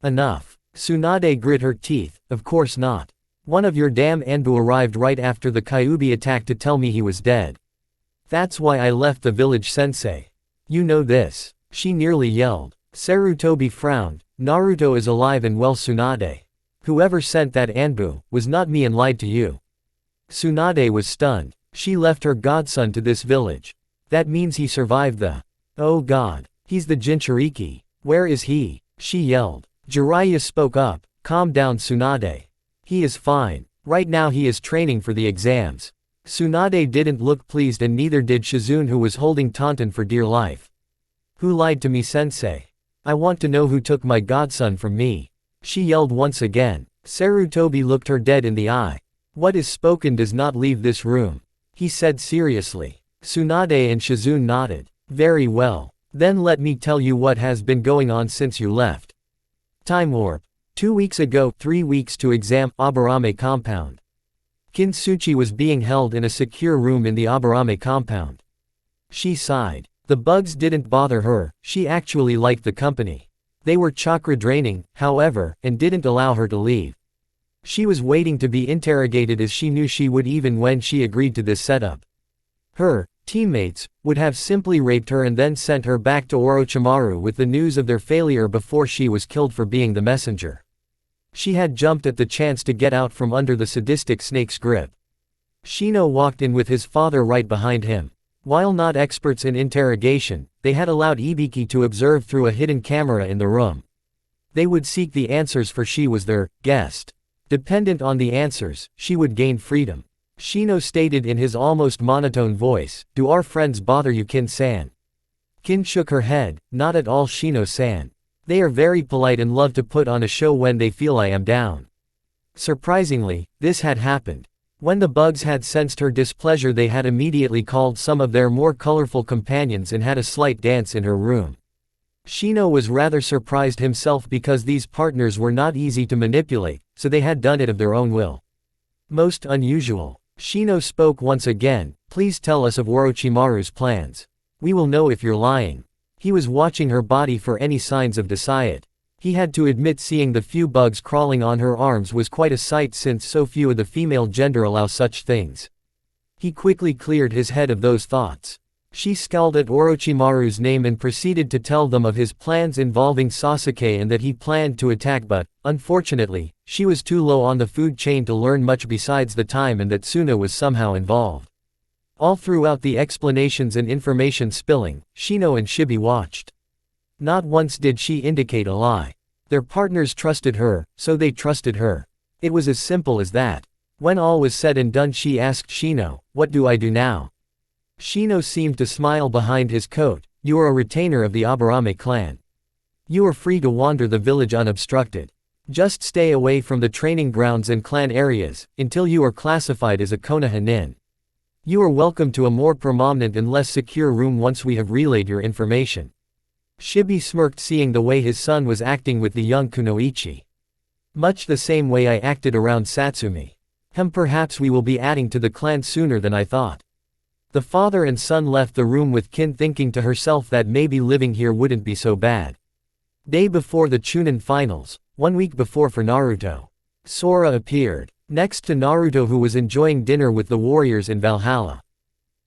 enough. Tsunade grit her teeth. Of course not. One of your damn Anbu arrived right after the Kyuubi attack to tell me he was dead. That's why I left the village, sensei. You know this. She nearly yelled. Sarutobi frowned. Naruto is alive and well, Tsunade. Whoever sent that Anbu was not me and lied to you. Tsunade was stunned. She left her godson to this village. That means he survived the… Oh god. He's the Jinchuriki. Where is he? She yelled. Jiraiya spoke up. Calm down, Tsunade. He is fine. Right now he is training for the exams. Tsunade didn't look pleased and neither did Shizune, who was holding Taunton for dear life. Who lied to me, sensei? I want to know who took my godson from me. She yelled once again. Sarutobi looked her dead in the eye. What is spoken does not leave this room, he said seriously. Tsunade and Shizune nodded. Very well. Then let me tell you what has been going on since you left. Time warp. 2 weeks ago, 3 weeks to exam, Aburame compound. Kintsuchi was being held in a secure room in the Aburame compound. She sighed. The bugs didn't bother her, she actually liked the company. They were chakra draining, however, and didn't allow her to leave. She was waiting to be interrogated as she knew she would even when she agreed to this setup. Her teammates would have simply raped her and then sent her back to Orochimaru with the news of their failure before she was killed for being the messenger. She had jumped at the chance to get out from under the sadistic snake's grip. Shino walked in with his father right behind him. While not experts in interrogation, they had allowed Ibiki to observe through a hidden camera in the room. They would seek the answers, for she was their guest. Dependent on the answers, she would gain freedom. Shino stated in his almost monotone voice, "Do our friends bother you, Kin-san?" Kin shook her head. "Not at all, Shino-san. They are very polite and love to put on a show when they feel I am down." Surprisingly, this had happened. When the bugs had sensed her displeasure, they had immediately called some of their more colorful companions and had a slight dance in her room. Shino was rather surprised himself because these partners were not easy to manipulate, so they had done it of their own will. Most unusual. Shino spoke once again. "Please tell us of Orochimaru's plans. We will know if you're lying." He was watching her body for any signs of diet. He had to admit seeing the few bugs crawling on her arms was quite a sight, since so few of the female gender allow such things. He quickly cleared his head of those thoughts. She scowled at Orochimaru's name and proceeded to tell them of his plans involving Sasuke and that he planned to attack, but, unfortunately, she was too low on the food chain to learn much besides the time, and that Suna was somehow involved. All throughout the explanations and information spilling, Shino and Shibi watched. Not once did she indicate a lie. Their partners trusted her, so they trusted her. It was as simple as that. When all was said and done, she asked Shino, "What do I do now?" Shino seemed to smile behind his coat. "You are a retainer of the Aburame clan. You are free to wander the village unobstructed. Just stay away from the training grounds and clan areas, until you are classified as a Konoha nin. You are welcome to a more prominent and less secure room once we have relayed your information." Shibi smirked, seeing the way his son was acting with the young Kunoichi. "Much the same way I acted around Satsumi. Perhaps we will be adding to the clan sooner than I thought." The father and son left the room with Kin thinking to herself that maybe living here wouldn't be so bad. Day before the Chunin finals, 1 week before for Naruto. Sora appeared, next to Naruto, who was enjoying dinner with the warriors in Valhalla.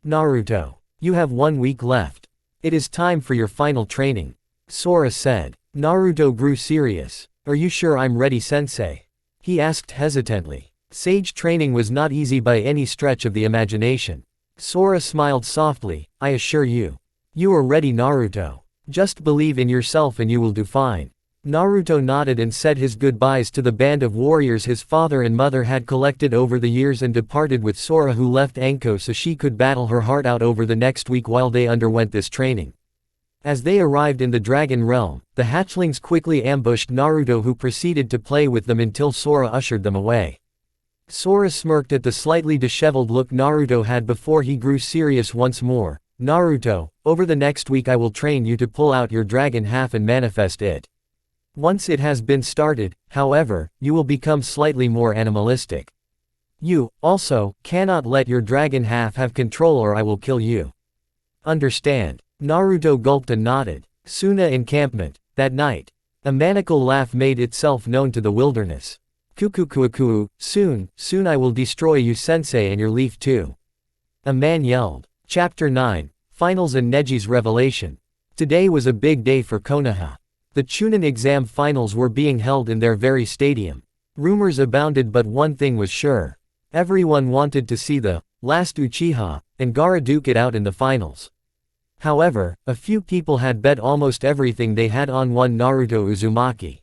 "Naruto, you have 1 week left. It is time for your final training," Sora said. Naruto grew serious. "Are you sure I'm ready, sensei?" he asked hesitantly. Sage training was not easy by any stretch of the imagination. Sora smiled softly. "I assure you. You are ready, Naruto. Just believe in yourself and you will do fine." Naruto nodded and said his goodbyes to the band of warriors his father and mother had collected over the years and departed with Sora, who left Anko so she could battle her heart out over the next week while they underwent this training. As they arrived in the Dragon Realm, the hatchlings quickly ambushed Naruto, who proceeded to play with them until Sora ushered them away. Sora smirked at the slightly disheveled look Naruto had before he grew serious once more. "Naruto, over the next week I will train you to pull out your dragon half and manifest it. Once it has been started, however, you will become slightly more animalistic. You, also, cannot let your dragon half have control or I will kill you. Understand?" Naruto gulped and nodded. Suna encampment. That night, a maniacal laugh made itself known to the wilderness. Kukukuku, soon I will destroy you sensei and your leaf too. A man yelled. Chapter 9, Finals and Neji's Revelation. Today was a big day for Konoha. The Chunin exam finals were being held in their very stadium. Rumors abounded, but one thing was sure. Everyone wanted to see the last Uchiha and Gaara duke it out in the finals. However, a few people had bet almost everything they had on one Naruto Uzumaki.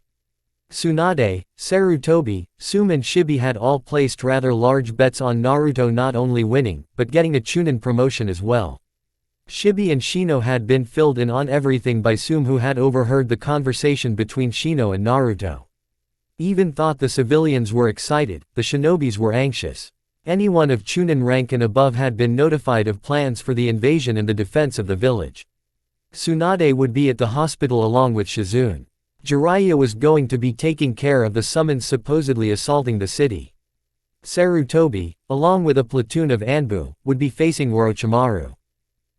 Tsunade, Sarutobi, Sume and Shibi had all placed rather large bets on Naruto not only winning, but getting a Chunin promotion as well. Shibi and Shino had been filled in on everything by Sume, who had overheard the conversation between Shino and Naruto. Even thought the civilians were excited, the shinobis were anxious. Anyone of Chunin rank and above had been notified of plans for the invasion and the defense of the village. Tsunade would be at the hospital along with Shizune. Jiraiya was going to be taking care of the summons supposedly assaulting the city. Sarutobi, along with a platoon of Anbu, would be facing Orochimaru.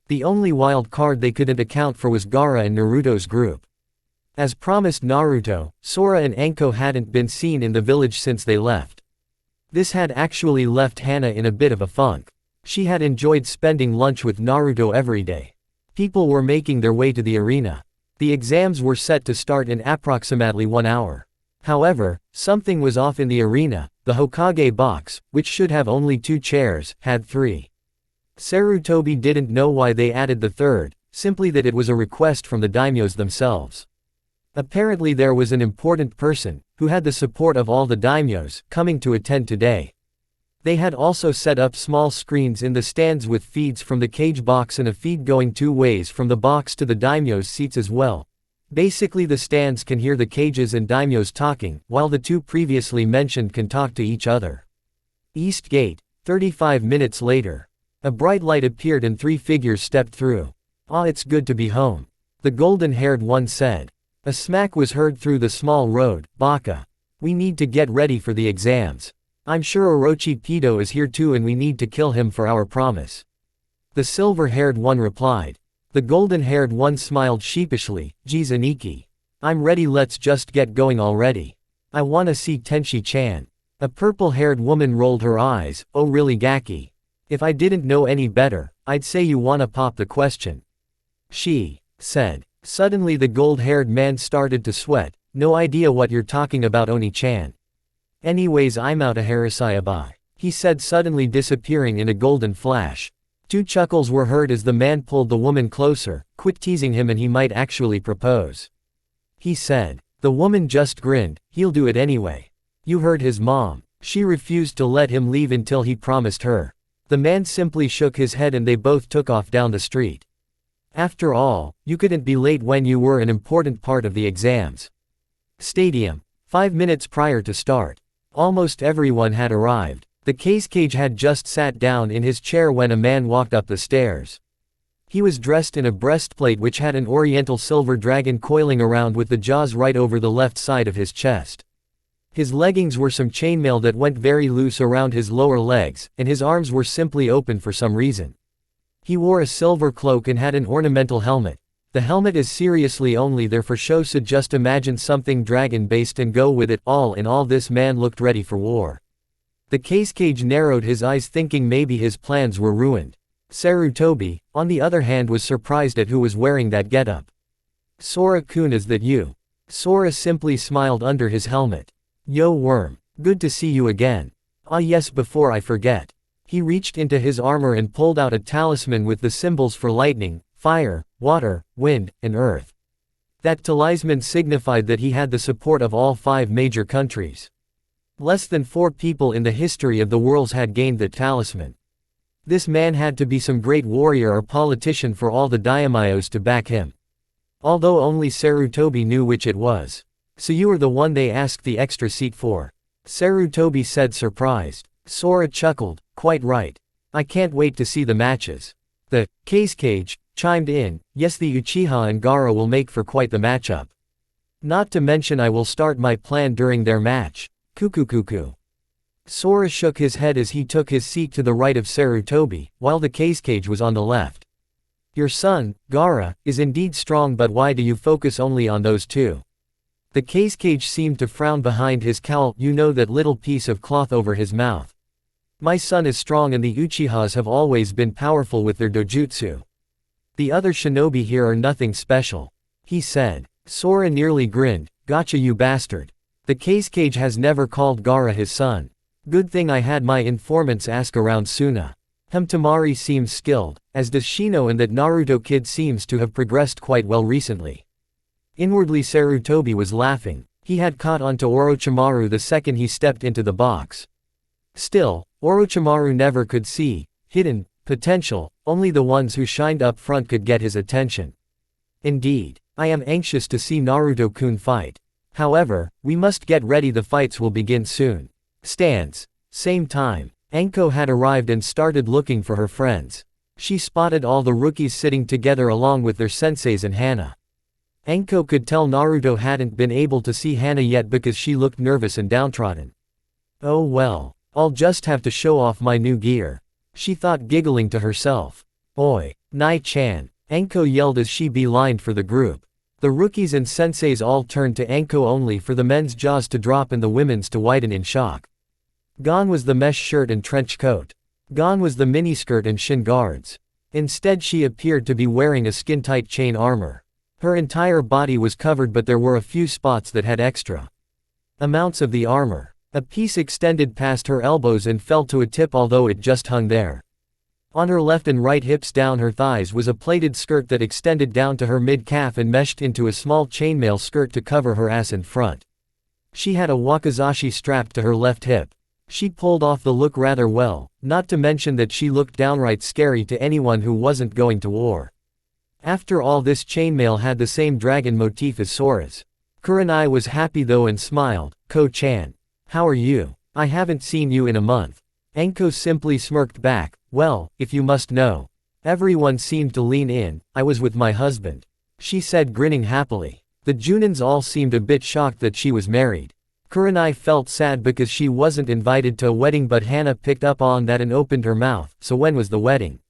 The only wild card they couldn't account for was Gaara and Naruto's group. As promised, Naruto, Sora and Anko hadn't been seen in the village since they left. This had actually left Hana in a bit of a funk. She had enjoyed spending lunch with Naruto every day. People were making their way to the arena. The exams were set to start in approximately 1 hour. However, something was off in the arena. The Hokage box, which should have only 2 chairs, had 3. Sarutobi didn't know why they added the third, simply that it was a request from the daimyos themselves. Apparently there was an important person, who had the support of all the daimyos, coming to attend today. They had also set up small screens in the stands with feeds from the cage box and a feed going 2 ways from the box to the daimyos' seats as well. Basically the stands can hear the cages and daimyos talking, while the 2 previously mentioned can talk to each other. East Gate, 35 minutes later. A bright light appeared and 3 figures stepped through. "Ah, it's good to be home," the golden-haired one said. A smack was heard through the small road. "Baka. We need to get ready for the exams. I'm sure Orochipido is here too and we need to kill him for our promise." The silver-haired one replied. The golden-haired one smiled sheepishly. "Geez Aniki. I'm ready, let's just get going already. I wanna see Tenshi-chan." A purple-haired woman rolled her eyes. "Oh really Gaki? If I didn't know any better, I'd say you wanna pop the question." She said. Suddenly the gold-haired man started to sweat. "No idea what you're talking about, Oni-chan. Anyways, I'm out of Harasayaba," he said, suddenly disappearing in a golden flash. 2 chuckles were heard as the man pulled the woman closer. "Quit teasing him and he might actually propose," he said. The woman just grinned. "He'll do it anyway. You heard his mom. She refused to let him leave until he promised her." The man simply shook his head and they both took off down the street. After all, you couldn't be late when you were an important part of the exams. Stadium. 5 minutes prior to start. Almost everyone had arrived. The cage had just sat down in his chair when a man walked up the stairs. He was dressed in a breastplate which had an oriental silver dragon coiling around with the jaws right over the left side of his chest. His leggings were some chainmail that went very loose around his lower legs, and his arms were simply open for some reason. He wore a silver cloak and had an ornamental helmet. The helmet is seriously only there for show, so just imagine something dragon-based and go with it. All in all, this man looked ready for war. The cage narrowed his eyes, thinking maybe his plans were ruined. Sarutobi, on the other hand, was surprised at who was wearing that getup. "Sora-kun, is that you?" Sora simply smiled under his helmet. "Yo worm. Good to see you again. Ah yes, before I forget." He reached into his armor and pulled out a talisman with the symbols for lightning, fire, water, wind, and earth. That talisman signified that he had the support of all 5 major countries. Less than 4 people in the history of the worlds had gained that talisman. This man had to be some great warrior or politician for all the daimyos to back him. Although only Sarutobi knew which it was. "So you are the one they asked the extra seat for?" Sarutobi said, surprised. Sora chuckled. "Quite right. I can't wait to see the matches." The cage chimed in. "Yes, the Uchiha and Gaara will make for quite the matchup. Not to mention I will start my plan during their match. Kukukuku." Sora shook his head as he took his seat to the right of Sarutobi, while the cage was on the left. "Your son, Gaara, is indeed strong, but why do you focus only on those 2? The Cage seemed to frown behind his cowl. You know that little piece of cloth over his mouth. My son is strong and the Uchihas have always been powerful with their dojutsu. The other shinobi here are nothing special, he said. Sora nearly grinned. Gotcha you bastard. The Cage has never called Gaara his son. Good thing I had my informants ask around Suna. Tamari seems skilled, as does Shino, and that Naruto kid seems to have progressed quite well recently. Inwardly Sarutobi was laughing. He had caught on to Orochimaru the second he stepped into the box. Still, Orochimaru never could see hidden potential, only the ones who shined up front could get his attention. Indeed, I am anxious to see Naruto-kun fight. However, we must get ready, the fights will begin soon. Stands. Same time, Anko had arrived and started looking for her friends. She spotted all the rookies sitting together along with their senseis and Hana. Anko could tell Naruto hadn't been able to see Hana yet because she looked nervous and downtrodden. Oh well, I'll just have to show off my new gear, she thought, giggling to herself. Oi, Nai-chan, Anko yelled as she beelined for the group. The rookies and senseis all turned to Anko, only for the men's jaws to drop and the women's to widen in shock. Gone was the mesh shirt and trench coat. Gone was the miniskirt and shin guards. Instead she appeared to be wearing a skin-tight chain armor. Her entire body was covered, but there were a few spots that had extra amounts of the armor. A piece extended past her elbows and fell to a tip, although it just hung there. On her left and right hips down her thighs was a plaited skirt that extended down to her mid-calf and meshed into a small chainmail skirt to cover her ass in front. She had a wakizashi strapped to her left hip. She pulled off the look rather well, not to mention that she looked downright scary to anyone who wasn't going to war. After all, this chainmail had the same dragon motif as Sora's. Kurenai was happy though and smiled. Ko-chan. How are you? I haven't seen you in a month. Anko simply smirked back. Well, if you must know. Everyone seemed to lean in. I was with my husband, she said, grinning happily. The Junins all seemed a bit shocked that she was married. Kurenai felt sad because she wasn't invited to a wedding, but Hana picked up on that and opened her mouth. So when was the wedding?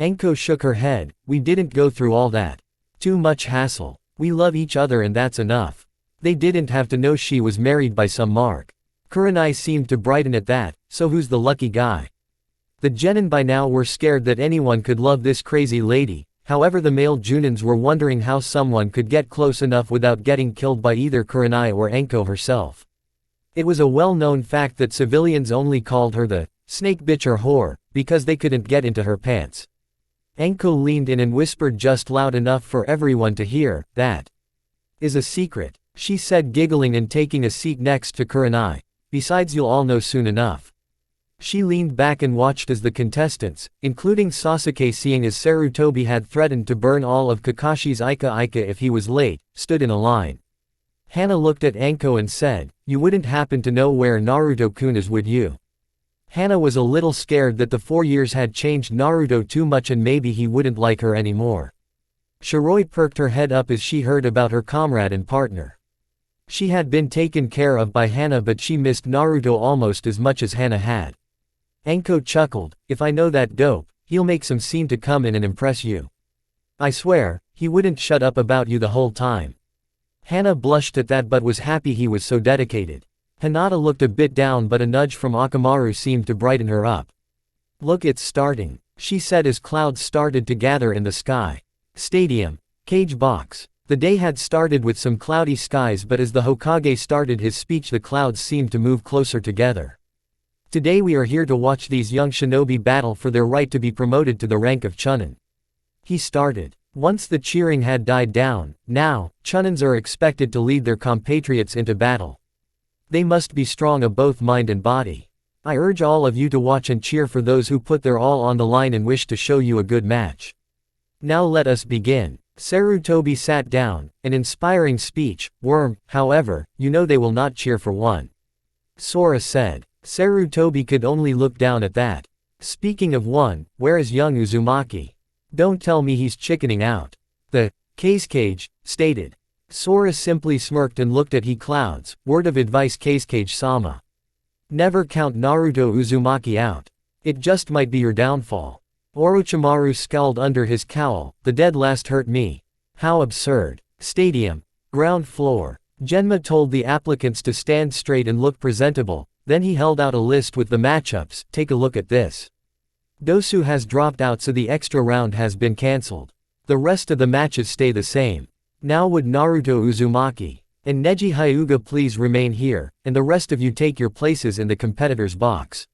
Anko shook her head. We didn't go through all that. Too much hassle. We love each other and that's enough. They didn't have to know she was married by some mark. Kurenai seemed to brighten at that. So who's the lucky guy? The genin by now were scared that anyone could love this crazy lady. However, the male Junins were wondering how someone could get close enough without getting killed by either Kurenai or Anko herself. It was a well-known fact that civilians only called her the snake bitch or whore because they couldn't get into her pants. Anko leaned in and whispered just loud enough for everyone to hear. That is a secret, she said, giggling and taking a seat next to Kurenai. Besides, you'll all know soon enough. She leaned back and watched as the contestants, including Sasuke, seeing as Sarutobi had threatened to burn all of Kakashi's Ika if he was late, stood in a line. Hana looked at Anko and said, you wouldn't happen to know where Naruto-kun is, would you? Hana was a little scared that the 4 years had changed Naruto too much and maybe he wouldn't like her anymore. Shiroi perked her head up as she heard about her comrade and partner. She had been taken care of by Hana, but she missed Naruto almost as much as Hana had. Anko chuckled. If I know that dope, he'll make some scene to come in and impress you. I swear, he wouldn't shut up about you the whole time. Hana blushed at that but was happy he was so dedicated. Hinata looked a bit down, but a nudge from Akamaru seemed to brighten her up. Look, it's starting, she said as clouds started to gather in the sky. Stadium. Cage box. The day had started with some cloudy skies, but as the Hokage started his speech, the clouds seemed to move closer together. Today we are here to watch these young shinobi battle for their right to be promoted to the rank of Chunin. He started. Once the cheering had died down, now, Chunins are expected to lead their compatriots into battle. They must be strong of both mind and body. I urge all of you to watch and cheer for those who put their all on the line and wish to show you a good match. Now let us begin. Sarutobi sat down, an inspiring speech. Worm, however, you know they will not cheer for one. Sora said. Sarutobi could only look down at that. Speaking of one, where is young Uzumaki? Don't tell me he's chickening out. The Cage stated. Sora simply smirked and looked at he clouds. Word of advice, Cage-sama. Never count Naruto Uzumaki out. It just might be your downfall. Orochimaru scowled under his cowl. The dead last hurt me. How absurd. Stadium. Ground floor. Genma told the applicants to stand straight and look presentable, then he held out a list with the matchups. Take a look at this. Dosu has dropped out, so the extra round has been cancelled. The rest of the matches stay the same. Now would Naruto Uzumaki and Neji Hyuga please remain here, and the rest of you take your places in the competitor's box.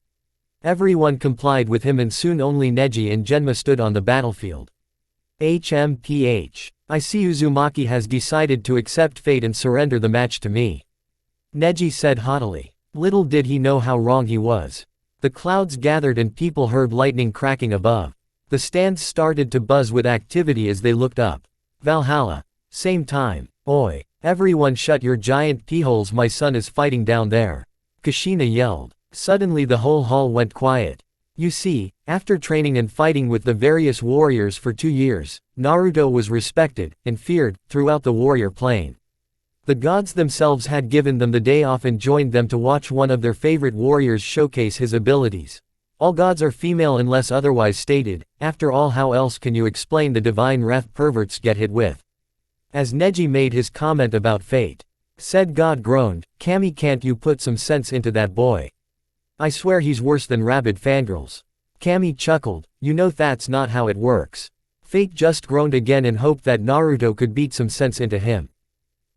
Everyone complied with him, and soon only Neji and Genma stood on the battlefield. HMPH. I see Uzumaki has decided to accept fate and surrender the match to me. Neji said haughtily. Little did he know how wrong he was. The clouds gathered and people heard lightning cracking above. The stands started to buzz with activity as they looked up. Valhalla. Same time. Oi. Everyone shut your giant pee-holes, my son is fighting down there. Kushina yelled. Suddenly the whole hall went quiet. You see, after training and fighting with the various warriors for 2 years, Naruto was respected and feared throughout the warrior plane. The gods themselves had given them the day off and joined them to watch one of their favorite warriors showcase his abilities. All gods are female unless otherwise stated. After all, how else can you explain the divine wrath perverts get hit with? As Neji made his comment about fate, said God groaned, Kami, can't you put some sense into that boy? I swear he's worse than rabid fangirls. Kami chuckled, you know that's not how it works. Fate just groaned again and hoped that Naruto could beat some sense into him.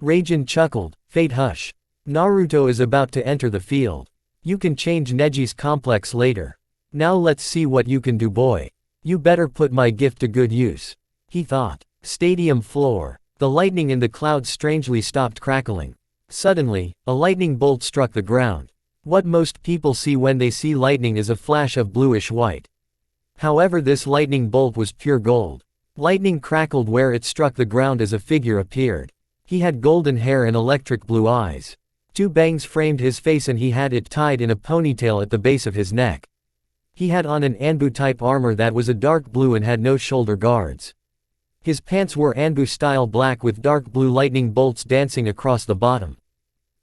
Raijin chuckled, Fate hush. Naruto is about to enter the field. You can change Neji's complex later. Now let's see what you can do, boy. You better put my gift to good use. He thought. Stadium floor. The lightning in the clouds strangely stopped crackling. Suddenly, a lightning bolt struck the ground. What most people see when they see lightning is a flash of bluish white. However, this lightning bolt was pure gold. Lightning crackled where it struck the ground as a figure appeared. He had golden hair and electric blue eyes. 2 bangs framed his face and he had it tied in a ponytail at the base of his neck. He had on an Anbu-type armor that was a dark blue and had no shoulder guards. His pants were Anbu-style black with dark blue lightning bolts dancing across the bottom.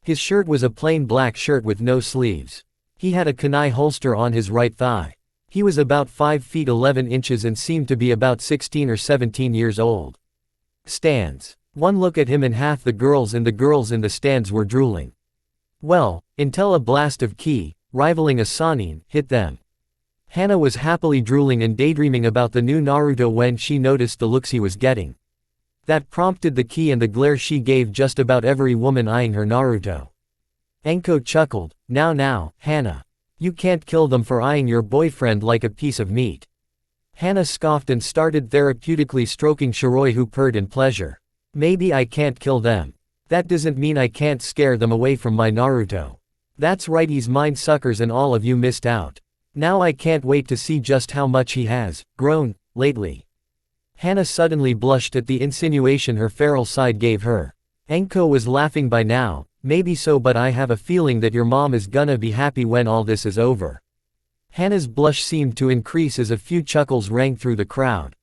His shirt was a plain black shirt with no sleeves. He had a kunai holster on his right thigh. He was about 5 feet 11 inches and seemed to be about 16 or 17 years old. Stands. One look at him and half the girls in the stands were drooling. Well, until a blast of ki, rivaling a Sannin, hit them. Hana was happily drooling and daydreaming about the new Naruto when she noticed the looks he was getting. That prompted the ki and the glare she gave just about every woman eyeing her Naruto. Enko chuckled, now, Hana. You can't kill them for eyeing your boyfriend like a piece of meat. Hana scoffed and started therapeutically stroking Shiroi, who purred in pleasure. Maybe I can't kill them. That doesn't mean I can't scare them away from my Naruto. That's right, he's mine, suckers, and all of you missed out. Now I can't wait to see just how much he has grown lately. Hana suddenly blushed at the insinuation her feral side gave her. Enko was laughing by now. Maybe so, but I have a feeling that your mom is gonna be happy when all this is over. Hana's blush seemed to increase as a few chuckles rang through the crowd.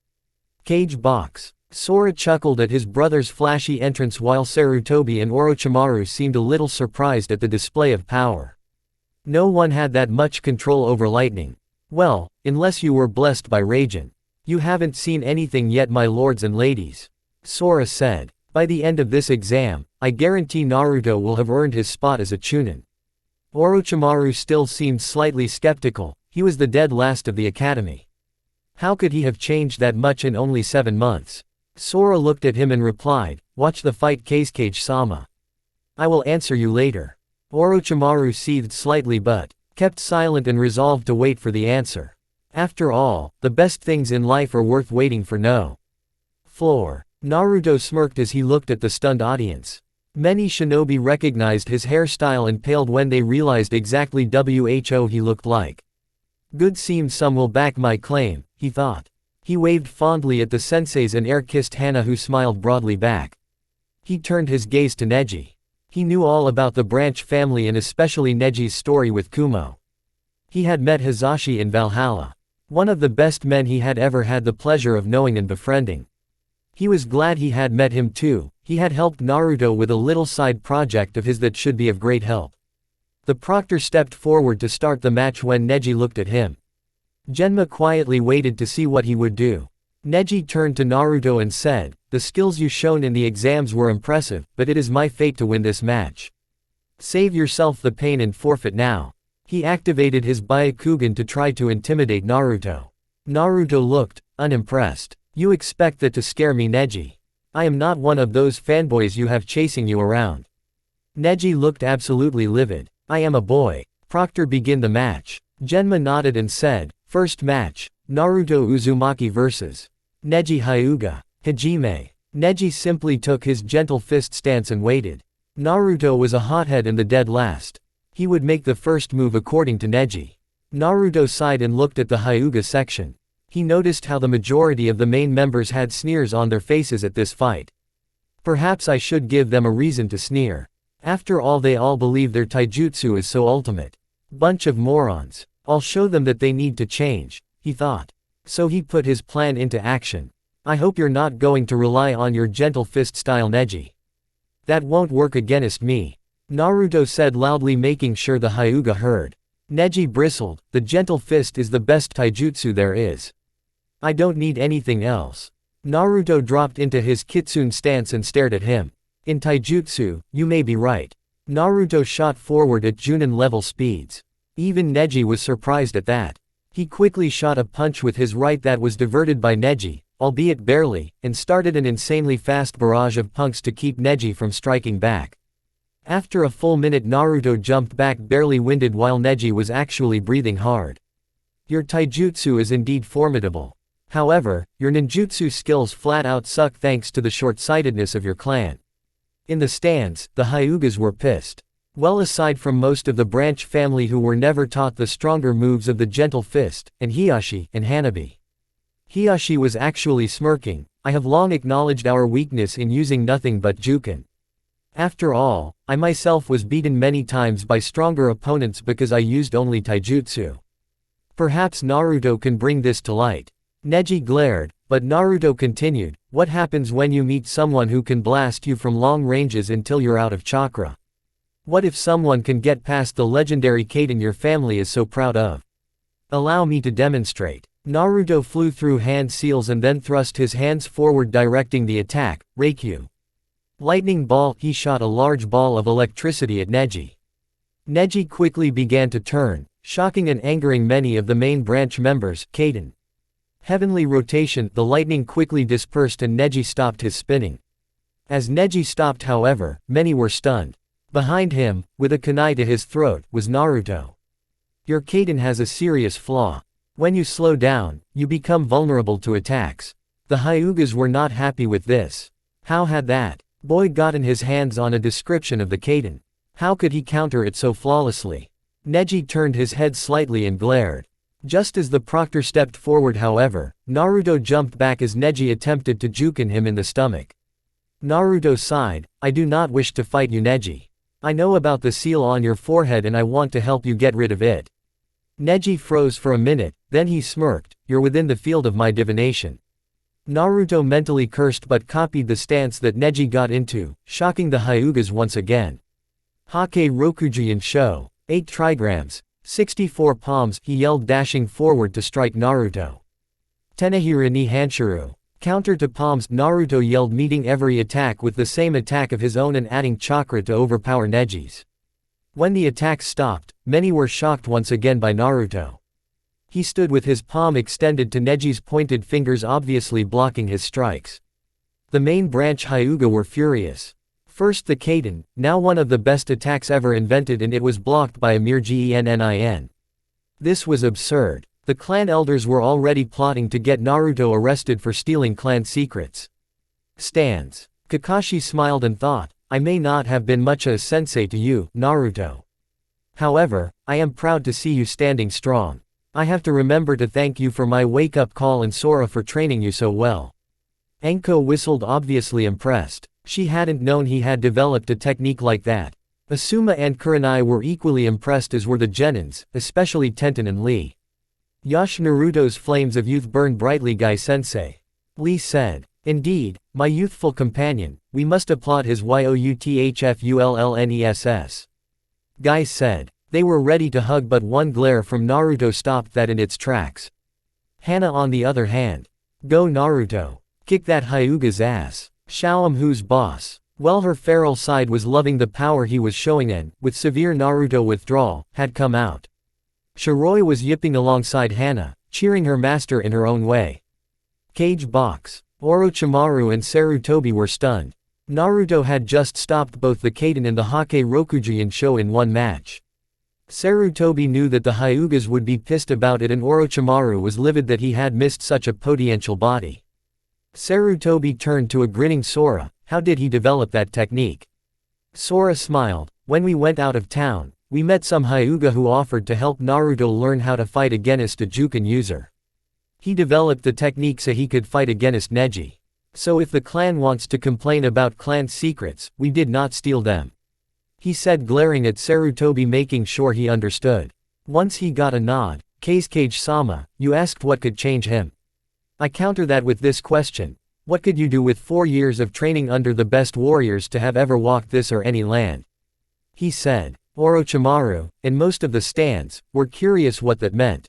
Cage box. Sora chuckled at his brother's flashy entrance while Sarutobi and Orochimaru seemed a little surprised at the display of power. No one had that much control over lightning. Well, unless you were blessed by Raijin. You haven't seen anything yet, my lords and ladies. Sora said. By the end of this exam, I guarantee Naruto will have earned his spot as a Chunin. Orochimaru still seemed slightly skeptical. He was the dead last of the academy. How could he have changed that much in only 7 months? Sora looked at him and replied, watch the fight, Kazekage-sama. I will answer you later. Orochimaru seethed slightly but kept silent and resolved to wait for the answer. After all, the best things in life are worth waiting for. No. Floor. Naruto smirked as he looked at the stunned audience. Many shinobi recognized his hairstyle and paled when they realized exactly who he looked like. Good, seems some will back my claim, he thought. He waved fondly at the senseis and air-kissed Hana, who smiled broadly back. He turned his gaze to Neji. He knew all about the Branch family and especially Neji's story with Kumo. He had met Hizashi in Valhalla. One of the best men he had ever had the pleasure of knowing and befriending. He was glad he had met him too. He had helped Naruto with a little side project of his that should be of great help. The proctor stepped forward to start the match when Neji looked at him. Genma quietly waited to see what he would do. Neji turned to Naruto and said, "The skills you shown in the exams were impressive, but it is my fate to win this match. Save yourself the pain and forfeit now." He activated his Byakugan to try to intimidate Naruto. Naruto looked unimpressed. "You expect that to scare me, Neji? I am not one of those fanboys you have chasing you around." Neji looked absolutely livid. "I am a boy. Proctor, begin the match." Genma nodded and said, "First match, Naruto Uzumaki vs. Neji Hyuga. Hajime." Neji simply took his gentle fist stance and waited. Naruto was a hothead and the dead last. He would make the first move according to Neji. Naruto sighed and looked at the Hyuga section. He noticed how the majority of the main members had sneers on their faces at this fight. Perhaps I should give them a reason to sneer. After all, they all believe their taijutsu is so ultimate. Bunch of morons. I'll show them that they need to change, he thought. So he put his plan into action. I hope you're not going to rely on your gentle fist style, Neji. That won't work against me, Naruto said loudly, making sure the Hyuga heard. Neji bristled. The gentle fist is the best taijutsu there is. I don't need anything else. Naruto dropped into his kitsune stance and stared at him. In taijutsu, you may be right. Naruto shot forward at Junin level speeds. Even Neji was surprised at that. He quickly shot a punch with his right that was diverted by Neji, albeit barely, and started an insanely fast barrage of punks to keep Neji from striking back. After a full minute, Naruto jumped back barely winded while Neji was actually breathing hard. Your taijutsu is indeed formidable. However, your ninjutsu skills flat out suck thanks to the short-sightedness of your clan. In the stands, the Hyugas were pissed. Well, aside from most of the branch family who were never taught the stronger moves of the gentle fist, and Hiyashi, and Hanabi. Hiyashi was actually smirking. I have long acknowledged our weakness in using nothing but Juken. After all, I myself was beaten many times by stronger opponents because I used only taijutsu. Perhaps Naruto can bring this to light. Neji glared, but Naruto continued, what happens when you meet someone who can blast you from long ranges until you're out of chakra? What if someone can get past the legendary Kaden your family is so proud of? Allow me to demonstrate. Naruto flew through hand seals and then thrust his hands forward, directing the attack, Reikyu. Lightning ball. He shot a large ball of electricity at Neji. Neji quickly began to turn, shocking and angering many of the main branch members, Kaden. Heavenly rotation. The lightning quickly dispersed and Neji stopped his spinning. As Neji stopped, however, many were stunned. Behind him, with a kunai to his throat, was Naruto. Your Kaden has a serious flaw. When you slow down, you become vulnerable to attacks. The Hyugas were not happy with this. How had that boy gotten his hands on a description of the Kaden? How could he counter it so flawlessly? Neji turned his head slightly and glared. Just as the proctor stepped forward, however, Naruto jumped back as Neji attempted to juken him in the stomach. Naruto sighed, I do not wish to fight you, Neji. I know about the seal on your forehead and I want to help you get rid of it. Neji froze for a minute, then he smirked, you're within the field of my divination. Naruto mentally cursed but copied the stance that Neji got into, shocking the Hyugas once again. Hake Rokujian Sho. 8 trigrams. 64 palms, he yelled, dashing forward to strike Naruto. Tenehira ni Hanshuru. Counter to palms, Naruto yelled, meeting every attack with the same attack of his own and adding chakra to overpower Neji's. When the attacks stopped, many were shocked once again by Naruto. He stood with his palm extended to Neji's pointed fingers, obviously blocking his strikes. The main branch Hyuga were furious. First the Kaden, now one of the best attacks ever invented, and it was blocked by a mere Gennin. This was absurd. The clan elders were already plotting to get Naruto arrested for stealing clan secrets. Stands. Kakashi smiled and thought, I may not have been much a sensei to you, Naruto. However, I am proud to see you standing strong. I have to remember to thank you for my wake-up call and Sora for training you so well. Enko whistled, obviously impressed. She hadn't known he had developed a technique like that. Asuma and Kurenai were equally impressed, as were the Genins, especially Tenten and Lee. Yash, Naruto's flames of youth burned brightly, Guy-sensei. Lee said. Indeed, my youthful companion, we must applaud his youthfullness. Guy said. They were ready to hug, but one glare from Naruto stopped that in its tracks. Hana, on the other hand. Go Naruto. Kick that Hyuga's ass. Show him who's boss. Well, her feral side was loving the power he was showing and, with severe Naruto withdrawal, had come out. Shiroi was yipping alongside Hana, cheering her master in her own way. Cage box. Orochimaru and Sarutobi were stunned. Naruto had just stopped both the Kaden and the Hake Rokujin show in one match. Sarutobi knew that the Hyugas would be pissed about it and Orochimaru was livid that he had missed such a potential body. Sarutobi turned to a grinning Sora. How did he develop that technique? Sora smiled. When we went out of town, we met some Hyuga who offered to help Naruto learn how to fight against a Juken user. He developed the technique so he could fight against Neji. So if the clan wants to complain about clan secrets, we did not steal them. He said, glaring at Sarutobi, making sure he understood. Once he got a nod. Kazekage-sama, you asked what could change him. I counter that with this question. What could you do with 4 years of training under the best warriors to have ever walked this or any land? He said. Orochimaru, and most of the stands, were curious what that meant.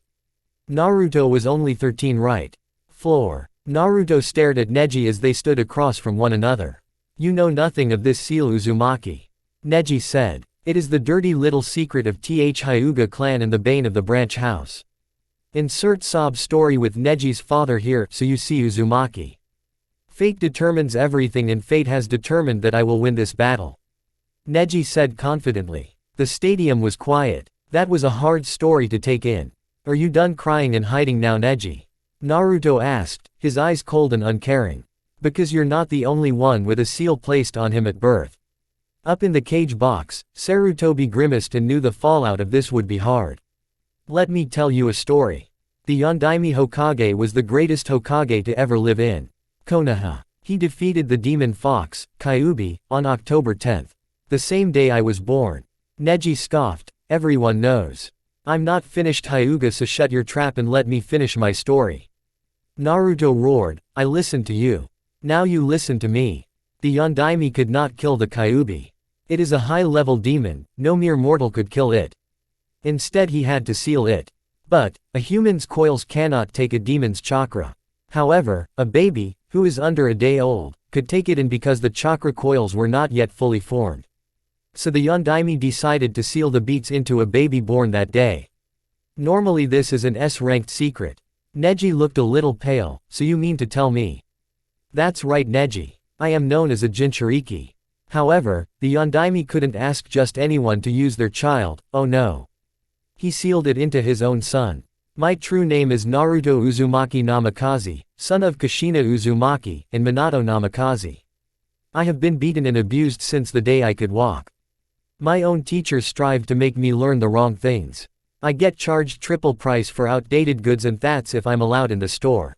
Naruto was only 13, right? Floor. Naruto stared at Neji as they stood across from one another. You know nothing of this seal Uzumaki. Neji said. It is the dirty little secret of Hyuga clan and the bane of the branch house. Insert sob story with Neji's father here, so you see Uzumaki. Fate determines everything and fate has determined that I will win this battle. Neji said confidently. The stadium was quiet. That was a hard story to take in. Are you done crying and hiding now, Neji? Naruto asked, his eyes cold and uncaring. Because you're not the only one with a seal placed on him at birth. Up in the cage box, Sarutobi grimaced and knew the fallout of this would be hard. Let me tell you a story. The Yondaime Hokage was the greatest Hokage to ever live in Konoha. He defeated the demon fox, Kyuubi, on October 10th. The same day I was born. Neji scoffed, everyone knows. I'm not finished, Hyuga, so shut your trap and let me finish my story. Naruto roared, I listened to you. Now you listen to me. The Yondaime could not kill the Kyuubi. It is a high-level demon, no mere mortal could kill it. Instead he had to seal it. But, a human's coils cannot take a demon's chakra. However, a baby, who is under a day old, could take it in because the chakra coils were not yet fully formed. So the Yondaime decided to seal the beats into a baby born that day. Normally this is an S-ranked secret. Neji looked a little pale, so you mean to tell me? That's right, Neji. I am known as a Jinchuriki. However, the Yondaime couldn't ask just anyone to use their child, oh no. He sealed it into his own son. My true name is Naruto Uzumaki Namikaze, son of Kushina Uzumaki, and Minato Namikaze. I have been beaten and abused since the day I could walk. My own teachers strive to make me learn the wrong things. I get charged triple price for outdated goods and that's if I'm allowed in the store.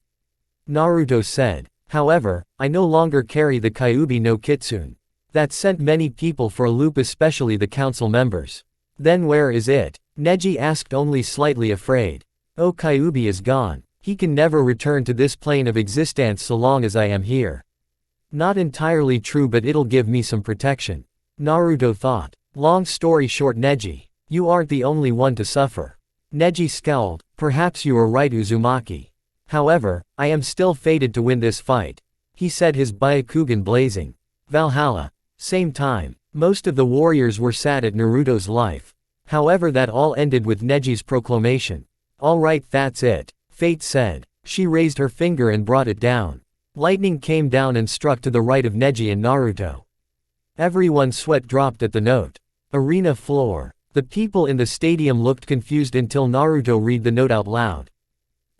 Naruto said. However, I no longer carry the Kyuubi no Kitsune. That sent many people for a loop, especially the council members. Then where is it? Neji asked, only slightly afraid. Oh, Kyuubi is gone. He can never return to this plane of existence so long as I am here. Not entirely true, but it'll give me some protection. Naruto thought. Long story short, Neji. You aren't the only one to suffer. Neji scowled. Perhaps you are right, Uzumaki. However, I am still fated to win this fight. He said, his Byakugan blazing. Valhalla. Same time. Most of the warriors were sad at Naruto's life. However, that all ended with Neji's proclamation. Alright, that's it. Fate said. She raised her finger and brought it down. Lightning came down and struck to the right of Neji and Naruto. Everyone's sweat dropped at the note. Arena floor. The people in the stadium looked confused until Naruto read the note out loud.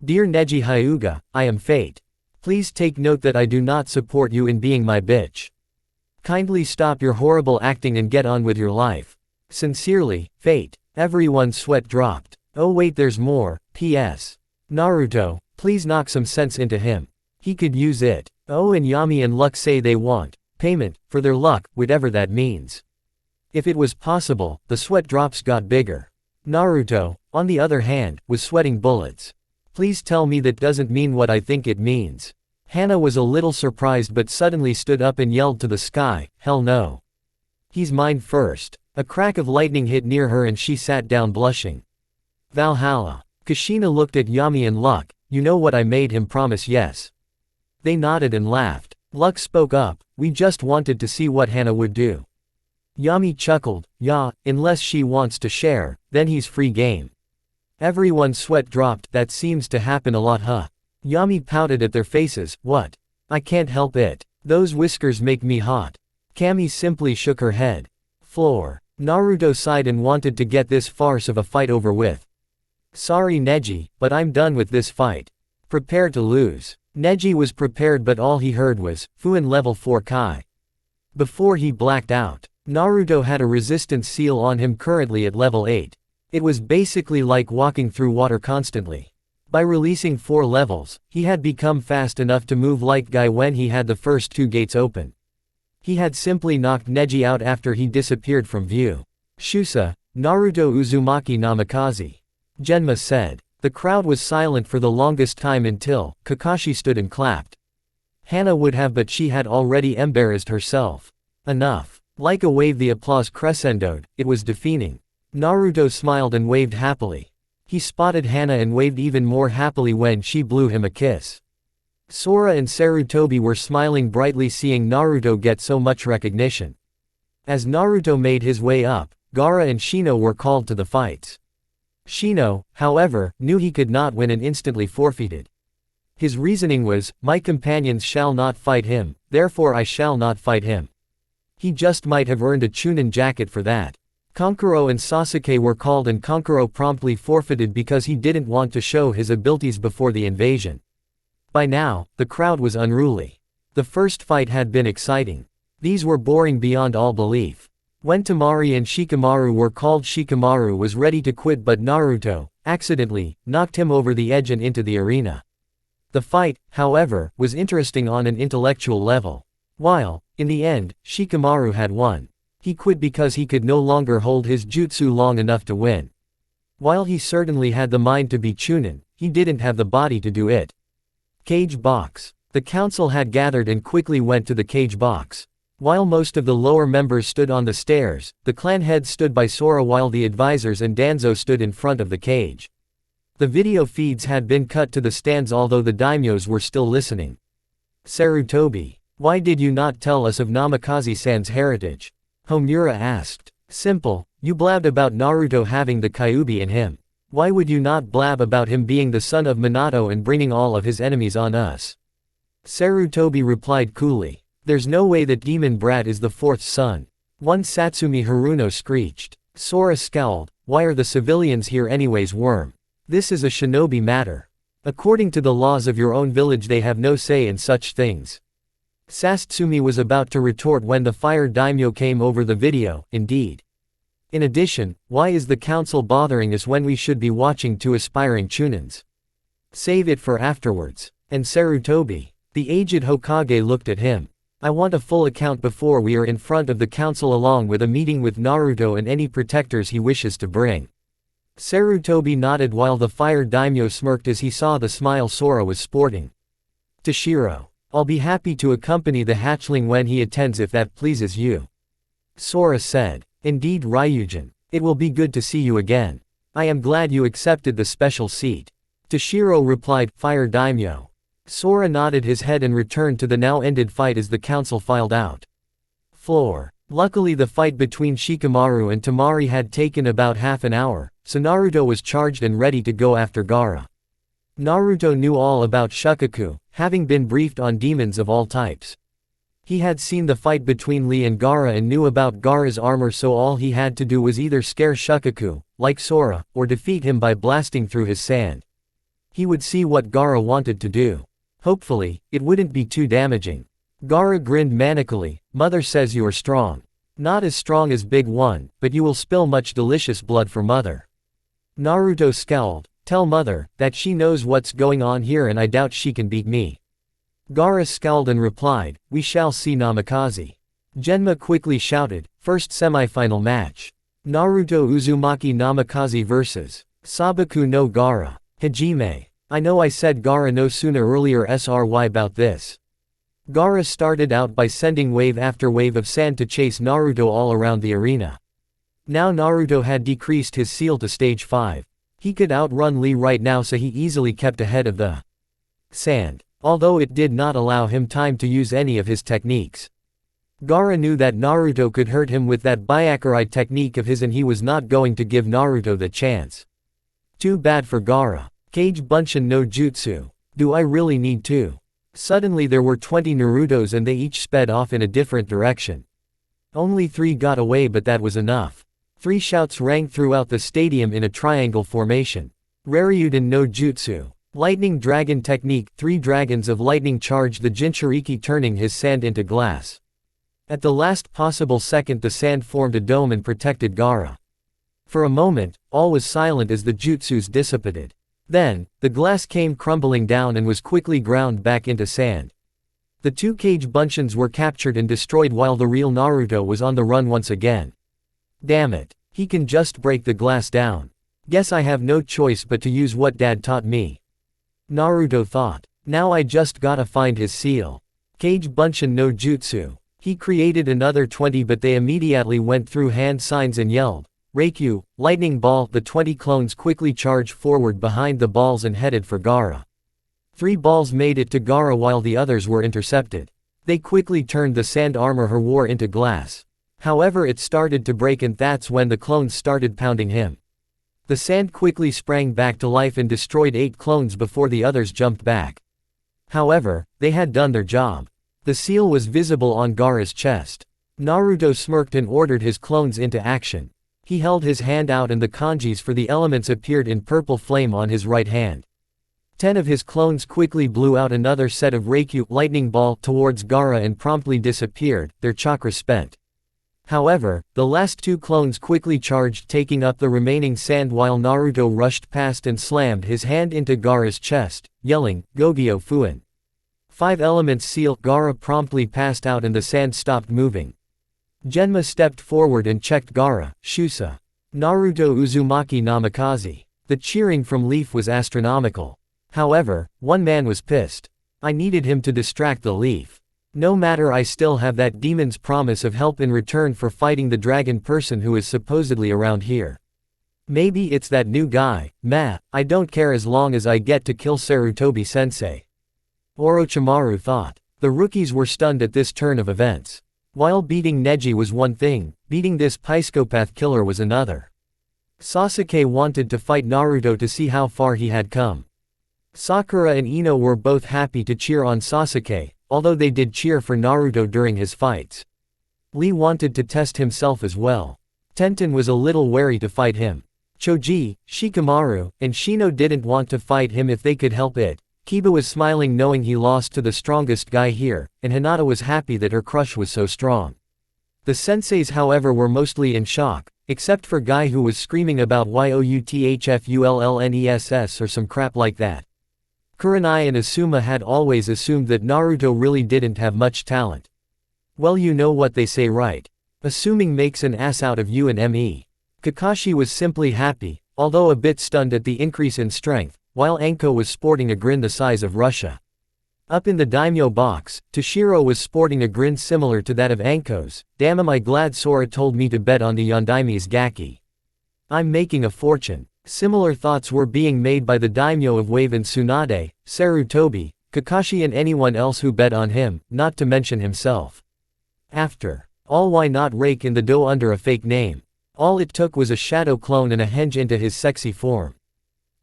Dear Neji Hyuga, I am Fate. Please take note that I do not support you in being my bitch. Kindly stop your horrible acting and get on with your life. Sincerely, Fate. Everyone's sweat dropped. Oh wait, there's more. P.S. Naruto, please knock some sense into him. He could use it. Oh, and Yami and Luck say they want payment for their luck, whatever that means. If it was possible, the sweat drops got bigger. Naruto, on the other hand, was sweating bullets. Please tell me that doesn't mean what I think it means. Hana was a little surprised but suddenly stood up and yelled to the sky, hell no. He's mine first. A crack of lightning hit near her and she sat down blushing. Valhalla. Kushina looked at Yami and Luck, you know what I made him promise, yes. They nodded and laughed. Luck spoke up, we just wanted to see what Hana would do. Yami chuckled, yeah, unless she wants to share, then he's free game. Everyone's sweat dropped, that seems to happen a lot huh. Yami pouted at their faces, what? I can't help it. Those whiskers make me hot. Kami simply shook her head. Floor. Naruto sighed and wanted to get this farce of a fight over with. Sorry Neji, but I'm done with this fight. Prepare to lose. Neji was prepared but all he heard was, Fuin level 4 Kai. Before he blacked out, Naruto had a resistance seal on him currently at level 8. It was basically like walking through water constantly. By releasing 4 levels, he had become fast enough to move like Guy when he had the first 2 gates open. He had simply knocked Neji out after he disappeared from view. Shusa, Naruto Uzumaki Namikaze. Genma said. The crowd was silent for the longest time until Kakashi stood and clapped. Hana would have but she had already embarrassed herself. Enough. Like a wave the applause crescendoed, it was defeating. Naruto smiled and waved happily. He spotted Hana and waved even more happily when she blew him a kiss. Sora and Sarutobi were smiling brightly seeing Naruto get so much recognition. As Naruto made his way up, Gaara and Shino were called to the fights. Shino, however, knew he could not win and instantly forfeited. His reasoning was, my companions shall not fight him, therefore I shall not fight him. He just might have earned a Chunin jacket for that. Kankuro and Sasuke were called and Kankuro promptly forfeited because he didn't want to show his abilities before the invasion. By now, the crowd was unruly. The first fight had been exciting. These were boring beyond all belief. When Temari and Shikamaru were called, Shikamaru was ready to quit but Naruto, accidentally, knocked him over the edge and into the arena. The fight, however, was interesting on an intellectual level. While, in the end, Shikamaru had won. He quit because he could no longer hold his jutsu long enough to win. While he certainly had the mind to be Chunin, he didn't have the body to do it. Cage box. The council had gathered and quickly went to the cage box. While most of the lower members stood on the stairs, the clan heads stood by Sora while the advisors and Danzo stood in front of the cage. The video feeds had been cut to the stands although the daimyos were still listening. Sarutobi. Why did you not tell us of Namikaze-san's heritage? Homura asked. Simple, you blabbed about Naruto having the Kyuubi in him. Why would you not blab about him being the son of Minato and bringing all of his enemies on us? Sarutobi replied coolly. There's no way that Demon Brat is the 4th son. One Satsumi Haruno screeched. Sora scowled, why are the civilians here anyways worm? This is a shinobi matter. According to the laws of your own village they have no say in such things. Satsumi was about to retort when the fire daimyo came over the video, indeed. In addition, why is the council bothering us when we should be watching 2 aspiring Chunins? Save it for afterwards. And Sarutobi. The aged Hokage looked at him. I want a full account before we are in front of the council along with a meeting with Naruto and any protectors he wishes to bring. Sarutobi nodded while the fire daimyo smirked as he saw the smile Sora was sporting. Toshiro. I'll be happy to accompany the hatchling when he attends if that pleases you. Sora said. Indeed Ryujin. It will be good to see you again. I am glad you accepted the special seat. Toshiro replied, Fire daimyo. Sora nodded his head and returned to the now ended fight as the council filed out. Floor. Luckily the fight between Shikamaru and Temari had taken about half an hour, so Naruto was charged and ready to go after Gaara. Naruto knew all about Shukaku, having been briefed on demons of all types. He had seen the fight between Lee and Gaara and knew about Gaara's armor, so all he had to do was either scare Shukaku, like Sora, or defeat him by blasting through his sand. He would see what Gaara wanted to do. Hopefully, it wouldn't be too damaging. Gaara grinned manically, Mother says you are strong. Not as strong as Big One, but you will spill much delicious blood for Mother. Naruto scowled, tell Mother, that she knows what's going on here and I doubt she can beat me. Gaara scowled and replied, we shall see Namikaze. Genma quickly shouted, first semi-final match. Naruto Uzumaki Namikaze vs. Sabaku no Gaara. Hajime. I know I said Gaara no sooner earlier SRY about this. Gaara started out by sending wave after wave of sand to chase Naruto all around the arena. Now Naruto had decreased his seal to stage 5. He could outrun Lee right now so he easily kept ahead of the sand. although it did not allow him time to use any of his techniques. Gaara knew that Naruto could hurt him with that Byakurai technique of his, and he was not going to give Naruto the chance. Too bad for Gaara. Kage Bunshin no Jutsu. Do I really need to? Suddenly there were 20 Narutos and they each sped off in a different direction. Only 3 got away, but that was enough. 3 shouts rang throughout the stadium in a triangle formation. Raryuden no Jutsu. Lightning Dragon Technique. 3 dragons of lightning charged the Jinchuriki, turning his sand into glass. At the last possible second the sand formed a dome and protected Gaara. For a moment, all was silent as the jutsus dissipated. Then, the glass came crumbling down and was quickly ground back into sand. The 2 Kage Bunshins were captured and destroyed while the real Naruto was on the run once again. Damn it, he can just break the glass down. Guess I have no choice but to use what Dad taught me. Naruto thought. Now I just gotta find his seal. Kage Bunshin no Jutsu. He created another 20, but they immediately went through hand signs and yelled, "Reikyu, lightning ball!" The 20 clones quickly charged forward behind the balls and headed for Gaara. 3 balls made it to Gaara while the others were intercepted. They quickly turned the sand armor he wore into glass. However, it started to break, and that's when the clones started pounding him. The sand quickly sprang back to life and destroyed 8 clones before the others jumped back. However, they had done their job. The seal was visible on Gaara's chest. Naruto smirked and ordered his clones into action. He held his hand out and the kanjis for the elements appeared in purple flame on his right hand. 10 of his clones quickly blew out another set of Reikyu lightning ball towards Gaara and promptly disappeared, their chakra spent. However, the last 2 clones quickly charged, taking up the remaining sand while Naruto rushed past and slammed his hand into Gaara's chest, yelling, "Gogyo Fuin." 5 elements seal. Gaara promptly passed out and the sand stopped moving. Genma stepped forward and checked Gaara. Shusa. Naruto Uzumaki Namikaze. The cheering from Leaf was astronomical. However, one man was pissed. I needed him to distract the Leaf. No matter, I still have that demon's promise of help in return for fighting the dragon person who is supposedly around here. Maybe it's that new guy. Meh, I don't care as long as I get to kill Sarutobi-sensei. Orochimaru thought. The rookies were stunned at this turn of events. While beating Neji was one thing, beating this psychopath killer was another. Sasuke wanted to fight Naruto to see how far he had come. Sakura and Ino were both happy to cheer on Sasuke, although they did cheer for Naruto during his fights. Lee wanted to test himself as well. Tenten was a little wary to fight him. Choji, Shikamaru, and Shino didn't want to fight him if they could help it. Kiba was smiling knowing he lost to the strongest guy here, and Hinata was happy that her crush was so strong. The senseis however were mostly in shock, except for Guy who was screaming about youthfullness or some crap like that. Kurenai and Asuma had always assumed that Naruto really didn't have much talent. Well, you know what they say, right? Assuming makes an ass out of you and me. Kakashi was simply happy, although a bit stunned at the increase in strength, while Anko was sporting a grin the size of Russia. Up in the daimyo box, Toshiro was sporting a grin similar to that of Anko's. Damn, am I glad Sora told me to bet on the Yondaime's Gaki. I'm making a fortune. Similar thoughts were being made by the daimyo of Wave and Tsunade, Sarutobi, Kakashi and anyone else who bet on him, not to mention himself. After all, why not rake in the dough under a fake name? All it took was a shadow clone and a henge into his sexy form.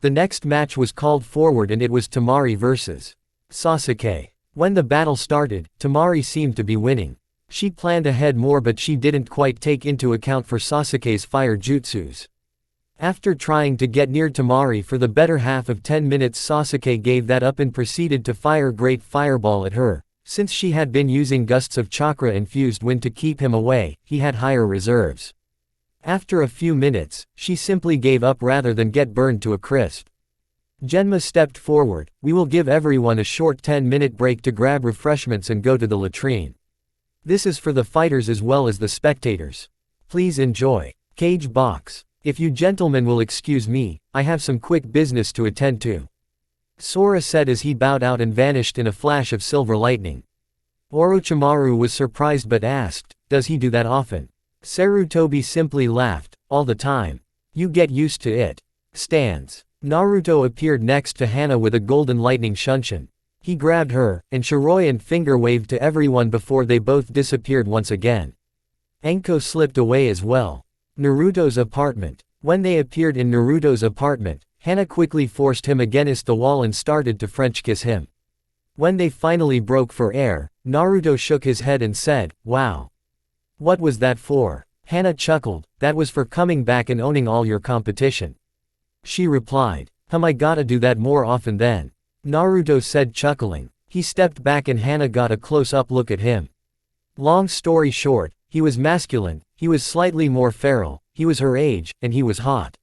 The next match was called forward and it was Temari vs. Sasuke. When the battle started, Temari seemed to be winning. She planned ahead more, but she didn't quite take into account for Sasuke's fire jutsus. After trying to get near Temari for the better half of 10 minutes, Sasuke gave that up and proceeded to fire Great Fireball at her. Since she had been using gusts of chakra-infused wind to keep him away, he had higher reserves. After a few minutes, she simply gave up rather than get burned to a crisp. Genma stepped forward. We will give everyone a short 10-minute break to grab refreshments and go to the latrine. This is for the fighters as well as the spectators. Please enjoy. Cage box. If you gentlemen will excuse me, I have some quick business to attend to. Sora said as he bowed out and vanished in a flash of silver lightning. Orochimaru was surprised but asked, does he do that often? Sarutobi simply laughed, all the time. You get used to it. Stands. Naruto appeared next to Hana with a golden lightning shunshin. He grabbed her, and Shiroi and finger waved to everyone before they both disappeared once again. Enko slipped away as well. Naruto's apartment. When they appeared in Naruto's apartment, Hana quickly forced him against the wall and started to French kiss him. When they finally broke for air, Naruto shook his head and said, "Wow. What was that for?" Hana chuckled, "That was for coming back and owning all your competition." She replied, I gotta do that more often then." Naruto said, chuckling. He stepped back and Hana got a close-up look at him. Long story short, he was masculine, he was slightly more feral, he was her age, and he was hot.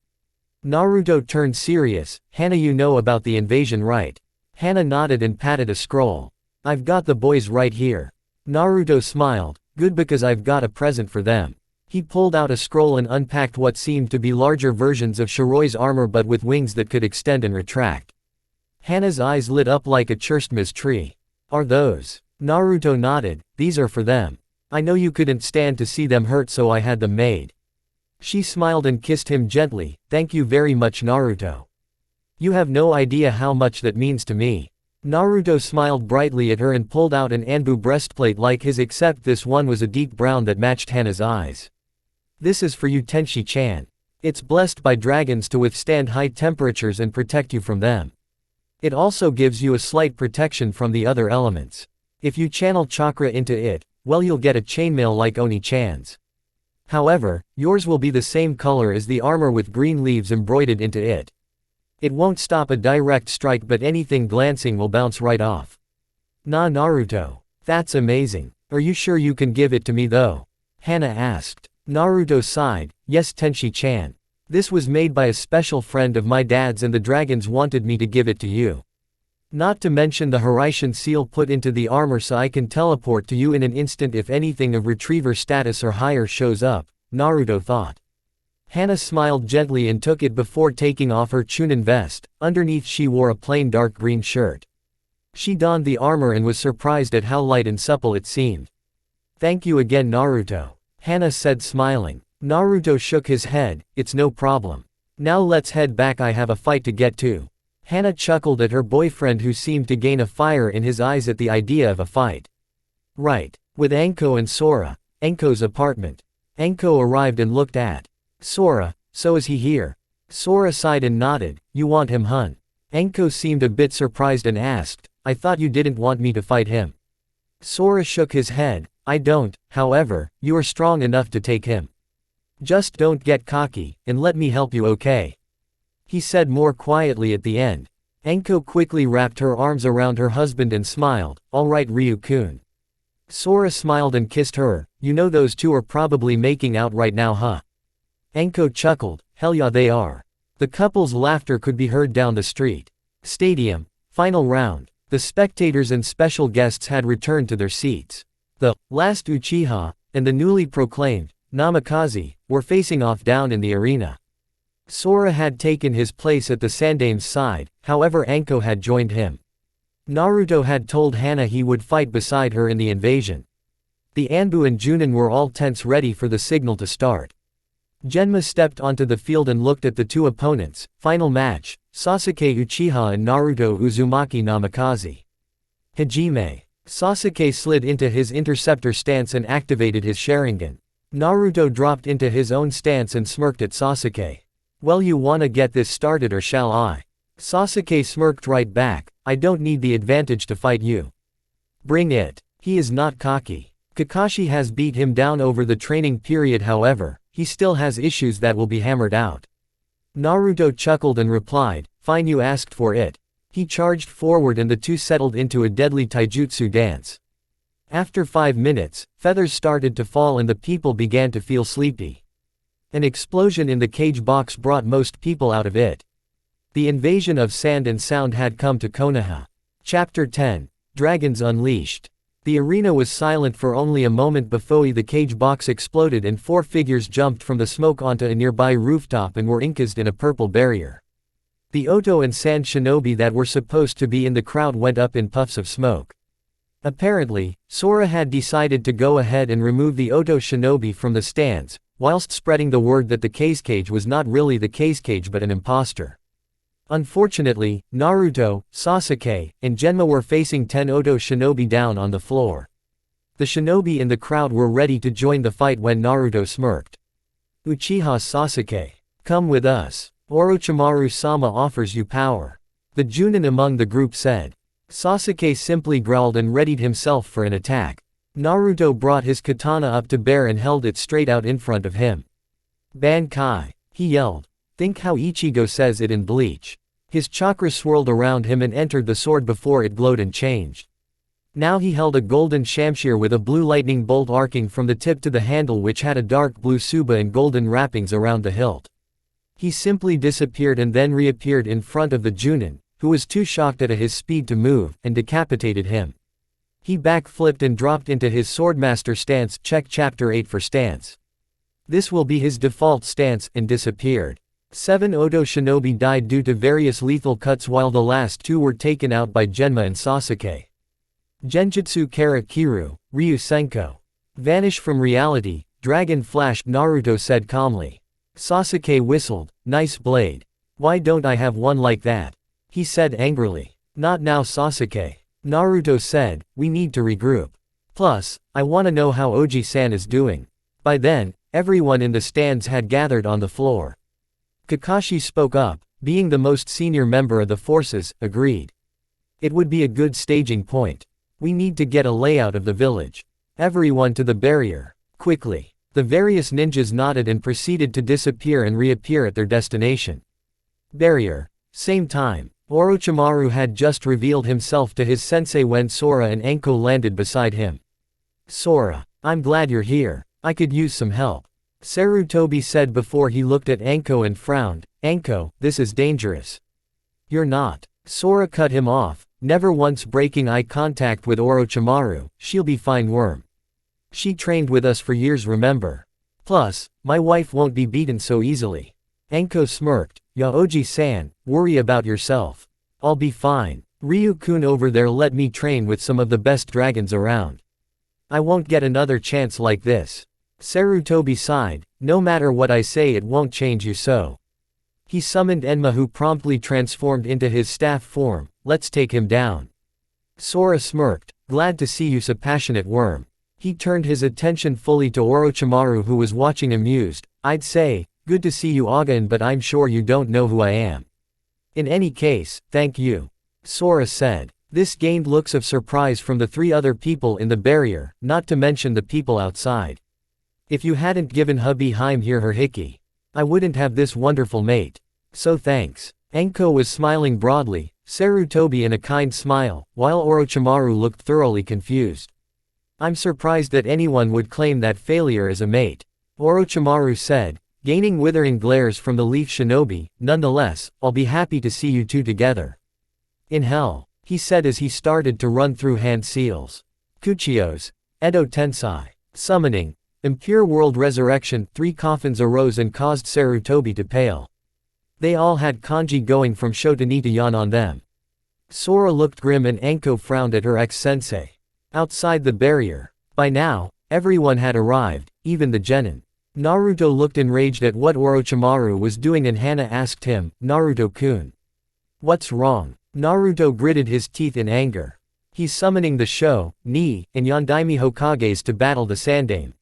Naruto turned serious. "Hana, you know about the invasion, right?" Hana nodded and patted a scroll. "I've got the boys right here." Naruto smiled. "Good, because I've got a present for them." He pulled out a scroll and unpacked what seemed to be larger versions of Shiroi's armor but with wings that could extend and retract. Hana's eyes lit up like a cherstmas tree. "Are those?" Naruto nodded. "These are for them. I know you couldn't stand to see them hurt, so I had them made." She smiled and kissed him gently. "Thank you very much, Naruto. You have no idea how much that means to me." Naruto smiled brightly at her and pulled out an Anbu breastplate like his, except this one was a deep brown that matched Hana's eyes. "This is for you, Tenshi-chan. It's blessed by dragons to withstand high temperatures and protect you from them. It also gives you a slight protection from the other elements. If you channel chakra into it, well, you'll get a chainmail like Oni-chan's. However, yours will be the same color as the armor with green leaves embroidered into it. It won't stop a direct strike, but anything glancing will bounce right off." "Nah, Naruto. That's amazing. Are you sure you can give it to me though?" Hana asked. Naruto sighed. "Yes, Tenshi-chan. This was made by a special friend of my dad's and the dragons wanted me to give it to you. Not to mention the Hiraishin seal put into the armor so I can teleport to you in an instant if anything of retriever status or higher shows up," Naruto thought. Hana smiled gently and took it before taking off her Chunin vest. Underneath she wore a plain dark green shirt. She donned the armor and was surprised at how light and supple it seemed. "Thank you again, Naruto," Hana said, smiling. Naruto shook his head. "It's no problem. Now let's head back, I have a fight to get to." Hana chuckled at her boyfriend, who seemed to gain a fire in his eyes at the idea of a fight. "Right. With Anko and Sora." Enko's apartment. Enko arrived and looked at Sora. "So is he here?" Sora sighed and nodded. "You want him, hun?" Enko seemed a bit surprised and asked, "I thought you didn't want me to fight him." Sora shook his head. "I don't, however, you are strong enough to take him. Just don't get cocky, and let me help you, okay?" He said more quietly at the end. Enko quickly wrapped her arms around her husband and smiled. "All right, Ryu-kun." Sora smiled and kissed her. "You know those two are probably making out right now, huh?" Enko chuckled. "Hell yeah, they are." The couple's laughter could be heard down the street. Stadium. Final round. The spectators and special guests had returned to their seats. The last Uchiha, and the newly proclaimed Namikaze, were facing off down in the arena. Sora had taken his place at the Sandame's side, however Anko had joined him. Naruto had told Hana he would fight beside her in the invasion. The Anbu and Junin were all tense, ready for the signal to start. Genma stepped onto the field and looked at the two opponents. Final match, Sasuke Uchiha and Naruto Uzumaki Namikaze. Hajime. Sasuke slid into his interceptor stance and activated his Sharingan. Naruto dropped into his own stance and smirked at Sasuke. "Well, you wanna get this started or shall I?" Sasuke smirked right back. "I don't need the advantage to fight you." "Bring it." He is not cocky. Kakashi has beat him down over the training period, however, he still has issues that will be hammered out. Naruto chuckled and replied, "Fine, you asked for it." He charged forward and the two settled into a deadly taijutsu dance. After 5 minutes, feathers started to fall and the people began to feel sleepy. An explosion in the cage box brought most people out of it. The invasion of sand and sound had come to Konoha. Chapter 10. Dragons Unleashed. The arena was silent for only a moment before the cage box exploded and 4 figures jumped from the smoke onto a nearby rooftop and were encased in a purple barrier. The Oto and Sand Shinobi that were supposed to be in the crowd went up in puffs of smoke. Apparently, Sora had decided to go ahead and remove the Oto Shinobi from the stands, whilst spreading the word that the cage was not really the cage but an imposter. Unfortunately, Naruto, Sasuke, and Genma were facing 10 Odo shinobi down on the floor. The shinobi in the crowd were ready to join the fight when Naruto smirked. Uchiha Sasuke. Come with us. Orochimaru-sama offers you power. The Junin among the group said. Sasuke simply growled and readied himself for an attack. Naruto brought his katana up to bear and held it straight out in front of him. Bankai, he yelled. Think how Ichigo says it in Bleach. His chakra swirled around him and entered the sword before it glowed and changed. Now he held a golden shamshir with a blue lightning bolt arcing from the tip to the handle, which had a dark blue tsuba and golden wrappings around the hilt. He simply disappeared and then reappeared in front of the Junin, who was too shocked at his speed to move, and decapitated him. He backflipped and dropped into his swordmaster stance. Check chapter 8 for stance. This will be his default stance, and disappeared. 7 Odo shinobi died due to various lethal cuts, while the last 2 were taken out by Genma and Sasuke. Genjutsu Kara Kiru, Ryu Senko. Vanish from reality, Dragon Flash, Naruto said calmly. Sasuke whistled, nice blade. Why don't I have one like that? He said angrily. Not now, Sasuke. Naruto said, we need to regroup. Plus, I wanna know how Oji-san is doing. By then, everyone in the stands had gathered on the floor. Kakashi spoke up, being the most senior member of the forces, agreed. It would be a good staging point. We need to get a layout of the village. Everyone to the barrier, quickly. The various ninjas nodded and proceeded to disappear and reappear at their destination. Barrier. Same time, Orochimaru had just revealed himself to his sensei when Sora and Anko landed beside him. Sora, I'm glad you're here. I could use some help. Sarutobi said before he looked at Anko and frowned. Anko, this is dangerous. You're not. Sora cut him off, never once breaking eye contact with Orochimaru. She'll be fine, worm. She trained with us for years, remember? Plus, my wife won't be beaten so easily. Anko smirked. Yaoji-san, worry about yourself. I'll be fine. Ryu-kun over there let me train with some of the best dragons around. I won't get another chance like this. Sarutobi sighed. No matter what I say, it won't change you, so. He summoned Enma, who promptly transformed into his staff form. Let's take him down. Sora smirked. Glad to see you, so passionate worm. He turned his attention fully to Orochimaru, who was watching amused. I'd say, good to see you, Again, but I'm sure you don't know who I am. In any case, thank you. Sora said. This gained looks of surprise from the 3 other people in the barrier, not to mention the people outside. If you hadn't given hubby Heim here her hickey, I wouldn't have this wonderful mate. So thanks. Anko was smiling broadly, Sarutobi in a kind smile, while Orochimaru looked thoroughly confused. I'm surprised that anyone would claim that failure as a mate. Orochimaru said, gaining withering glares from the Leaf Shinobi. Nonetheless, I'll be happy to see you two together. In hell, he said as he started to run through hand seals. Kuchios. Edo Tensai. Summoning. Impure World Resurrection. 3 coffins arose and caused Sarutobi to pale. They all had kanji going from sho to ni to yan on them. Sora looked grim and Anko frowned at her ex-sensei. Outside the barrier. By now, everyone had arrived, even the genin. Naruto looked enraged at what Orochimaru was doing and Hana asked him, Naruto-kun. What's wrong? Naruto gritted his teeth in anger. He's summoning the sho, ni, and Yondaime Hokages to battle the Sandaime.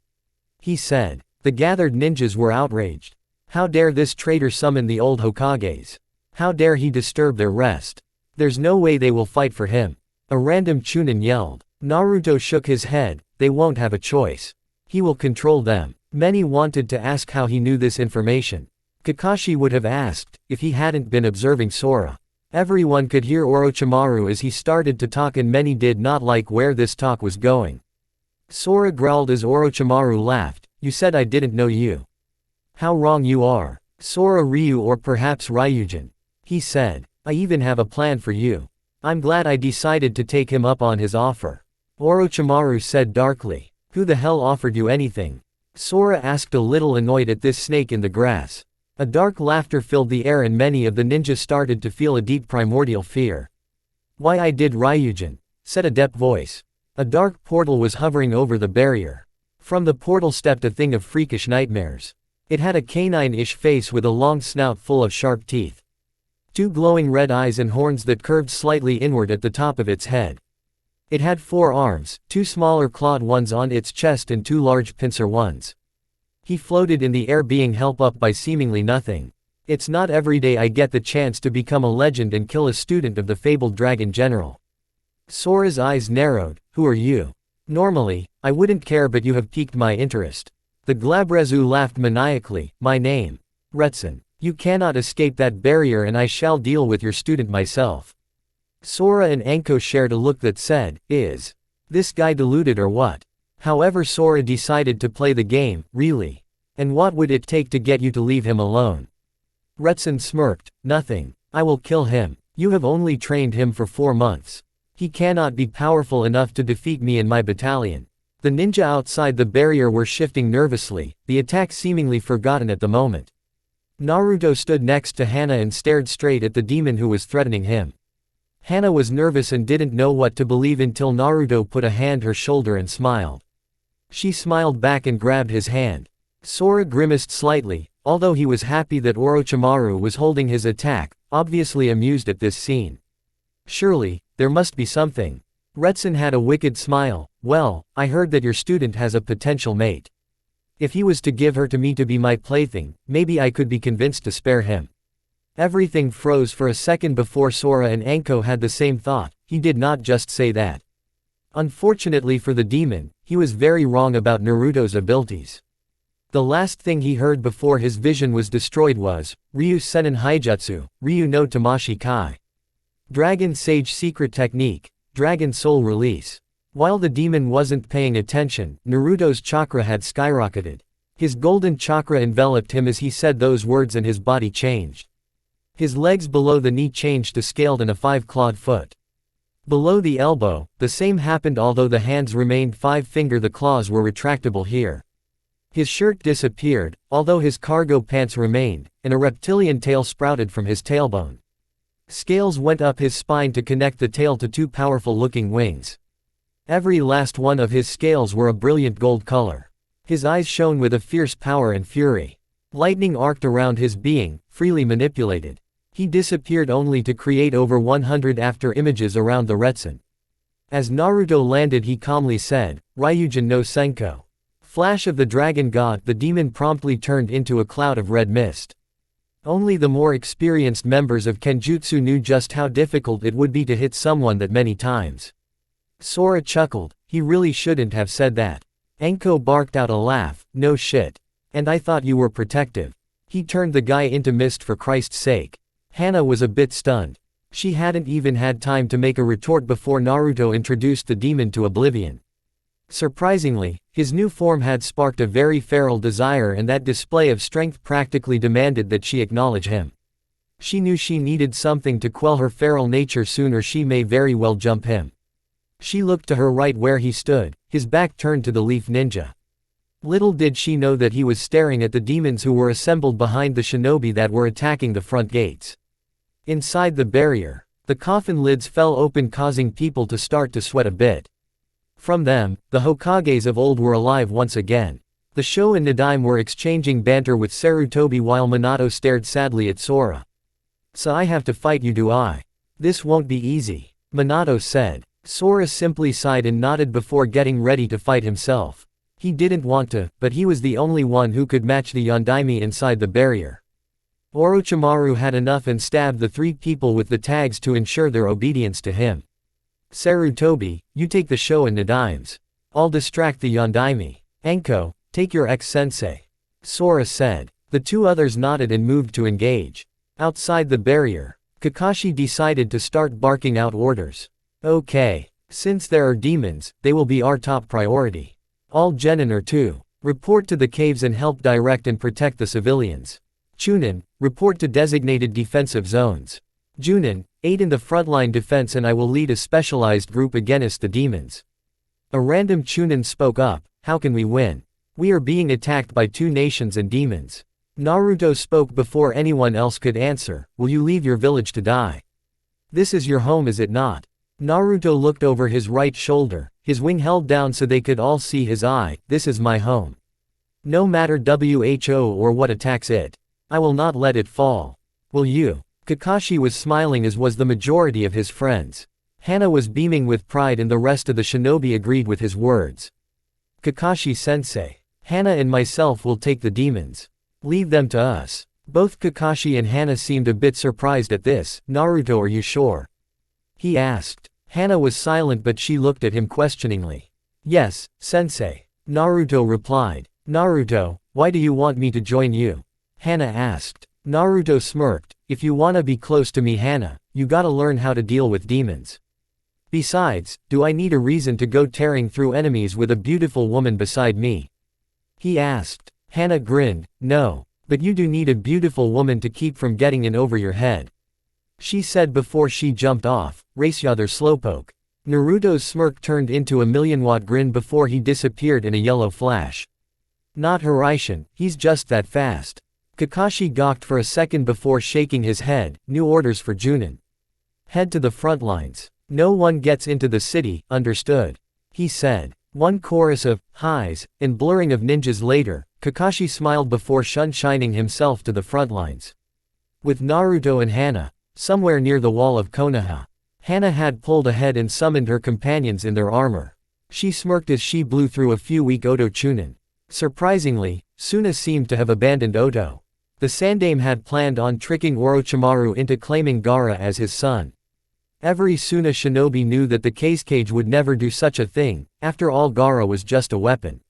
He said. The gathered ninjas were outraged. How dare this traitor summon the old Hokages? How dare he disturb their rest? There's no way they will fight for him. A random Chunin yelled. Naruto shook his head. They won't have a choice. He will control them. Many wanted to ask how he knew this information. Kakashi would have asked, if he hadn't been observing Sora. Everyone could hear Orochimaru as he started to talk, and many did not like where this talk was going. Sora growled as Orochimaru laughed. You said I didn't know you. How wrong you are. Sora Ryu, or perhaps Ryujin. He said. I even have a plan for you. I'm glad I decided to take him up on his offer. Orochimaru said darkly. Who the hell offered you anything? Sora asked, a little annoyed at this snake in the grass. A dark laughter filled the air and many of the ninjas started to feel a deep primordial fear. Why, I did, Ryujin, said a deep voice. A dark portal was hovering over the barrier. From the portal stepped a thing of freakish nightmares. It had a canine-ish face with a long snout full of sharp teeth. Two glowing red eyes and horns that curved slightly inward at the top of its head. It had 4 arms, 2 smaller clawed ones on its chest and 2 large pincer ones. He floated in the air being held up by seemingly nothing. It's not every day I get the chance to become a legend and kill a student of the fabled dragon general. Sora's eyes narrowed. Who are you? Normally, I wouldn't care, but you have piqued my interest. The Glabrezu laughed maniacally. My name. Retsun. You cannot escape that barrier and I shall deal with your student myself. Sora and Anko shared a look that said, is this guy deluded or what? However, Sora decided to play the game. Really? And what would it take to get you to leave him alone? Retsun smirked. Nothing. I will kill him. You have only trained him for 4 months. He cannot be powerful enough to defeat me and my battalion. The ninja outside the barrier were shifting nervously, the attack seemingly forgotten at the moment. Naruto stood next to Hana and stared straight at the demon who was threatening him. Hana was nervous and didn't know what to believe until Naruto put a hand on her shoulder and smiled. She smiled back and grabbed his hand. Sora grimaced slightly, although he was happy that Orochimaru was holding his attack, obviously amused at this scene. Surely, there must be something. Retsun had a wicked smile. Well, I heard that your student has a potential mate. If he was to give her to me to be my plaything, maybe I could be convinced to spare him. Everything froze for a second before Sora and Anko had the same thought. He did not just say that. Unfortunately for the demon, he was very wrong about Naruto's abilities. The last thing he heard before his vision was destroyed was, Ryu Senin Haijutsu, Ryu no Tamashi Kai. Dragon Sage Secret Technique, Dragon Soul Release. While the demon wasn't paying attention, Naruto's chakra had skyrocketed. His golden chakra enveloped him as he said those words and his body changed. His legs below the knee changed to scaled and a 5-clawed foot. Below the elbow, the same happened, although the hands remained 5-finger, the claws were retractable here. His shirt disappeared, although his cargo pants remained, and a reptilian tail sprouted from his tailbone. Scales went up his spine to connect the tail to 2 powerful-looking wings. Every last one of his scales were a brilliant gold color. His eyes shone with a fierce power and fury. Lightning arced around his being, freely manipulated. He disappeared only to create over 100 after images around the Retsun. As Naruto landed, he calmly said, Ryujin no Senko. Flash of the dragon god. The demon promptly turned into a cloud of red mist. Only the more experienced members of Kenjutsu knew just how difficult it would be to hit someone that many times. Sora chuckled. He really shouldn't have said that. Anko barked out a laugh. No shit. And I thought you were protective. He turned the guy into mist for Christ's sake. Hana was a bit stunned. She hadn't even had time to make a retort before Naruto introduced the demon to oblivion. Surprisingly, his new form had sparked a very feral desire, and that display of strength practically demanded that she acknowledge him. She knew she needed something to quell her feral nature soon, or she may very well jump him. She looked to her right where he stood, his back turned to the Leaf Ninja. Little did she know that he was staring at the demons who were assembled behind the shinobi that were attacking the front gates. Inside the barrier, the coffin lids fell open, causing people to start to sweat a bit. From them, the Hokages of old were alive once again. The Sho and Nadaime were exchanging banter with Sarutobi while Minato stared sadly at Sora. So I have to fight you, do I? This won't be easy, Minato said. Sora simply sighed and nodded before getting ready to fight himself. He didn't want to, but he was the only one who could match the Yondaime inside the barrier. Orochimaru had enough and stabbed the 3 people with the tags to ensure their obedience to him. Sarutobi, you take the Sho and Nadaimes. I'll distract the Yondaime. Anko, take your ex-sensei. Sora said. The 2 others nodded and moved to engage. Outside the barrier, Kakashi decided to start barking out orders. Okay. Since there are demons, they will be our top priority. All genin are to report to the caves and help direct and protect the civilians. Chunin, report to designated defensive zones. Junin, aid in the frontline defense, and I will lead a specialized group against the demons. A random Chunin spoke up. How can we win? We are being attacked by 2 nations and demons. Naruto spoke before anyone else could answer. Will you leave your village to die? This is your home, is it not? Naruto looked over his right shoulder, his wing held down so they could all see his eye. This is my home. No matter who or what attacks it. I will not let it fall. Will you? Kakashi was smiling as was the majority of his friends. Hana was beaming with pride and the rest of the shinobi agreed with his words. Kakashi-sensei. Hana and myself will take the demons. Leave them to us. Both Kakashi and Hana seemed a bit surprised at this. Naruto, are you sure? He asked. Hana was silent but she looked at him questioningly. Yes, sensei. Naruto replied. Naruto, why do you want me to join you? Hana asked. Naruto smirked. If you wanna be close to me, Hana, you gotta learn how to deal with demons. Besides, do I need a reason to go tearing through enemies with a beautiful woman beside me? He asked. Hana grinned. No. But you do need a beautiful woman to keep from getting in over your head. She said before she jumped off. Race ya other slowpoke. Naruto's smirk turned into a million-watt grin before he disappeared in a yellow flash. Not Hiraishin, he's just that fast. Kakashi gawked for a second before shaking his head. New orders for Junin. Head to the front lines. No one gets into the city, understood? He said. One chorus of highs and blurring of ninjas later, Kakashi smiled before shining himself to the front lines. With Naruto and Hana, somewhere near the wall of Konoha. Hana had pulled ahead and summoned her companions in their armor. She smirked as she blew through a few weak Oto Chunin. Surprisingly, Suna seemed to have abandoned Oto. The Sandaime had planned on tricking Orochimaru into claiming Gaara as his son. Every Suna shinobi knew that the Cage would never do such a thing, after all Gaara was just a weapon.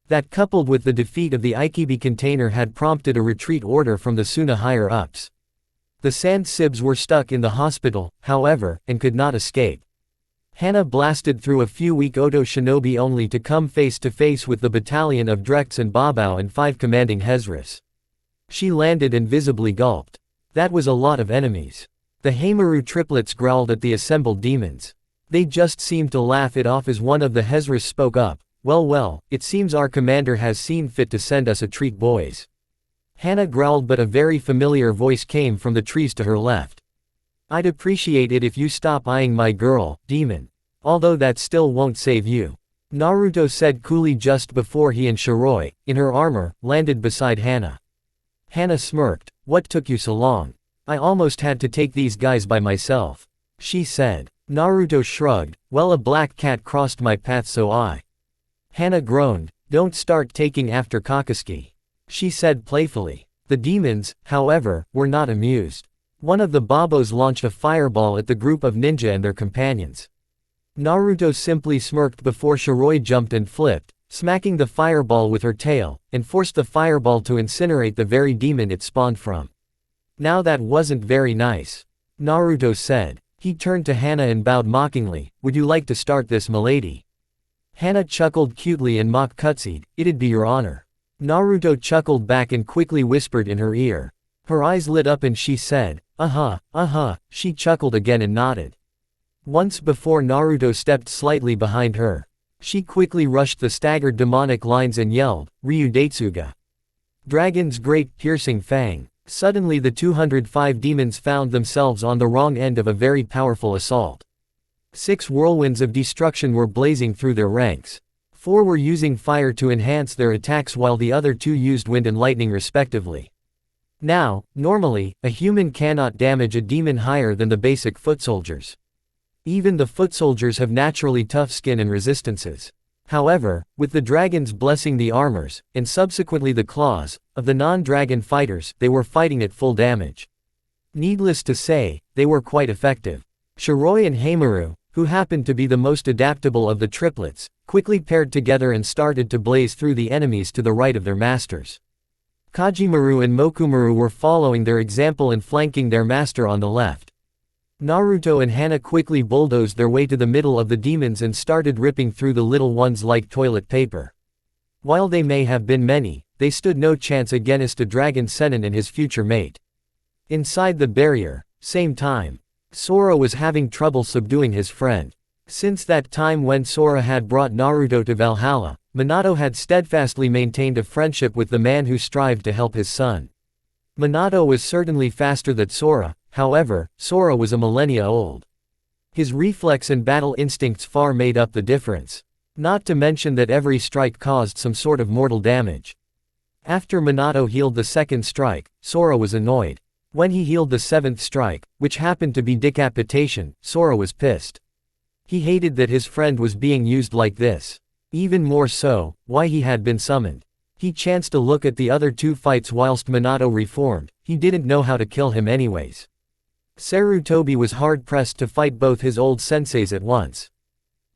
That coupled with the defeat of the Ikibi container had prompted a retreat order from the Suna higher-ups. The Sand Sibs were stuck in the hospital, however, and could not escape. Hana blasted through a few weak Oto shinobi only to come face to face with the battalion of Drex and Babao and 5 commanding Hezris. She landed and visibly gulped. That was a lot of enemies. The Heimaru triplets growled at the assembled demons. They just seemed to laugh it off as one of the Hezris spoke up. Well, it seems our commander has seen fit to send us a treat, boys. Hana growled, but a very familiar voice came from the trees to her left. I'd appreciate it if you stop eyeing my girl, demon. Although that still won't save you. Naruto said coolly just before he and Shiroi, in her armor, landed beside Hana. Hana smirked. What took you so long? I almost had to take these guys by myself. She said. Naruto shrugged. Well, a black cat crossed my path, so I. Hana groaned. Don't start taking after Kakasuki. She said playfully. The demons, however, were not amused. One of the Babos launched a fireball at the group of ninja and their companions. Naruto simply smirked before Shiroi jumped and flipped, smacking the fireball with her tail, and forced the fireball to incinerate the very demon it spawned from. Now that wasn't very nice. Naruto said. He turned to Hana and bowed mockingly. Would you like to start this, milady? Hana chuckled cutely and mock cutsied. It'd be your honor. Naruto chuckled back and quickly whispered in her ear. Her eyes lit up and she said, she chuckled again and nodded. Once before Naruto stepped slightly behind her. She quickly rushed the staggered demonic lines and yelled, Ryu Daitsuga. Dragon's great piercing fang. Suddenly the 205 demons found themselves on the wrong end of a very powerful assault. 6 whirlwinds of destruction were blazing through their ranks. 4 were using fire to enhance their attacks while the other 2 used wind and lightning respectively. Now, normally, a human cannot damage a demon higher than the basic foot soldiers. Even the foot soldiers have naturally tough skin and resistances. However, with the dragons blessing the armors, and subsequently the claws, of the non-dragon fighters, they were fighting at full damage. Needless to say, they were quite effective. Shiroi and Heimaru, who happened to be the most adaptable of the triplets, quickly paired together and started to blaze through the enemies to the right of their masters. Kajimaru and Mokumaru were following their example and flanking their master on the left. Naruto and Hana quickly bulldozed their way to the middle of the demons and started ripping through the little ones like toilet paper. While they may have been many, they stood no chance against a dragon Sennin and his future mate. Inside the barrier, same time, Sora was having trouble subduing his friend. Since that time when Sora had brought Naruto to Valhalla, Minato had steadfastly maintained a friendship with the man who strived to help his son. Minato was certainly faster than Sora, however, Sora was a millennia old. His reflex and battle instincts far made up the difference. Not to mention that every strike caused some sort of mortal damage. After Minato healed the second strike, Sora was annoyed. When he healed the 7th strike, which happened to be decapitation, Sora was pissed. He hated that his friend was being used like this. Even more so, why he had been summoned. He chanced a look at the other 2 fights whilst Minato reformed, he didn't know how to kill him anyways. Sarutobi was hard-pressed to fight both his old senseis at once.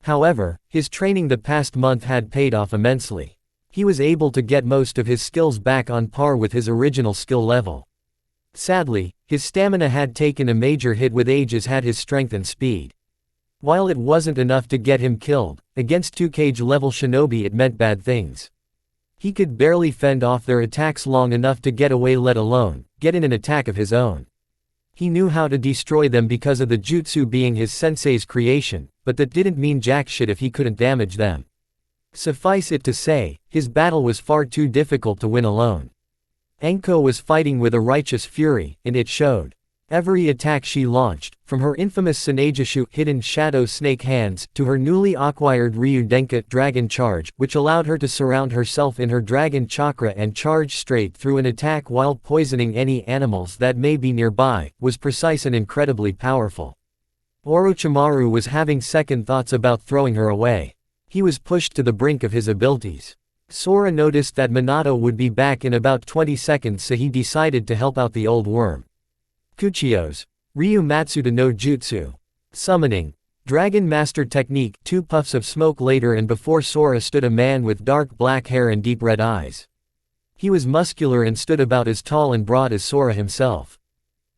However, his training the past month had paid off immensely. He was able to get most of his skills back on par with his original skill level. Sadly, his stamina had taken a major hit with age as had his strength and speed. While it wasn't enough to get him killed, against 2 level shinobi it meant bad things. He could barely fend off their attacks long enough to get away, let alone get in an attack of his own. He knew how to destroy them because of the jutsu being his sensei's creation, but that didn't mean jack shit if he couldn't damage them. Suffice it to say, his battle was far too difficult to win alone. Enko was fighting with a righteous fury, and it showed. Every attack she launched, from her infamous Sanejishu hidden shadow snake hands, to her newly acquired Ryu Denka dragon charge, which allowed her to surround herself in her dragon chakra and charge straight through an attack while poisoning any animals that may be nearby, was precise and incredibly powerful. Orochimaru was having second thoughts about throwing her away. He was pushed to the brink of his abilities. Sora noticed that Minato would be back in about 20 seconds, so he decided to help out the old worm. Kuchiyos. Ryu Matsuda no Jutsu. Summoning. Dragon Master Technique. 2 puffs of smoke later, and before Sora stood a man with dark black hair and deep red eyes. He was muscular and stood about as tall and broad as Sora himself.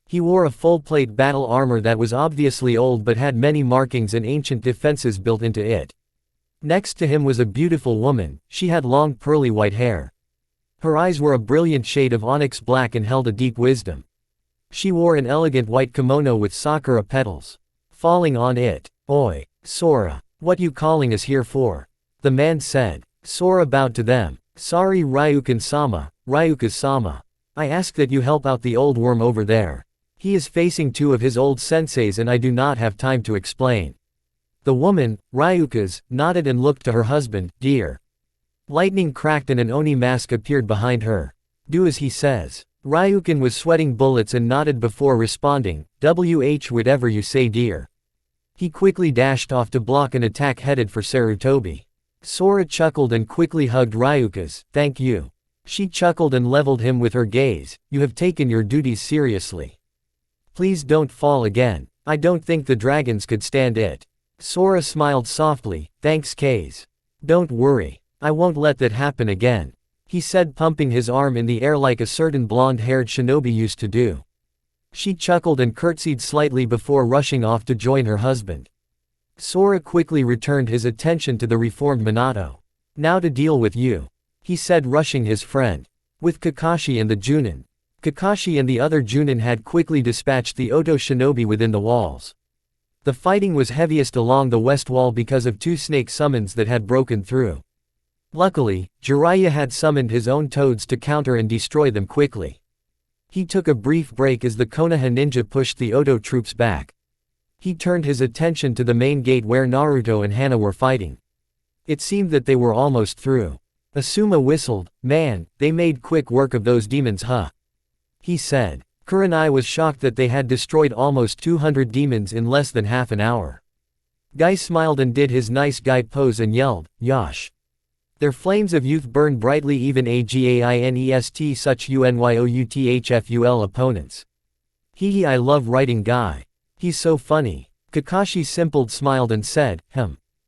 He wore a full-plate battle armor that was obviously old but had many markings and ancient defenses built into it. Next to him was a beautiful woman. She had long pearly white hair. Her eyes were a brilliant shade of onyx black and held a deep wisdom. She wore an elegant white kimono with sakura petals falling on it. "Oi, Sora, what you calling us here for?" the man said. Sora bowed to them. "Sorry Ryukin-sama, Ryuka-sama. I ask that you help out the old worm over there. He is facing 2 of his old senseis and I do not have time to explain." The woman, Ryuka's, nodded and looked to her husband. "Dear." Lightning cracked and an Oni mask appeared behind her. "Do as he says." Ryukin was sweating bullets and nodded before responding, whatever you say, dear." He quickly dashed off to block an attack headed for Sarutobi. Sora chuckled and quickly hugged Ryuka's. "Thank you." She chuckled and leveled him with her gaze. "You have taken your duties seriously. Please don't fall again. I don't think the dragons could stand it." Sora smiled softly. "Thanks, Kaze. Don't worry. I won't let that happen again," he said, pumping his arm in the air like a certain blonde-haired shinobi used to do. She chuckled and curtsied slightly before rushing off to join her husband. Sora quickly returned his attention to the reformed Minato. "Now to deal with you," he said, rushing his friend. With Kakashi and the Junin. Kakashi and the other Junin had quickly dispatched the Oto shinobi within the walls. The fighting was heaviest along the west wall because of 2 snake summons that had broken through. Luckily, Jiraiya had summoned his own toads to counter and destroy them quickly. He took a brief break as the Konoha ninja pushed the Oto troops back. He turned his attention to the main gate where Naruto and Hana were fighting. It seemed that they were almost through. Asuma whistled. "Man, they made quick work of those demons, huh?" he said. Kurenai was shocked that they had destroyed almost 200 demons in less than half an hour. Guy smiled and did his nice guy pose and yelled, "Yosh!" Their flames of youth burned brightly, even against such unyoutHFUL opponents. "Hee, I love writing Guy. He's so funny." Kakashi smiled and said,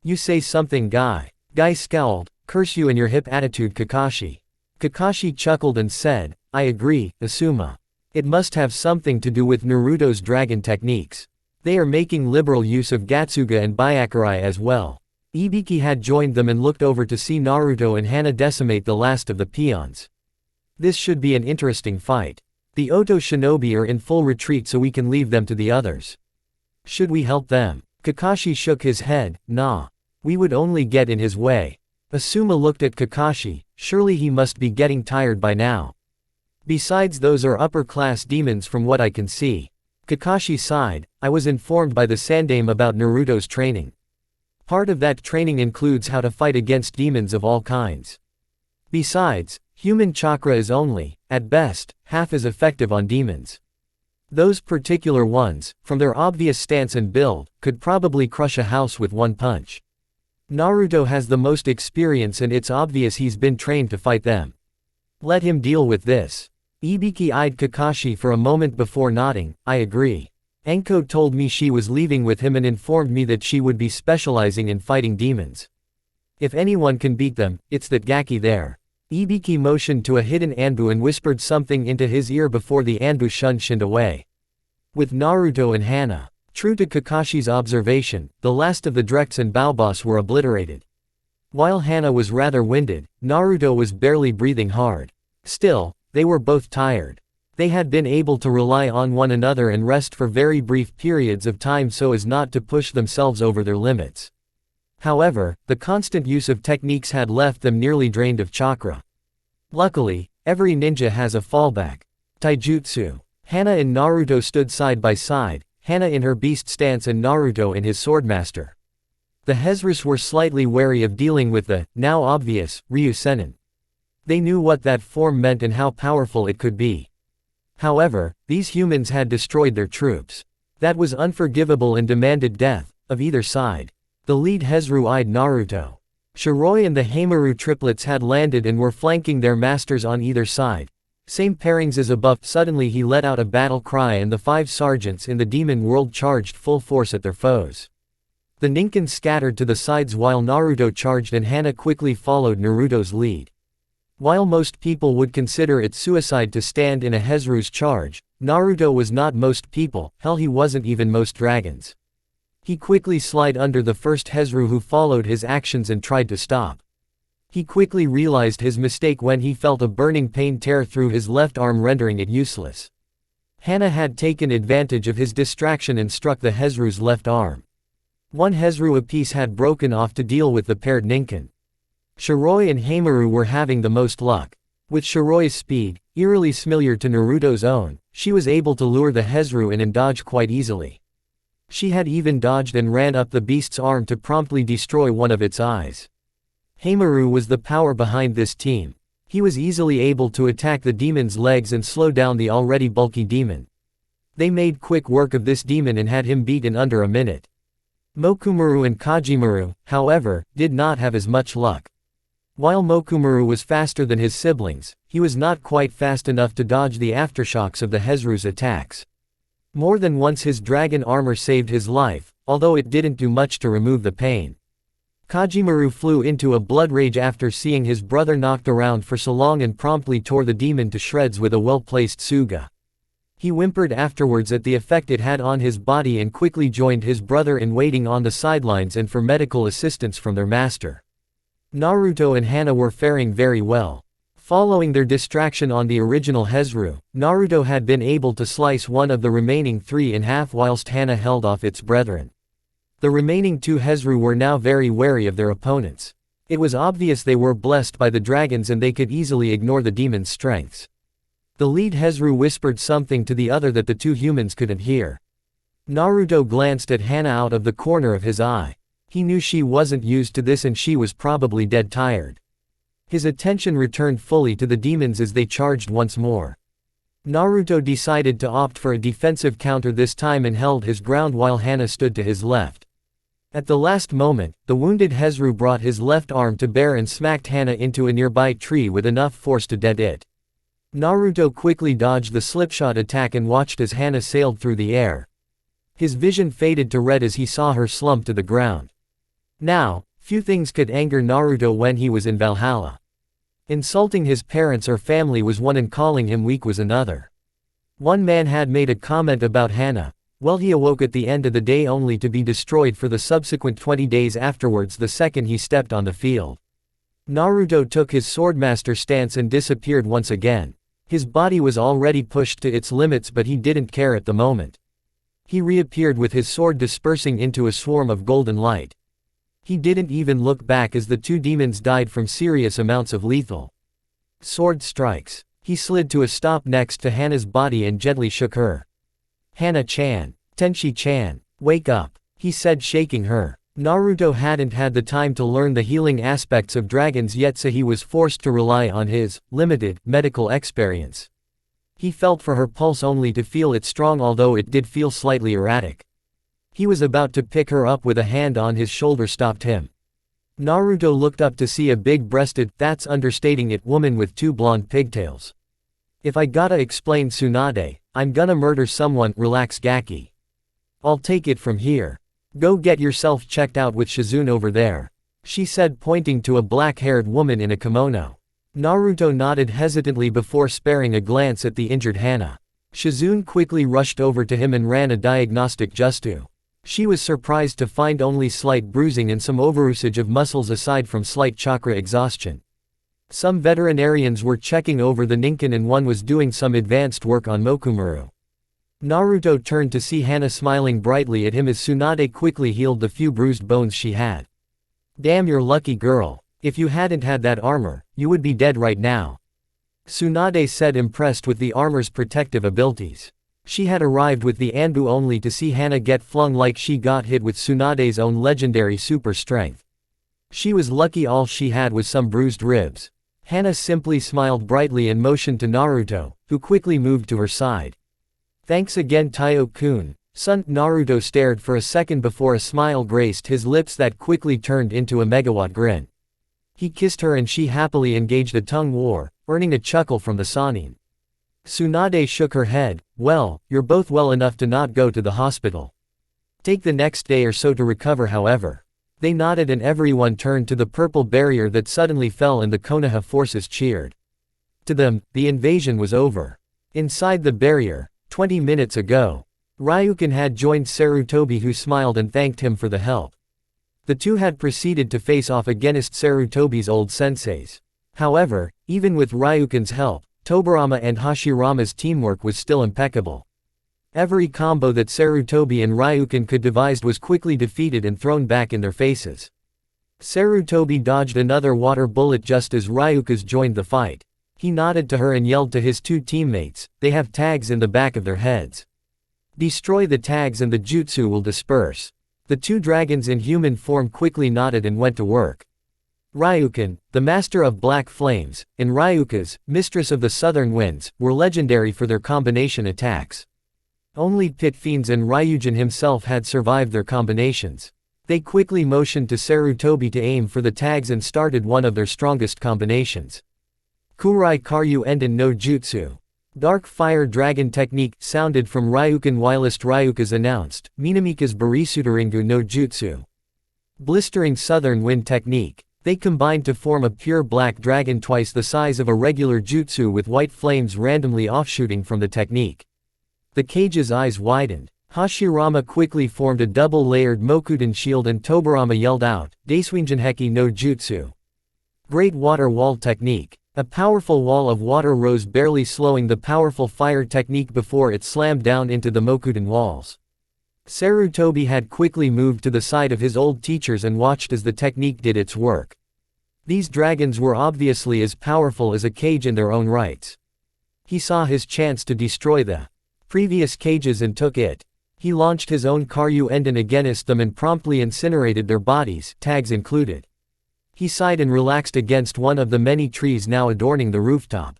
"You say something, Guy." Guy scowled. "Curse you and your hip attitude, Kakashi." Kakashi chuckled and said, "I agree, Asuma. It must have something to do with Naruto's dragon techniques. They are making liberal use of Gatsuga and Byakurai as well." Ibiki had joined them and looked over to see Naruto and Hana decimate the last of the peons. "This should be an interesting fight. The Oto shinobi are in full retreat, so we can leave them to the others. Should we help them?" Kakashi shook his head. "Nah. We would only get in his way." Asuma looked at Kakashi. Surely he must be getting tired by now. "Besides, those are upper-class demons from what I can see." Kakashi sighed. "I was informed by the Sandaime about Naruto's training. Part of that training includes how to fight against demons of all kinds. Besides, human chakra is only, at best, half as effective on demons. Those particular ones, from their obvious stance and build, could probably crush a house with one punch. Naruto has the most experience and it's obvious he's been trained to fight them. Let him deal with this. Ibiki eyed Kakashi for a moment before nodding. I agree. Enko told me she was leaving with him and informed me that she would be specializing in fighting demons. If anyone can beat them, it's that Gaki there. Ibiki motioned to a hidden Anbu and whispered something into his ear before the Anbu shinned away. With Naruto and Hana, true to Kakashi's observation, the last of the Drekks and Baobas were obliterated. While Hana was rather winded, Naruto was barely breathing hard. Still, they were both tired. They had been able to rely on one another and rest for very brief periods of time so as not to push themselves over their limits. However, the constant use of techniques had left them nearly drained of chakra. Luckily, every ninja has a fallback. Taijutsu. Hana and Naruto stood side by side, Hana in her beast stance and Naruto in his swordmaster. The Hezrus were slightly wary of dealing with the, now obvious, Ryusenin. They knew what that form meant and how powerful it could be. However, these humans had destroyed their troops. That was unforgivable and demanded death, of either side. The lead Hezru eyed Naruto. Shiroi and the Heimaru triplets had landed and were flanking their masters on either side. Same pairings as above. Suddenly he let out a battle cry and the 5 sergeants in the demon world charged full force at their foes. The Ninken scattered to the sides while Naruto charged and Hana quickly followed Naruto's lead. While most people would consider it suicide to stand in a Hezru's charge, Naruto was not most people, hell he wasn't even most dragons. He quickly slid under the first Hezru who followed his actions and tried to stop. He quickly realized his mistake when he felt a burning pain tear through his left arm rendering it useless. Hana had taken advantage of his distraction and struck the Hezru's left arm. One Hezru apiece had broken off to deal with the paired Ninken. Shiroi and Heimaru were having the most luck. With Shiroi's speed, eerily similar to Naruto's own, she was able to lure the Hezru in and dodge quite easily. She had even dodged and ran up the beast's arm to promptly destroy one of its eyes. Heimaru was the power behind this team. He was easily able to attack the demon's legs and slow down the already bulky demon. They made quick work of this demon and had him beat in under a minute. Mokumaru and Kajimaru, however, did not have as much luck. While Mokumaru was faster than his siblings, he was not quite fast enough to dodge the aftershocks of the Hezru's attacks. More than once his dragon armor saved his life, although it didn't do much to remove the pain. Kajimaru flew into a blood rage after seeing his brother knocked around for so long and promptly tore the demon to shreds with a well-placed Suga. He whimpered afterwards at the effect it had on his body and quickly joined his brother in waiting on the sidelines and for medical assistance from their master. Naruto and Hana were faring very well. Following their distraction on the original Hezru, Naruto had been able to slice one of the remaining 3 in half whilst Hana held off its brethren. The remaining 2 Hezru were now very wary of their opponents. It was obvious they were blessed by the dragons and they could easily ignore the demon's strengths. The lead Hezru whispered something to the other that the 2 humans couldn't hear. Naruto glanced at Hana out of the corner of his eye. He knew she wasn't used to this and she was probably dead tired. His attention returned fully to the demons as they charged once more. Naruto decided to opt for a defensive counter this time and held his ground while Hana stood to his left. At the last moment, the wounded Hezru brought his left arm to bear and smacked Hana into a nearby tree with enough force to dead it. Naruto quickly dodged the slipshot attack and watched as Hana sailed through the air. His vision faded to red as he saw her slump to the ground. Now, few things could anger Naruto when he was in Valhalla. Insulting his parents or family was one and calling him weak was another. One man had made a comment about Hana. Well, he awoke at the end of the day only to be destroyed for the subsequent 20 days afterwards the second he stepped on the field. Naruto took his swordmaster stance and disappeared once again. His body was already pushed to its limits but he didn't care at the moment. He reappeared with his sword dispersing into a swarm of golden light. He didn't even look back as the 2 demons died from serious amounts of lethal sword strikes. He slid to a stop next to Hana's body and gently shook her. Hana-chan. Tenshi-chan. Wake up, he said, shaking her. Naruto hadn't had the time to learn the healing aspects of dragons yet, so he was forced to rely on his limited medical experience. He felt for her pulse only to feel it strong, although it did feel slightly erratic. He was about to pick her up with a hand on his shoulder stopped him. Naruto looked up to see a big-breasted, that's understating it, woman with 2 blonde pigtails. If I gotta explain, Tsunade, I'm gonna murder someone, relax Gaki. I'll take it from here. Go get yourself checked out with Shizune over there, she said, pointing to a black-haired woman in a kimono. Naruto nodded hesitantly before sparing a glance at the injured Hana. Shizune quickly rushed over to him and ran a diagnostic justu. She was surprised to find only slight bruising and some overusage of muscles aside from slight chakra exhaustion. Some veterinarians were checking over the Ninken and one was doing some advanced work on Mokumaru. Naruto turned to see Hana smiling brightly at him as Tsunade quickly healed the few bruised bones she had. Damn, you're lucky girl. If you hadn't had that armor, you would be dead right now, Tsunade said, impressed with the armor's protective abilities. She had arrived with the Anbu only to see Hana get flung like she got hit with Tsunade's own legendary super strength. She was lucky all she had was some bruised ribs. Hana simply smiled brightly and motioned to Naruto, who quickly moved to her side. Thanks again, Taiyo-kun. Son. Naruto stared for a second before a smile graced his lips that quickly turned into a megawatt grin. He kissed her and she happily engaged a tongue war, earning a chuckle from the Sanin. Tsunade shook her head. Well, you're both well enough to not go to the hospital. Take the next day or so to recover, however. They nodded and everyone turned to the purple barrier that suddenly fell and the Konoha forces cheered. To them, the invasion was over. Inside the barrier, 20 minutes ago, Ryukin had joined Sarutobi, who smiled and thanked him for the help. The two had proceeded to face off against Sarutobi's old senseis. However, even with Ryukin's help, Tobirama and Hashirama's teamwork was still impeccable. Every combo that Sarutobi and Ryukin could devise was quickly defeated and thrown back in their faces. Sarutobi dodged another water bullet just as Ryuka's joined the fight. He nodded to her and yelled to his two teammates, they have tags in the back of their heads. Destroy the tags and the jutsu will disperse. The two dragons in human form quickly nodded and went to work. Ryukin, the master of black flames, and Ryuka's, mistress of the southern winds, were legendary for their combination attacks. Only Pit Fiends and Ryujin himself had survived their combinations. They quickly motioned to Sarutobi to aim for the tags and started one of their strongest combinations. Kurai Karyu Enden no Jutsu. Dark Fire Dragon Technique sounded from Ryukin whilst Ryuka's announced, Minamika's Barisutaringu no Jutsu. Blistering Southern Wind Technique. They combined to form a pure black dragon twice the size of a regular jutsu with white flames randomly offshooting from the technique. The cage's eyes widened. Hashirama quickly formed a double-layered Mokuden shield and Tobirama yelled out, Daisuinjinheki no Jutsu. Great Water Wall Technique. A powerful wall of water rose, barely slowing the powerful fire technique before it slammed down into the Mokuden walls. Sarutobi had quickly moved to the side of his old teachers and watched as the technique did its work. These dragons were obviously as powerful as a cage in their own rights. He saw his chance to destroy the previous cages and took it. He launched his own Karyu Enden against them and promptly incinerated their bodies, tags included. He sighed and relaxed against one of the many trees now adorning the rooftop.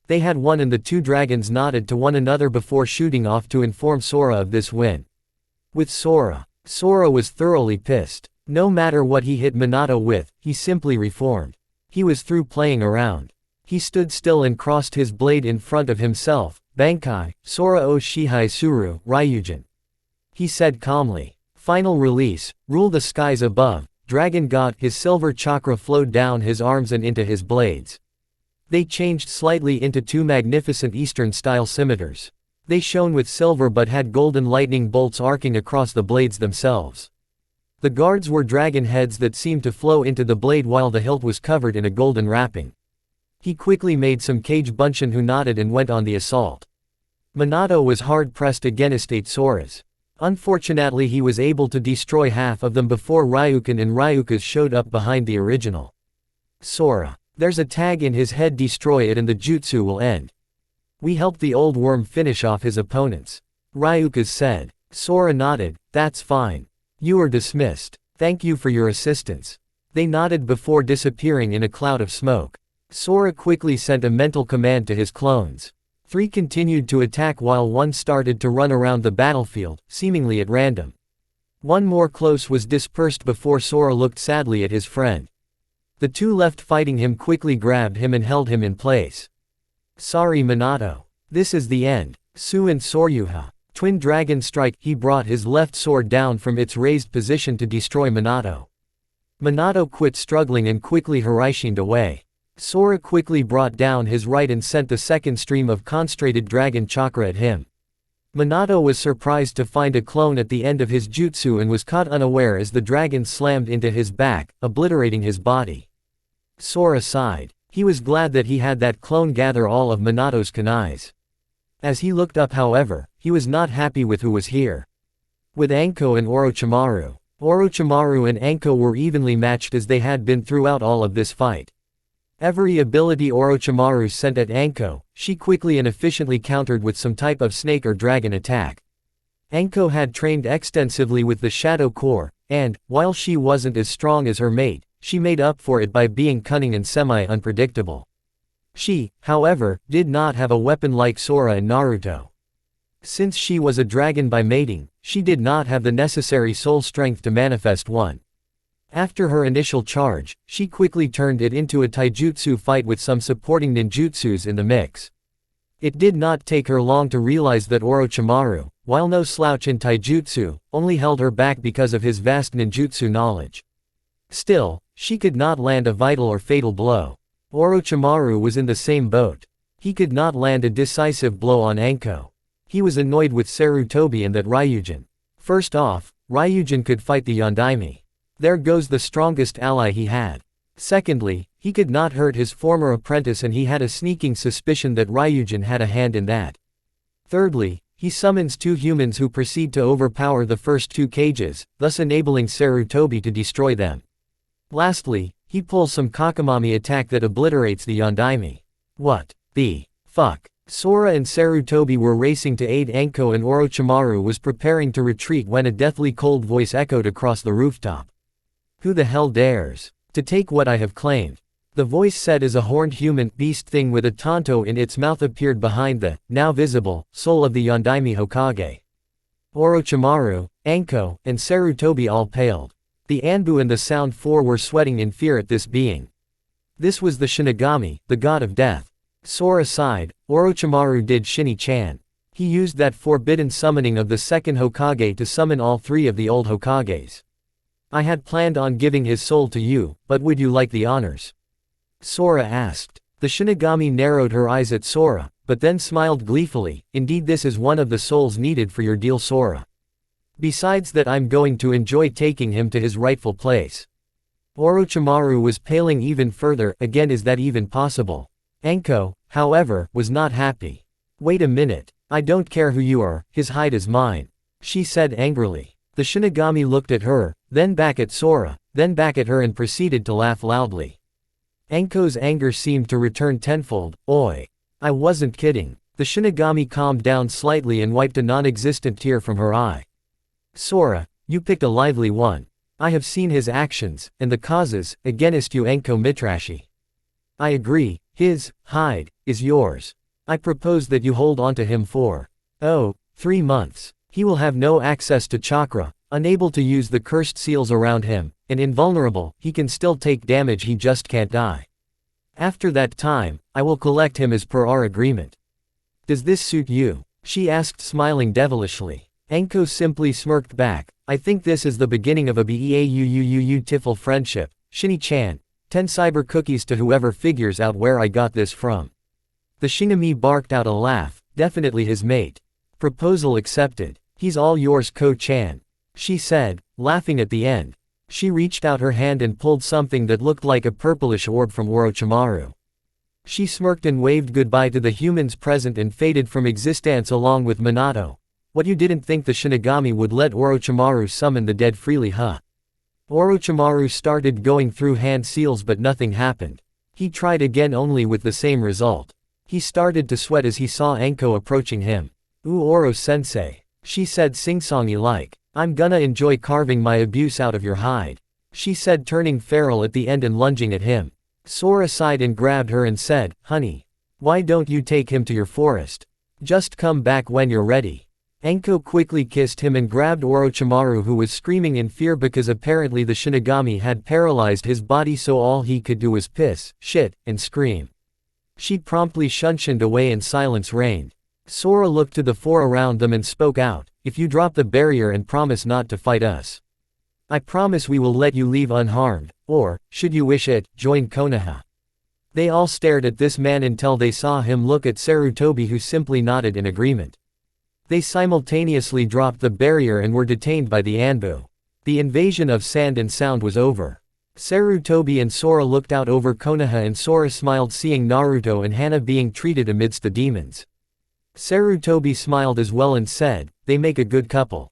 They had won and the two dragons nodded to one another before shooting off to inform Sora of this win. With Sora was thoroughly pissed. No matter what he hit Minato with, he simply reformed. He was through playing around. He stood still and crossed his blade in front of himself. Bankai, Sora o Shihai Suru, Ryujin. He said calmly. Final release, rule the skies above, Dragon God. His silver chakra flowed down his arms and into his blades. They changed slightly into two magnificent Eastern-style scimitars. They shone with silver but had golden lightning bolts arcing across the blades themselves. The guards were dragon heads that seemed to flow into the blade while the hilt was covered in a golden wrapping. He quickly made some Kage Bunshin who nodded and went on the assault. Minato was hard-pressed against 8 Soras. Unfortunately he was able to destroy half of them before Ryukin and Ryuka's showed up behind the original. Sora. There's a tag in his head, destroy it and the jutsu will end. We helped the old worm finish off his opponents. Ryuka's said. Sora nodded, that's fine. You are dismissed. Thank you for your assistance. They nodded before disappearing in a cloud of smoke. Sora quickly sent a mental command to his clones. 3 continued to attack while 1 started to run around the battlefield, seemingly at random. 1 more close was dispersed before Sora looked sadly at his friend. The 2 left fighting him quickly grabbed him and held him in place. Sorry Minato. This is the end. Su and Soryuha. Twin Dragon Strike. He brought his left sword down from its raised position to destroy Minato. Minato quit struggling and quickly Hiraishined away. Sora quickly brought down his right and sent the second stream of concentrated dragon chakra at him. Minato was surprised to find a clone at the end of his jutsu and was caught unaware as the dragon slammed into his back, obliterating his body. Sora sighed. He was glad that he had that clone gather all of Minato's kunais. As he looked up however, he was not happy with who was here. With Anko and Orochimaru. Orochimaru and Anko were evenly matched as they had been throughout all of this fight. Every ability Orochimaru sent at Anko, she quickly and efficiently countered with some type of snake or dragon attack. Anko had trained extensively with the Shadow Core, and, while she wasn't as strong as her mate, she made up for it by being cunning and semi-unpredictable. She, however, did not have a weapon like Sora and Naruto. Since she was a dragon by mating, she did not have the necessary soul strength to manifest one. After her initial charge, she quickly turned it into a taijutsu fight with some supporting ninjutsus in the mix. It did not take her long to realize that Orochimaru, while no slouch in taijutsu, only held her back because of his vast ninjutsu knowledge. Still, she could not land a vital or fatal blow. Orochimaru was in the same boat. He could not land a decisive blow on Anko. He was annoyed with Sarutobi and that Ryujin. First off, Ryujin could fight the Yondaime. There goes the strongest ally he had. Secondly, he could not hurt his former apprentice and he had a sneaking suspicion that Ryujin had a hand in that. Thirdly, he summons 2 humans who proceed to overpower the first 2 cages, thus enabling Sarutobi to destroy them. Lastly, he pulls some Kakamami attack that obliterates the Yondaime. What the fuck? Sora and Sarutobi were racing to aid Anko and Orochimaru was preparing to retreat when a deathly cold voice echoed across the rooftop. Who the hell dares to take what I have claimed? The voice said as a horned human beast thing with a tanto in its mouth appeared behind the, now visible, soul of the Yondaime Hokage. Orochimaru, Anko, and Sarutobi all paled. The Anbu and the Sound Four were sweating in fear at this being. This was the Shinigami, the god of death. Sora sighed. Orochimaru did Shinny-chan. He used that forbidden summoning of the second Hokage to summon all 3 of the old Hokages. I had planned on giving his soul to you, but would you like the honors? Sora asked. The Shinigami narrowed her eyes at Sora, but then smiled gleefully. Indeed, this is one of the souls needed for your deal, Sora. Besides that, I'm going to enjoy taking him to his rightful place. Orochimaru was paling even further. Again, is that even possible? Anko, however, was not happy. Wait a minute. I don't care who you are, his hide is mine, she said angrily. The Shinigami looked at her, then back at Sora, then back at her and proceeded to laugh loudly. Anko's anger seemed to return tenfold. Oi! I wasn't kidding. The Shinigami calmed down slightly and wiped a non-existent tear from her eye. Sora, you picked a lively one. I have seen his actions, and the causes, against you Anko Mitrashi. I agree, his hide is yours. I propose that you hold onto him for 3 months. He will have no access to chakra, unable to use the cursed seals around him, and invulnerable. He can still take damage, he just can't die. After that time, I will collect him as per our agreement. Does this suit you? She asked, smiling devilishly. Anko simply smirked back. I think this is the beginning of a beautiful friendship. Shinny-chan, 10 cyber cookies to whoever figures out where I got this from. The Shinigami barked out a laugh, definitely his mate. Proposal accepted. He's all yours, Ko-chan, she said, laughing at the end. She reached out her hand and pulled something that looked like a purplish orb from Orochimaru. She smirked and waved goodbye to the humans present and faded from existence along with Minato. What, you didn't think the Shinigami would let Orochimaru summon the dead freely, huh? Orochimaru started going through hand seals but nothing happened. He tried again, only with the same result. He started to sweat as he saw Anko approaching him. Ooh, Oro-sensei, she said sing-songy like. I'm gonna enjoy carving my abuse out of your hide, she said, turning feral at the end and lunging at him. Sora sighed and grabbed her and said, honey. Why don't you take him to your forest? Just come back when you're ready. Anko quickly kissed him and grabbed Orochimaru, who was screaming in fear because apparently the Shinigami had paralyzed his body, so all he could do was piss, shit, and scream. She promptly shunshined away and silence reigned. Sora looked to the four around them and spoke out, "If you drop the barrier and promise not to fight us, I promise we will let you leave unharmed, or, should you wish it, join Konoha." They all stared at this man until they saw him look at Sarutobi, who simply nodded in agreement. They simultaneously dropped the barrier and were detained by the Anbu. The invasion of sand and sound was over. Sarutobi and Sora looked out over Konoha, and Sora smiled seeing Naruto and Hana being treated amidst the demons. Sarutobi smiled as well and said, "They make a good couple.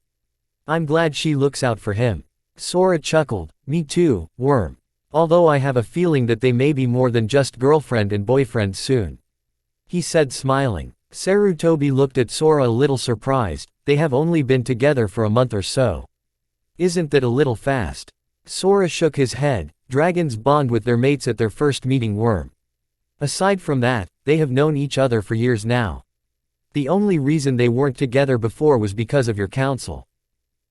I'm glad she looks out for him." Sora chuckled, "Me too, Worm. Although I have a feeling that they may be more than just girlfriend and boyfriend soon," he said smiling. Sarutobi looked at Sora a little surprised. "They have only been together for a month or so. Isn't that a little fast?" Sora shook his head. Dragons bond with their mates at their first meeting, Worm. Aside from that, they have known each other for years now. The only reason they weren't together before was because of your counsel,"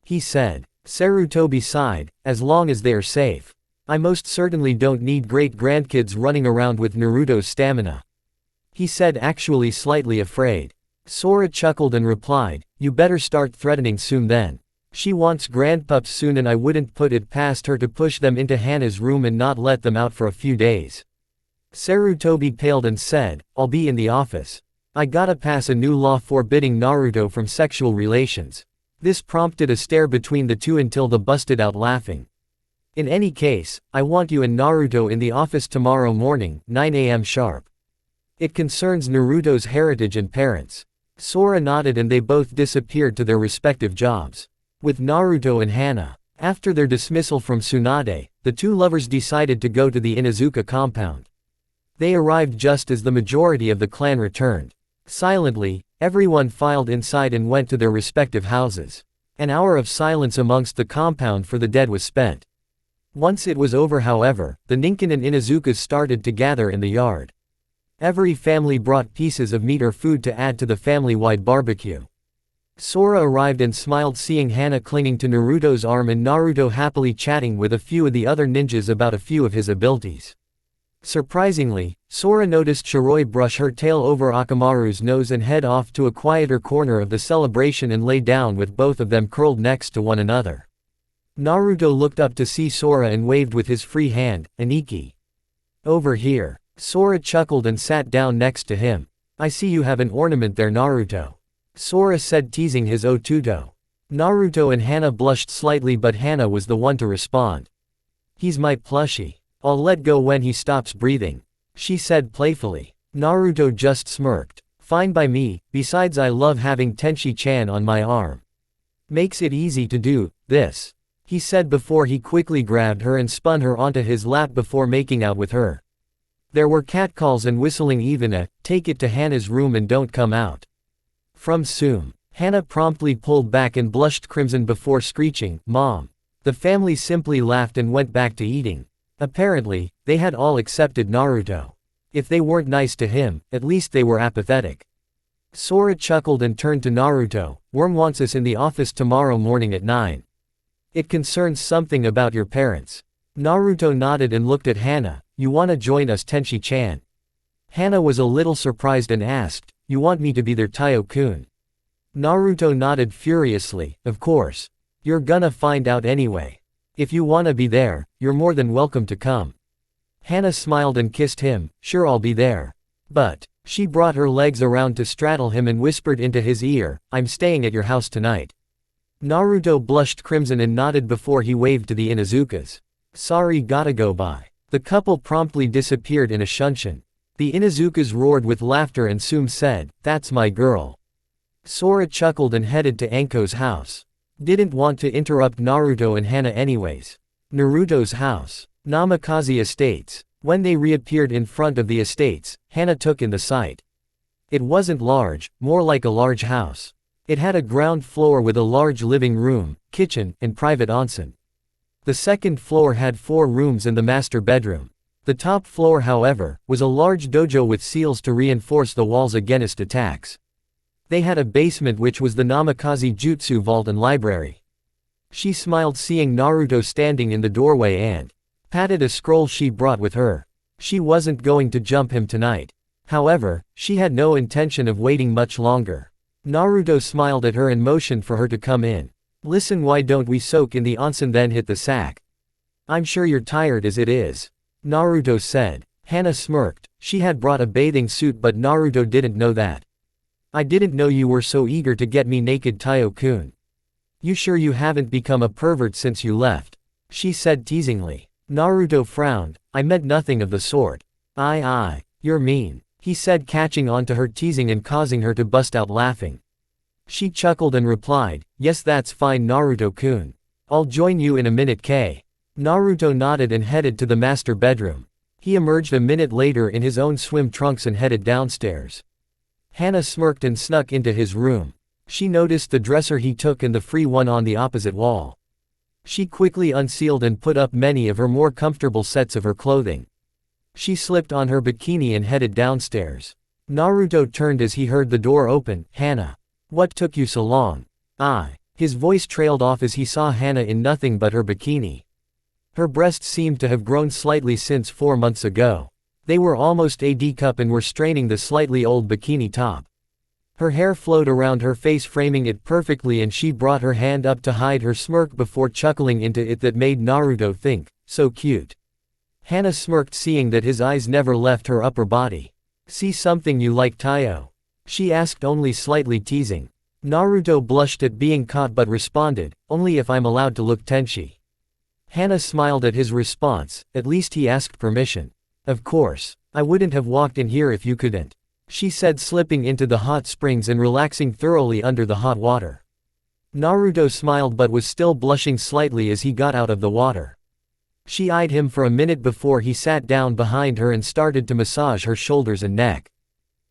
he said. Sarutobi sighed, "As long as they are safe. I most certainly don't need great-grandkids running around with Naruto's stamina," he said, actually slightly afraid. Sora chuckled and replied, "You better start threatening soon then. She wants grandpups soon, and I wouldn't put it past her to push them into Hana's room and not let them out for a few days." Sarutobi paled and said, "I'll be in the office. I gotta pass a new law forbidding Naruto from sexual relations." This prompted a stare between the two until they busted out laughing. "In any case, I want you and Naruto in the office tomorrow morning, 9 a.m. sharp. It concerns Naruto's heritage and parents." Sora nodded and they both disappeared to their respective jobs. With Naruto and Hana, after their dismissal from Tsunade, the two lovers decided to go to the Inuzuka compound. They arrived just as the majority of the clan returned. Silently, everyone filed inside and went to their respective houses. An hour of silence amongst the compound for the dead was spent. Once it was over, however, the Ninken and Inuzukas started to gather in the yard. Every family brought pieces of meat or food to add to the family-wide barbecue. Sora arrived and smiled seeing Hana clinging to Naruto's arm and Naruto happily chatting with a few of the other ninjas about a few of his abilities. Surprisingly, Sora noticed Shiroi brush her tail over Akamaru's nose and head off to a quieter corner of the celebration and lay down with both of them curled next to one another. Naruto looked up to see Sora and waved with his free hand, "Aniki. Over here." Sora chuckled and sat down next to him. "I see you have an ornament there, Naruto," Sora said, teasing his Otuto. Naruto and Hana blushed slightly, but Hana was the one to respond. "He's my plushie. I'll let go when he stops breathing," she said playfully. Naruto just smirked. "Fine by me, besides I love having Tenchi-chan on my arm. Makes it easy to do this," he said before he quickly grabbed her and spun her onto his lap before making out with her. There were catcalls and whistling, even a, "Take it to Hana's room and don't come out," from Sum. Hana promptly pulled back and blushed crimson before screeching, "Mom." The family simply laughed and went back to eating. Apparently, they had all accepted Naruto. If they weren't nice to him, at least they were apathetic. Sora chuckled and turned to Naruto. "Worm wants us in the office tomorrow morning at 9. It concerns something about your parents." Naruto nodded and looked at Hana. "You wanna join us, Tenchi-chan?" Hana was a little surprised and asked, "You want me to be their Taiyo-kun?" Naruto nodded furiously, "Of course. You're gonna find out anyway. If you wanna be there, you're more than welcome to come." Hana smiled and kissed him. "Sure, I'll be there. But," she brought her legs around to straddle him and whispered into his ear, "I'm staying at your house tonight." Naruto blushed crimson and nodded before he waved to the Inuzukas. "Sorry, gotta go by." The couple promptly disappeared in a shunshin. The Inuzukas roared with laughter and Sum said, "That's my girl." Sora chuckled and headed to Anko's house. Didn't want to interrupt Naruto and Hana anyways. Naruto's house. Namikaze Estates. When they reappeared in front of the estates, Hana took in the sight. It wasn't large, more like a large house. It had a ground floor with a large living room, kitchen, and private onsen. The second floor had 4 rooms and the master bedroom. The top floor, however, was a large dojo with seals to reinforce the walls against attacks. They had a basement which was the Namikaze Jutsu vault and library. She smiled seeing Naruto standing in the doorway and patted a scroll she brought with her. She wasn't going to jump him tonight. However, she had no intention of waiting much longer. Naruto smiled at her and motioned for her to come in. Listen, why don't we soak in the onsen then hit the sack? I'm sure you're tired as it is. Naruto said. Hana smirked. She had brought a bathing suit but Naruto didn't know that. I didn't know you were so eager to get me naked, Taiyo-kun. You sure you haven't become a pervert since you left? She said teasingly. Naruto frowned. I meant nothing of the sort. You're mean, he said, catching on to her teasing and causing her to bust out laughing. She chuckled and replied, yes, that's fine, Naruto-kun. I'll join you in a minute, Kahe. Naruto nodded and headed to the master bedroom. He emerged a minute later in his own swim trunks and headed downstairs. Hana smirked and snuck into his room. She noticed the dresser he took and the free one on the opposite wall. She quickly unsealed and put up many of her more comfortable sets of her clothing. She slipped on her bikini and headed downstairs. Naruto turned as he heard the door open. Hana. What took you so long? His voice trailed off as he saw Hana in nothing but her bikini. Her breasts seemed to have grown slightly since 4 months ago. They were almost a D-cup and were straining the slightly old bikini top. Her hair flowed around her face, framing it perfectly, and she brought her hand up to hide her smirk before chuckling into it that made Naruto think, so cute. Hana smirked, seeing that his eyes never left her upper body. See something you like, Taiyo? She asked, only slightly teasing. Naruto blushed at being caught but responded, only if I'm allowed to look Tenchi. Hana smiled at his response, at least he asked permission. Of course. I wouldn't have walked in here if you couldn't, she said, slipping into the hot springs and relaxing thoroughly under the hot water. Naruto smiled but was still blushing slightly as he got out of the water. She eyed him for a minute before he sat down behind her and started to massage her shoulders and neck.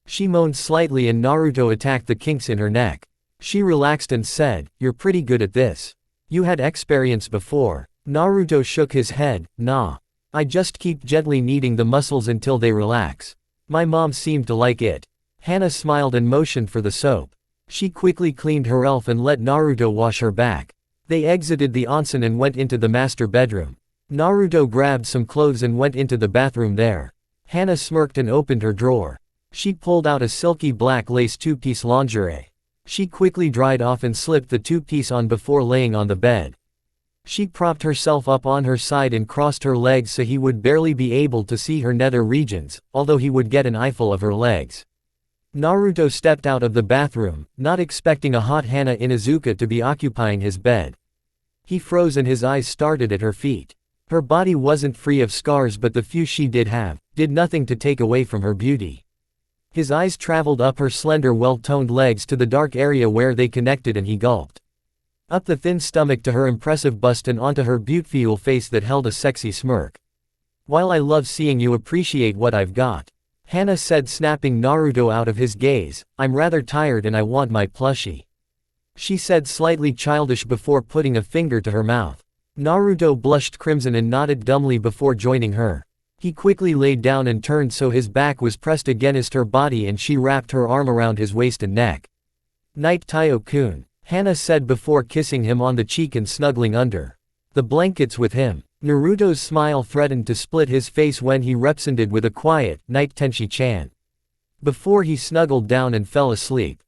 She moaned slightly and Naruto attacked the kinks in her neck. She relaxed and said, you're pretty good at this. You had experience before. Naruto shook his head. Nah. I just keep gently kneading the muscles until they relax. My mom seemed to like it. Hana smiled and motioned for the soap. She quickly cleaned her elf and let Naruto wash her back. They exited the onsen and went into the master bedroom. Naruto grabbed some clothes and went into the bathroom there. Hana smirked and opened her drawer. She pulled out a silky black lace two-piece lingerie. She quickly dried off and slipped the two-piece on before laying on the bed. She propped herself up on her side and crossed her legs so he would barely be able to see her nether regions, although he would get an eyeful of her legs. Naruto stepped out of the bathroom, not expecting a hot Hana Inuzuka to be occupying his bed. He froze and his eyes started at her feet. Her body wasn't free of scars, but the few she did have, did nothing to take away from her beauty. His eyes traveled up her slender, well-toned legs to the dark area where they connected and he gulped. Up the thin stomach to her impressive bust and onto her beautiful face that held a sexy smirk. While I love seeing you appreciate what I've got, Hana said, snapping Naruto out of his gaze, I'm rather tired and I want my plushie. She said, slightly childish, before putting a finger to her mouth. Naruto blushed crimson and nodded dumbly before joining her. He quickly laid down and turned so his back was pressed against her body and she wrapped her arm around his waist and neck. Night, Taiyo-kun, Hana said before kissing him on the cheek and snuggling under the blankets with him. Naruto's smile threatened to split his face when he responded with a quiet, night, Tenchi-chan. Before he snuggled down and fell asleep.